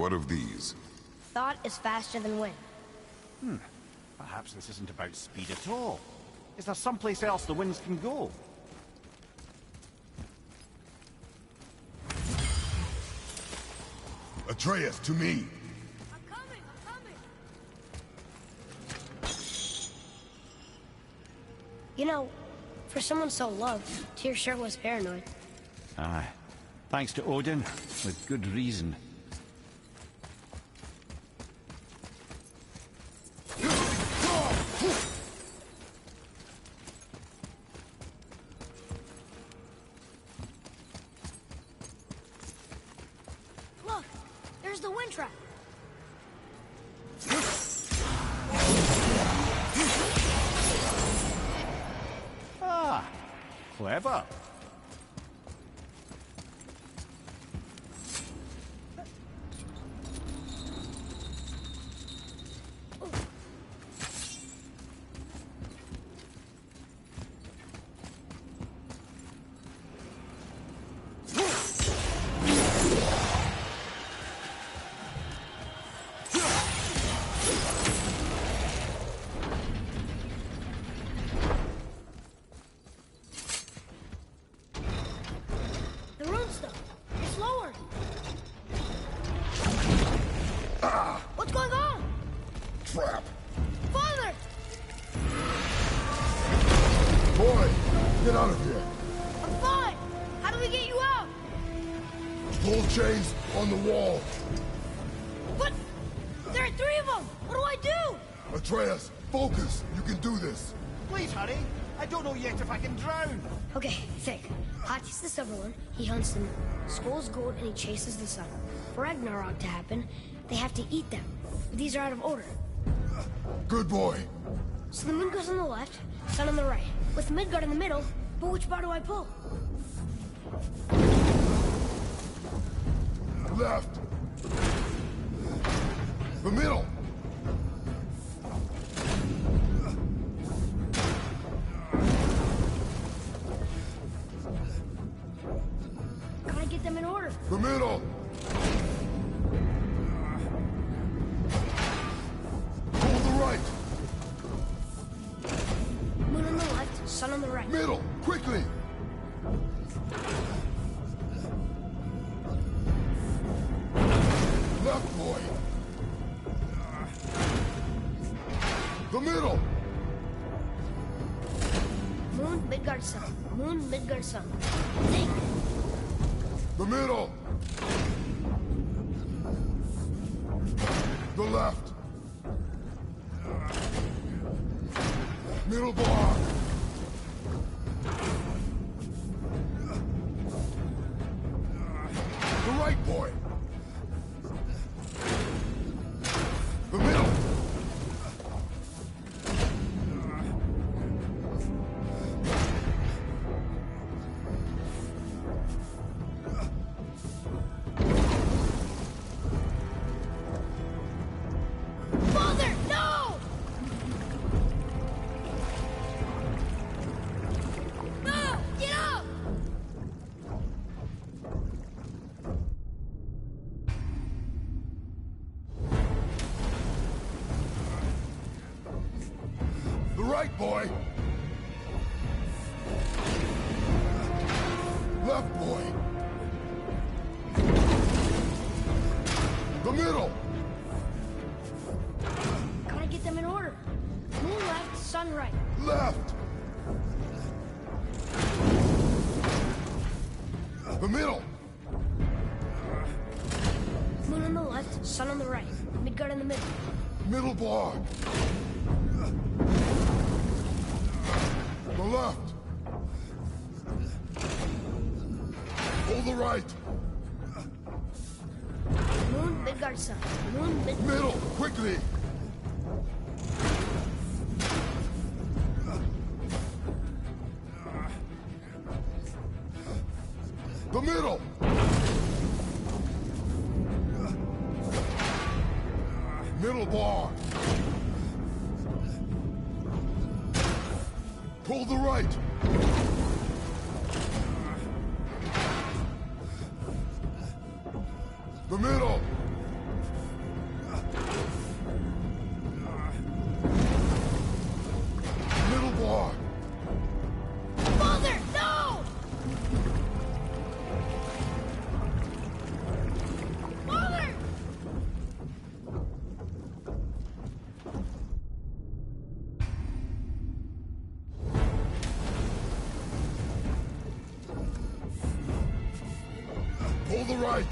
What of these? Thought is faster than wind. Perhaps this isn't about speed at all. Is there someplace else the winds can go? Atreus, to me! I'm coming! You know, for someone so loved, Tyr sure was paranoid. Aye. Thanks to Odin, with good reason. Look! There's the wind trap! Ah, clever. The runestone! It's lowered! What's going on? Trap! Father! Boy, get out of here! I'm fine! How do we get you out? Pull chains on the wall! But there are 3 of them! What do I do? Atreus, focus! You can do this! Please hurry. I don't know yet if I can drown. Okay, think. Hati's the silver one. He hunts them. Skull's gold and he chases the sun. For Ragnarok to happen, they have to eat them. These are out of order. Good boy! So the moon goes on the left, sun on the right. With Midgard in the middle, but which bar do I pull? Left! The middle! Gotta get them in order. The middle! Pull the right! Moon on the left, sun on the right. Middle! Quickly! Left, boy! The middle! Moon, Midgard, sun. Moon, Midgard, sun. Think. The middle! The left! Middle bar! The right, boy! The middle! Father, no! No! Get up! The right, boy! Left, boy! The middle! Gotta get them in order. Moon left, sun right. Left! The middle! Moon on the left, sun on the right. Midgard in the middle. Middle bar! The left! Pull the right! Moon, Midgard, sun. Moon, Midgard. Middle! Quickly! The middle! Middle bar! Pull the right! The middle! right.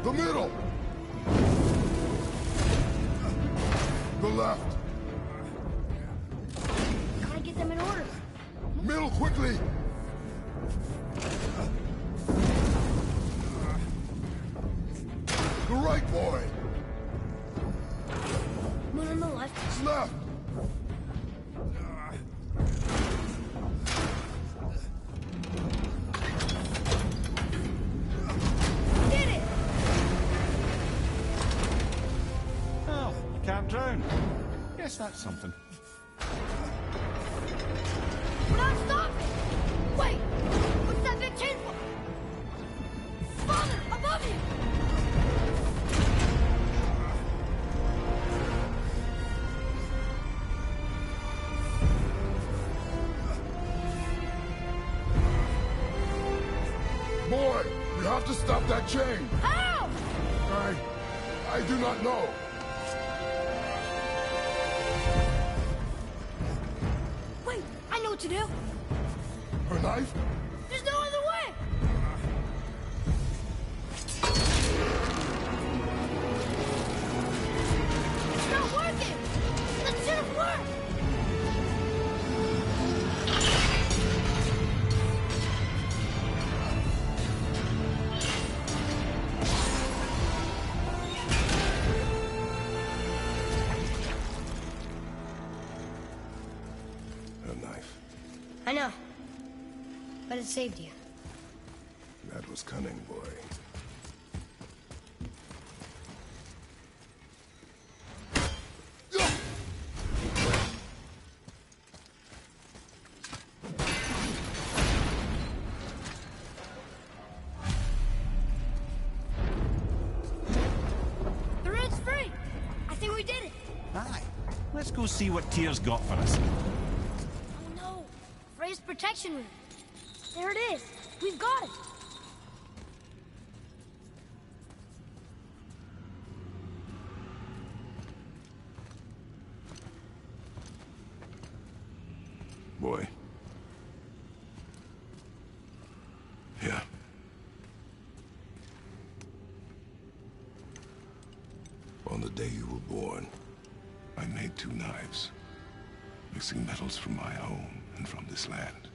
The middle. The left. Gotta get them in order. Middle, quickly. The right, boy. Moon on the left. Left. Did it! Oh, you can't drown. Guess that's something. We're not stopping! Wait! What's that big chain for? Father, above you! Boy, you have to stop that chain. How? I do not know. Wait, I know what to do. Her knife? There's no other way! It's not working! That should have worked! Her knife. I know. But it saved you. That was cunning, boy. The red's free! I think we did it! Aye. Let's go see what Tyr's got for us. Oh no! Frey's protection room! There it is! We've got it! Boy. Here. On the day you were born, I made 2 knives, mixing metals from my home and from this land.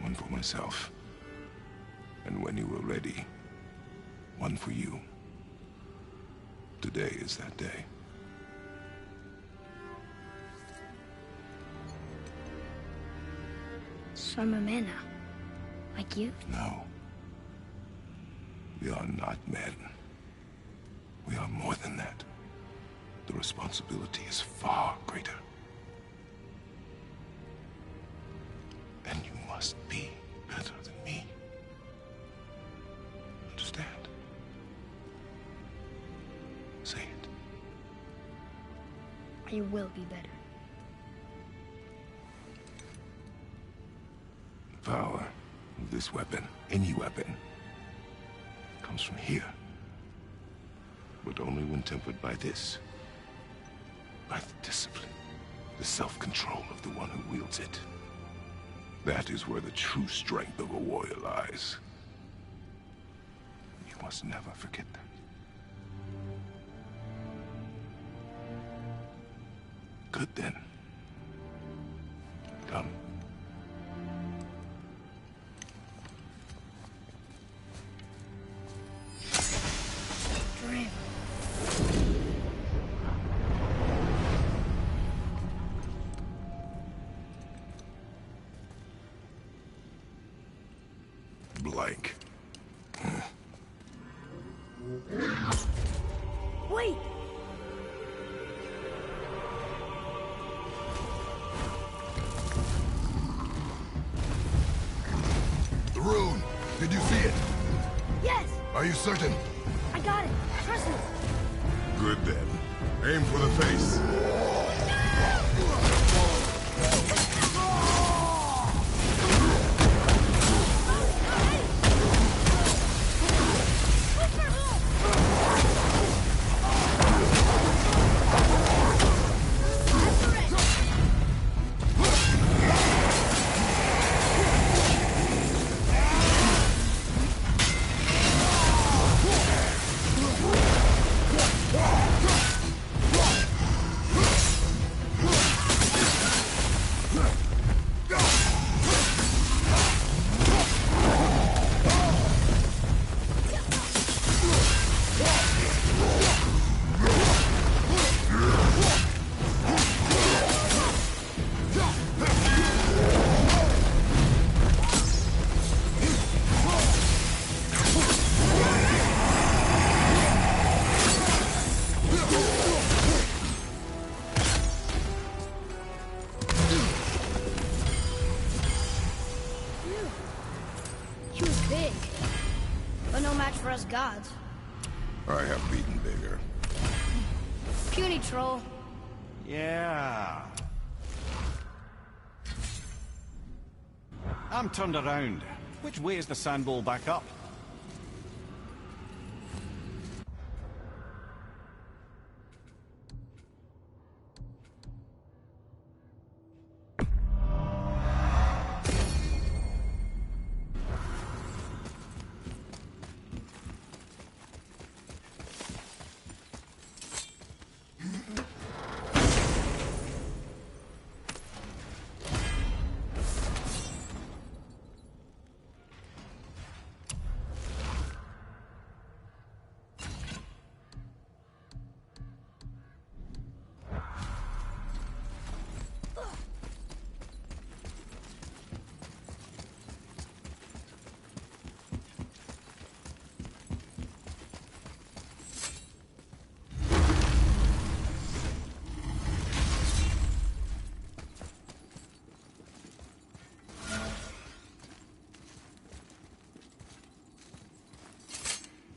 One for myself, and when you were ready, one for you. Today is that day. So I'm a man now. Like you? No. We are not men. We are more than that. The responsibility is far greater. And you must be better than me. Understand? Say it. I will be better. The power of this weapon, any weapon, comes from here. But only when tempered by this. By the discipline, the self-control of the one who wields it. That is where the true strength of a warrior lies. You must never forget that. Good then. Come. Dream. Blank. Wait! The rune! Did you see it? Yes! Are you certain? I got it! Trust me! Good then. Aim for the face. match for us gods. I have beaten bigger. Puny troll. Yeah. I'm turned around. Which way is the sand bowl back up?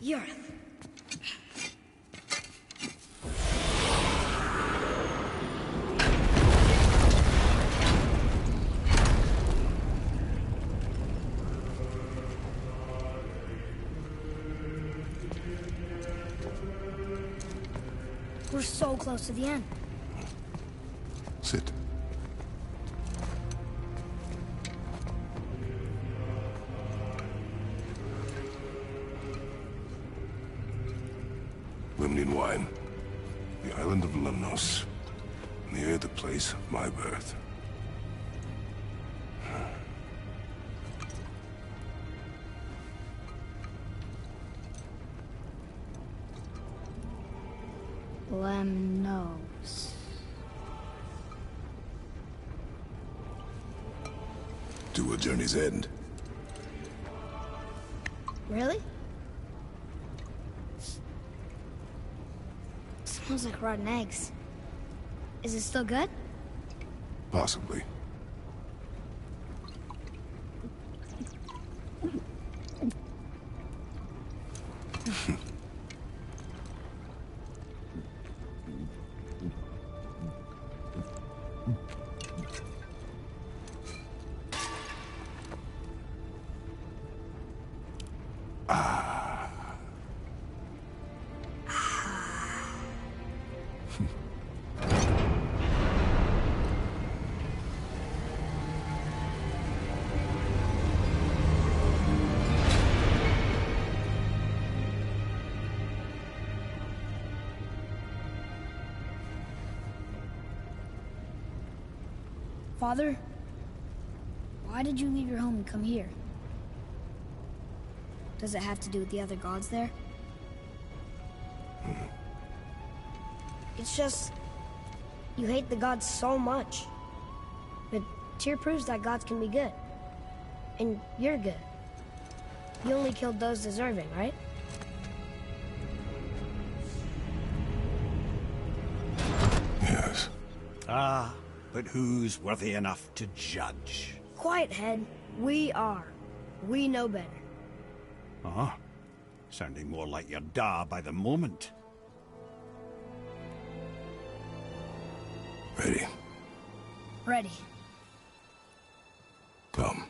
Yurith. We're so close to the end. Sit. Limnian wine. The island of Lemnos. Near the place of my birth. Lemnos. To a journey's end. Really? Smells like rotten eggs. Is it still good? Possibly. Father, why did you leave your home and come here? Does it have to do with the other gods there? It's just... you hate the gods so much. But Tyr proves that gods can be good. And you're good. You only killed those deserving, right? Yes. Ah, but who's worthy enough to judge? Quiet, head. We are. We know better. Ah, sounding more like your da by the moment. Ready? Ready. Come.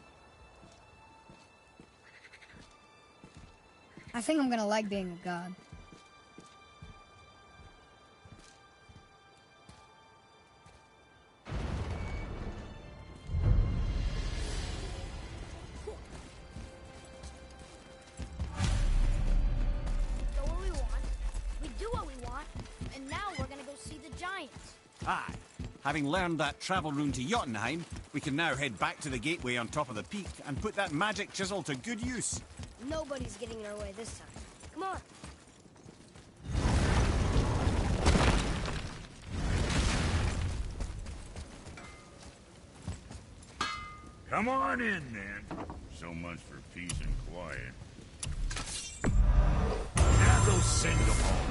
I think I'm gonna like being a god. Aye. Having learned that travel rune to Jotunheim, we can now head back to the gateway on top of the peak and put that magic chisel to good use. Nobody's getting in our way this time. Come on. Come on in, then. So much for peace and quiet. Now go sing them all.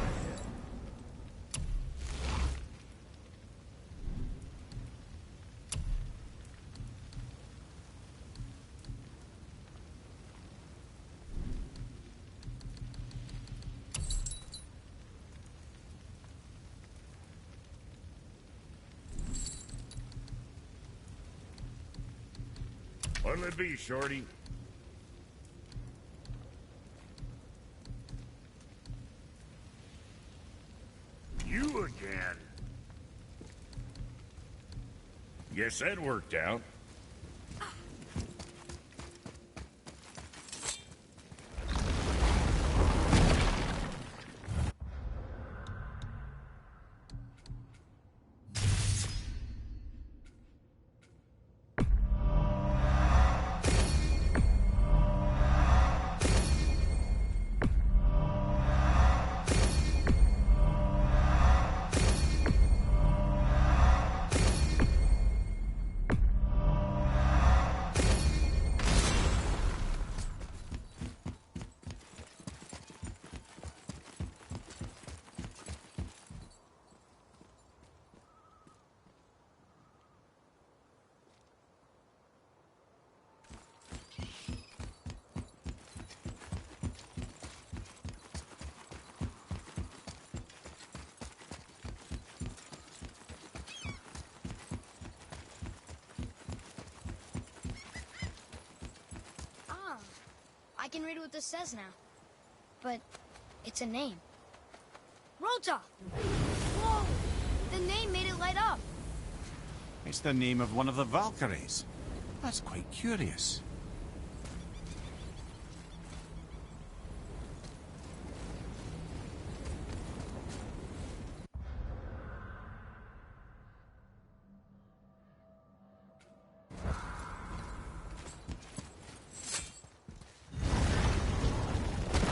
What'll it be, Shorty? You again? Guess that worked out. I can read what this says now. But it's a name. Rota! Whoa! The name made it light up. It's the name of one of the Valkyries. That's quite curious.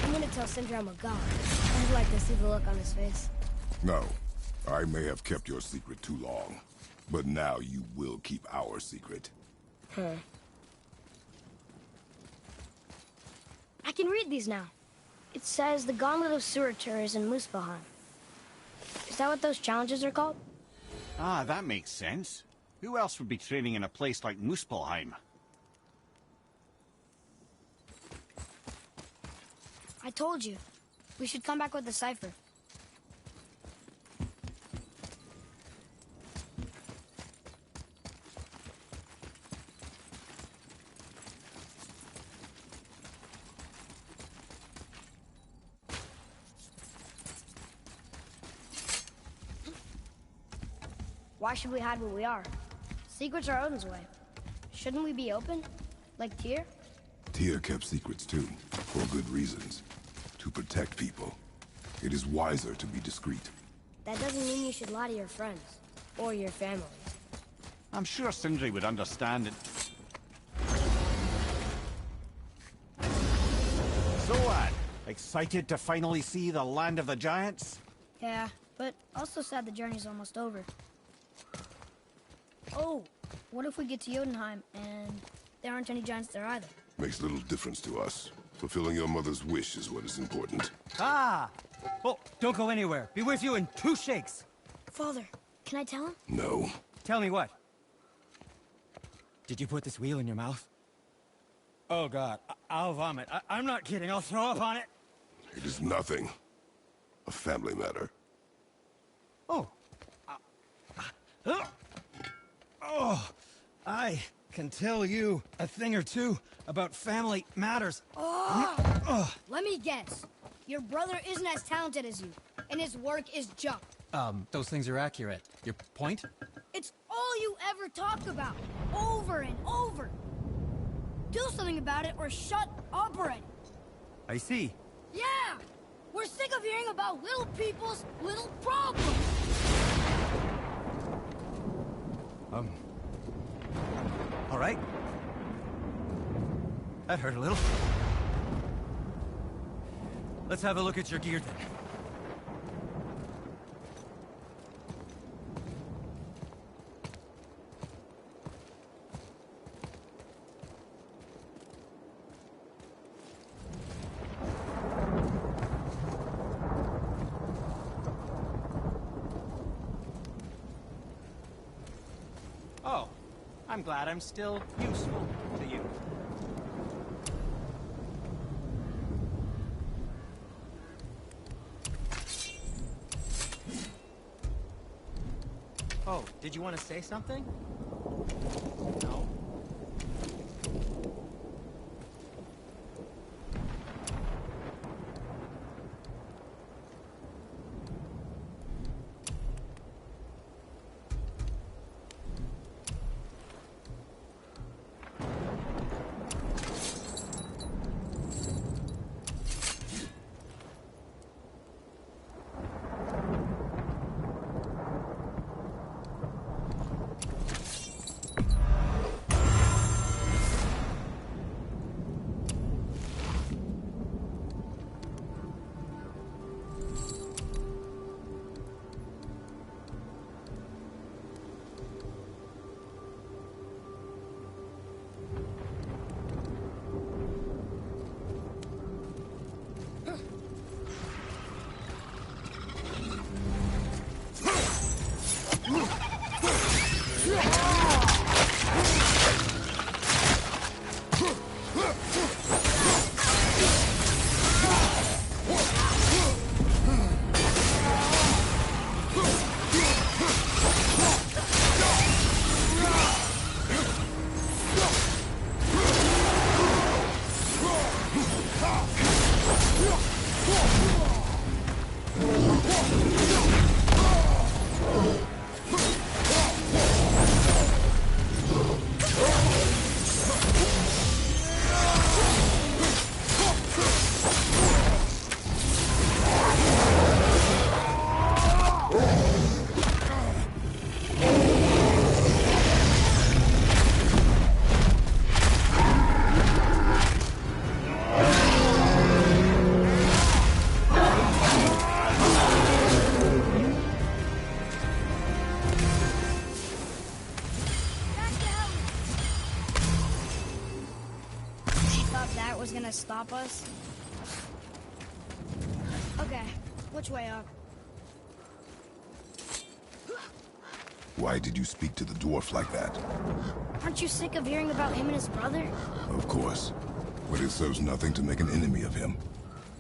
I'm gonna tell Sindri I'm a god. I'd like to see the look on his face. No. I may have kept your secret too long. But now you will keep our secret. Huh. I can read these now. It says the Gauntlet of Surtur is in Muspelheim. Is that what those challenges are called? Ah, that makes sense. Who else would be training in a place like Muspelheim? I told you. We should come back with the cipher. Why should we hide where we are? Secrets are Odin's way. Shouldn't we be open? Like Tyr? Tyr kept secrets too, for good reasons. To protect people. It is wiser to be discreet. That doesn't mean you should lie to your friends. Or your family. I'm sure Sindri would understand it. So, lad, excited to finally see the land of the giants? Yeah, but also sad the journey's almost over. Oh, what if we get to Jotunheim and there aren't any giants there either? Makes little difference to us. Fulfilling your mother's wish is what is important. Ah! Oh, don't go anywhere. Be with you in 2 shakes. Father, can I tell him? No. Tell me what? Did you put this wheel in your mouth? Oh, God. I'll vomit. I'm not kidding. I'll throw up on it. It is nothing. A family matter. Oh. Oh, I can tell you a thing or two about family matters. Oh! Let me guess. Your brother isn't as talented as you, and his work is junk. Those things are accurate. Your point? It's all you ever talk about, over and over. Do something about it or shut up already. I see. Yeah! We're sick of hearing about little people's little problems. All right. That hurt a little. Let's have a look at your gear then. Oh, I'm glad I'm still useful to you. Oh, did you want to say something? No? Stop us? Okay, which way up? Why did you speak to the dwarf like that? Aren't you sick of hearing about him and his brother? Of course. But it serves nothing to make an enemy of him.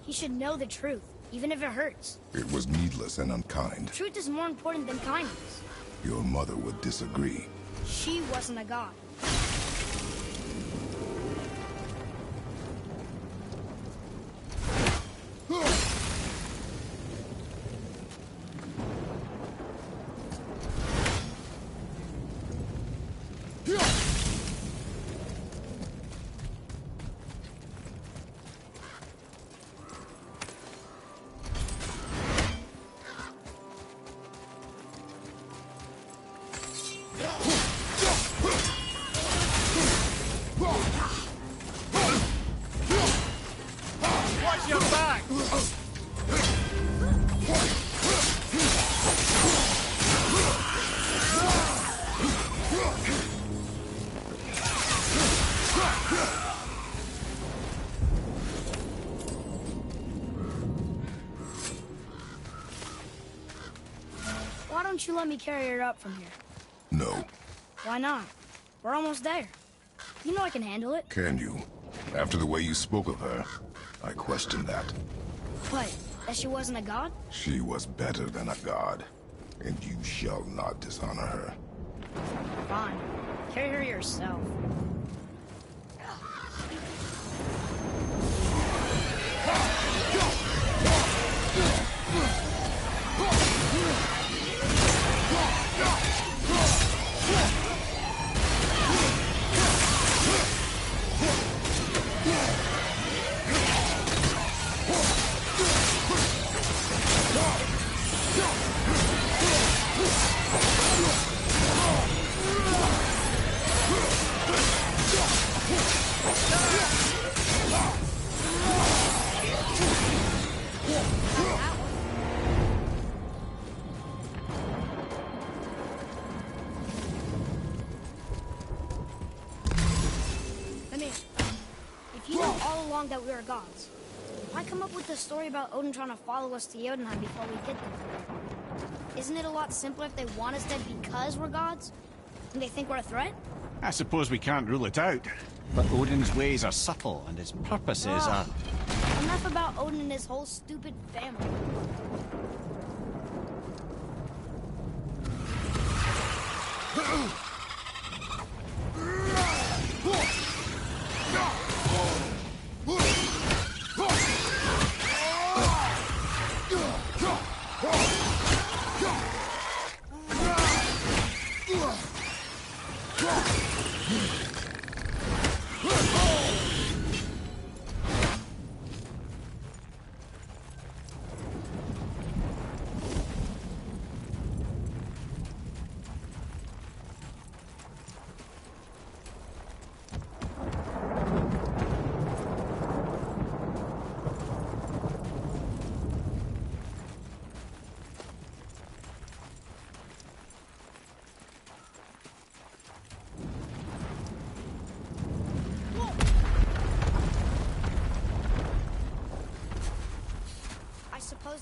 He should know the truth, even if it hurts. It was needless and unkind. Truth is more important than kindness. Your mother would disagree. She wasn't a god. Why don't you let me carry her up from here? No. Why not? We're almost there. You know I can handle it. Can you? After the way you spoke of her, I question that. What? That she wasn't a god? She was better than a god, and you shall not dishonor her. Fine. Carry her yourself. That we are gods. Why come up with the story about Odin trying to follow us to Jotunheim before we get there? Isn't it a lot simpler if they want us dead because we're gods? And they think we're a threat? I suppose we can't rule it out. But Odin's ways are subtle, and his purposes are... Enough about Odin and his whole stupid family.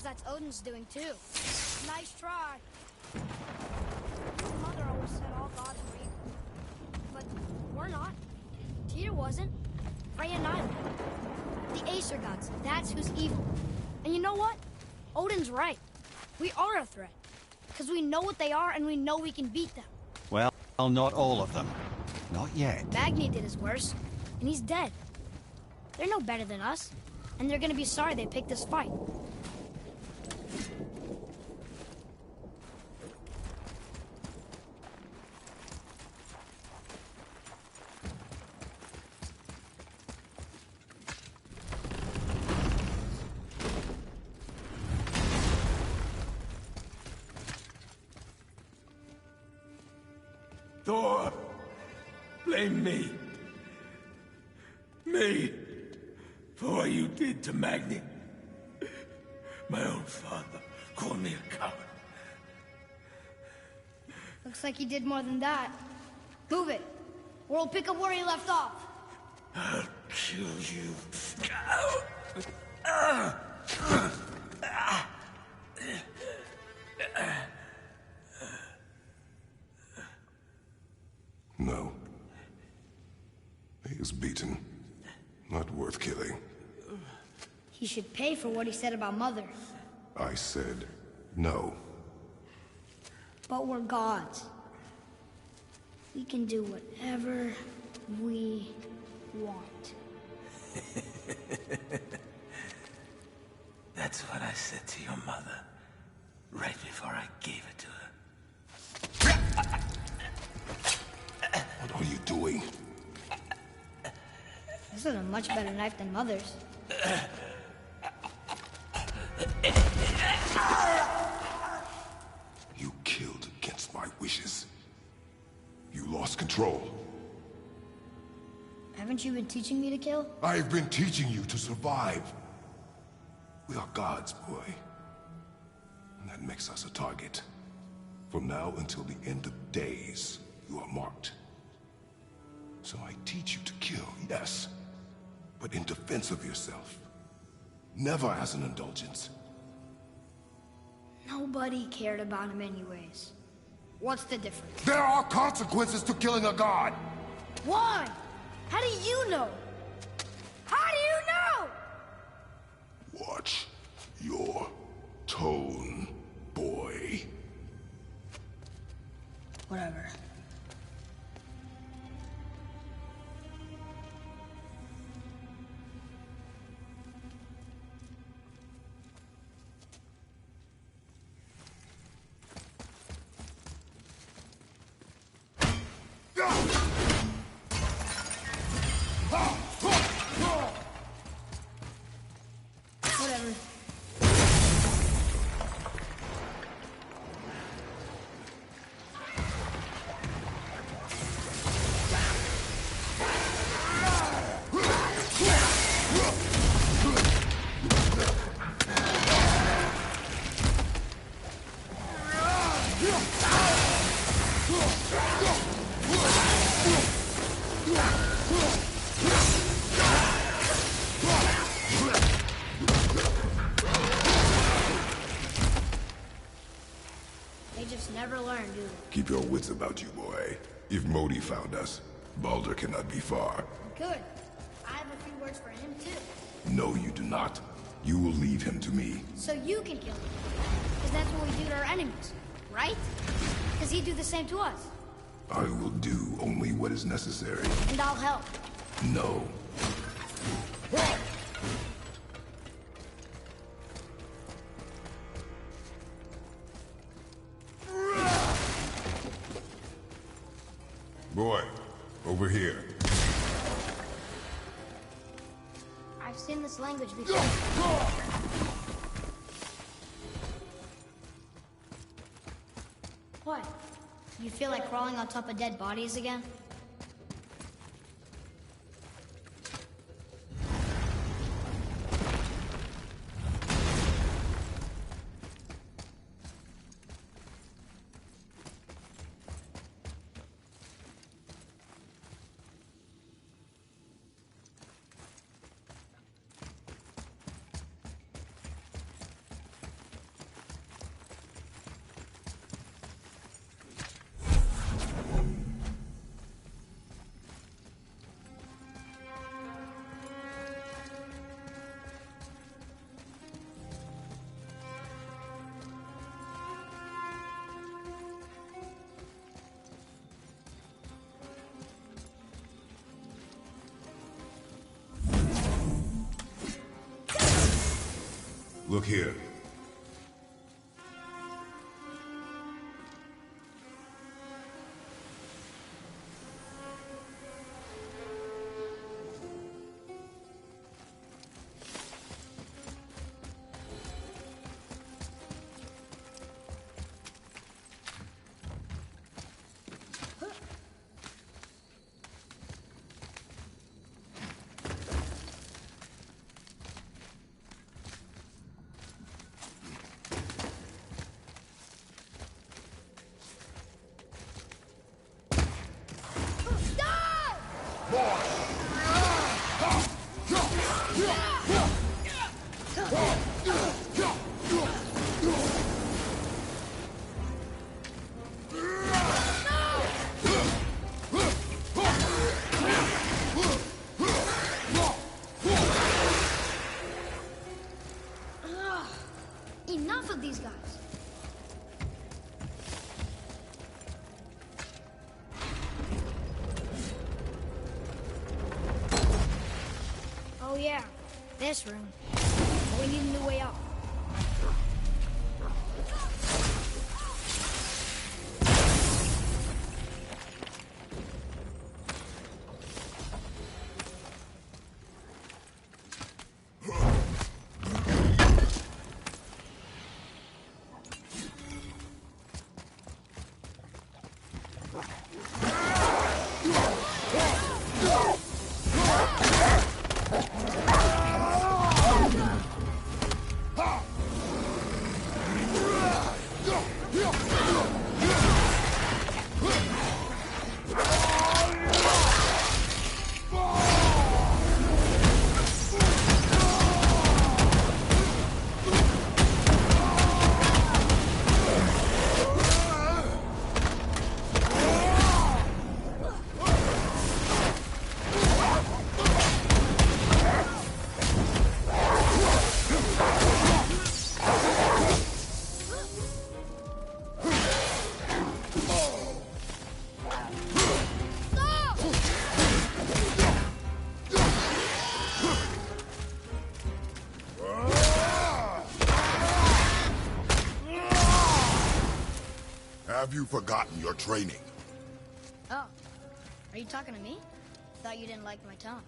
That's Odin's doing too. Nice try. My mother always said all gods were evil. But we're not. Tyr wasn't. Freya neither. The Aesir gods, that's who's evil. And you know what? Odin's right. We are a threat. Because we know what they are and we know we can beat them. Well, not all of them. Not yet. Magni did his worst, and he's dead. They're no better than us. and they're gonna be sorry they picked this fight. Thor! Blame me. Me! For what you did to Magni. My own father called me a coward. Looks like he did more than that. Move it, or we'll pick up where he left off. I'll kill you. No. He is beaten. Not worth killing. He should pay for what he said about Mother. I said no. But we're gods. We can do whatever we want. That's what I said to your mother, right before I gave it to her. What are you doing? This is a much better knife than Mother's. You killed against my wishes. You lost control. Haven't you been teaching me to kill? I've been teaching you to survive. We are gods, boy. And that makes us a target. From now until the end of days, you are marked. So I teach you to kill, yes, but in defense of yourself. Never as an indulgence. Nobody cared about him anyways. What's the difference? There are consequences to killing a god! Why? How do you know? How do you know? Watch your tone, boy. Whatever. Whatever. They just never learn, do they? Keep your wits about you, boy. If Modi found us, Baldur cannot be far. Good. I have a few words for him, too. No, you do not. You will leave him to me. So you can kill him. Because that's what we do to our enemies, right? Because he'd do the same to us. I will do only what is necessary. And I'll help. No. Boy, over here. I've seen this language before. What? You feel like crawling on top of dead bodies again? Look here. Enough of these guys. Oh yeah, this room. We need a new way up. Have you forgotten your training? Oh, are you talking to me? Thought you didn't like my tone.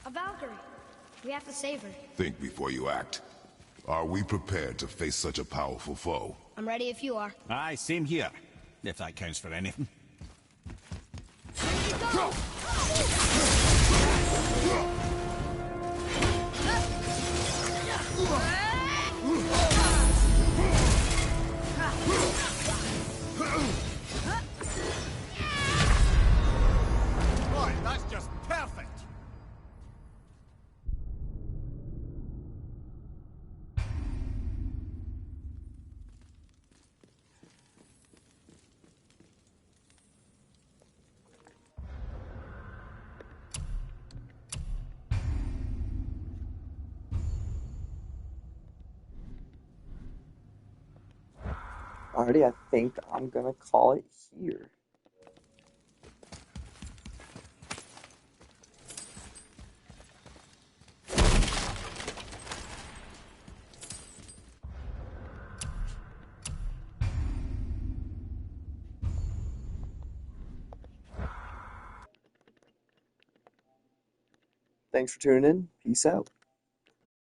A Valkyrie. We have to save her. Think before you act. Are we prepared to face such a powerful foe? I'm ready if you are. Aye, same here. If that counts for anything. Go! Alrighty, I think I'm gonna call it here. Thanks for tuning in. Peace out.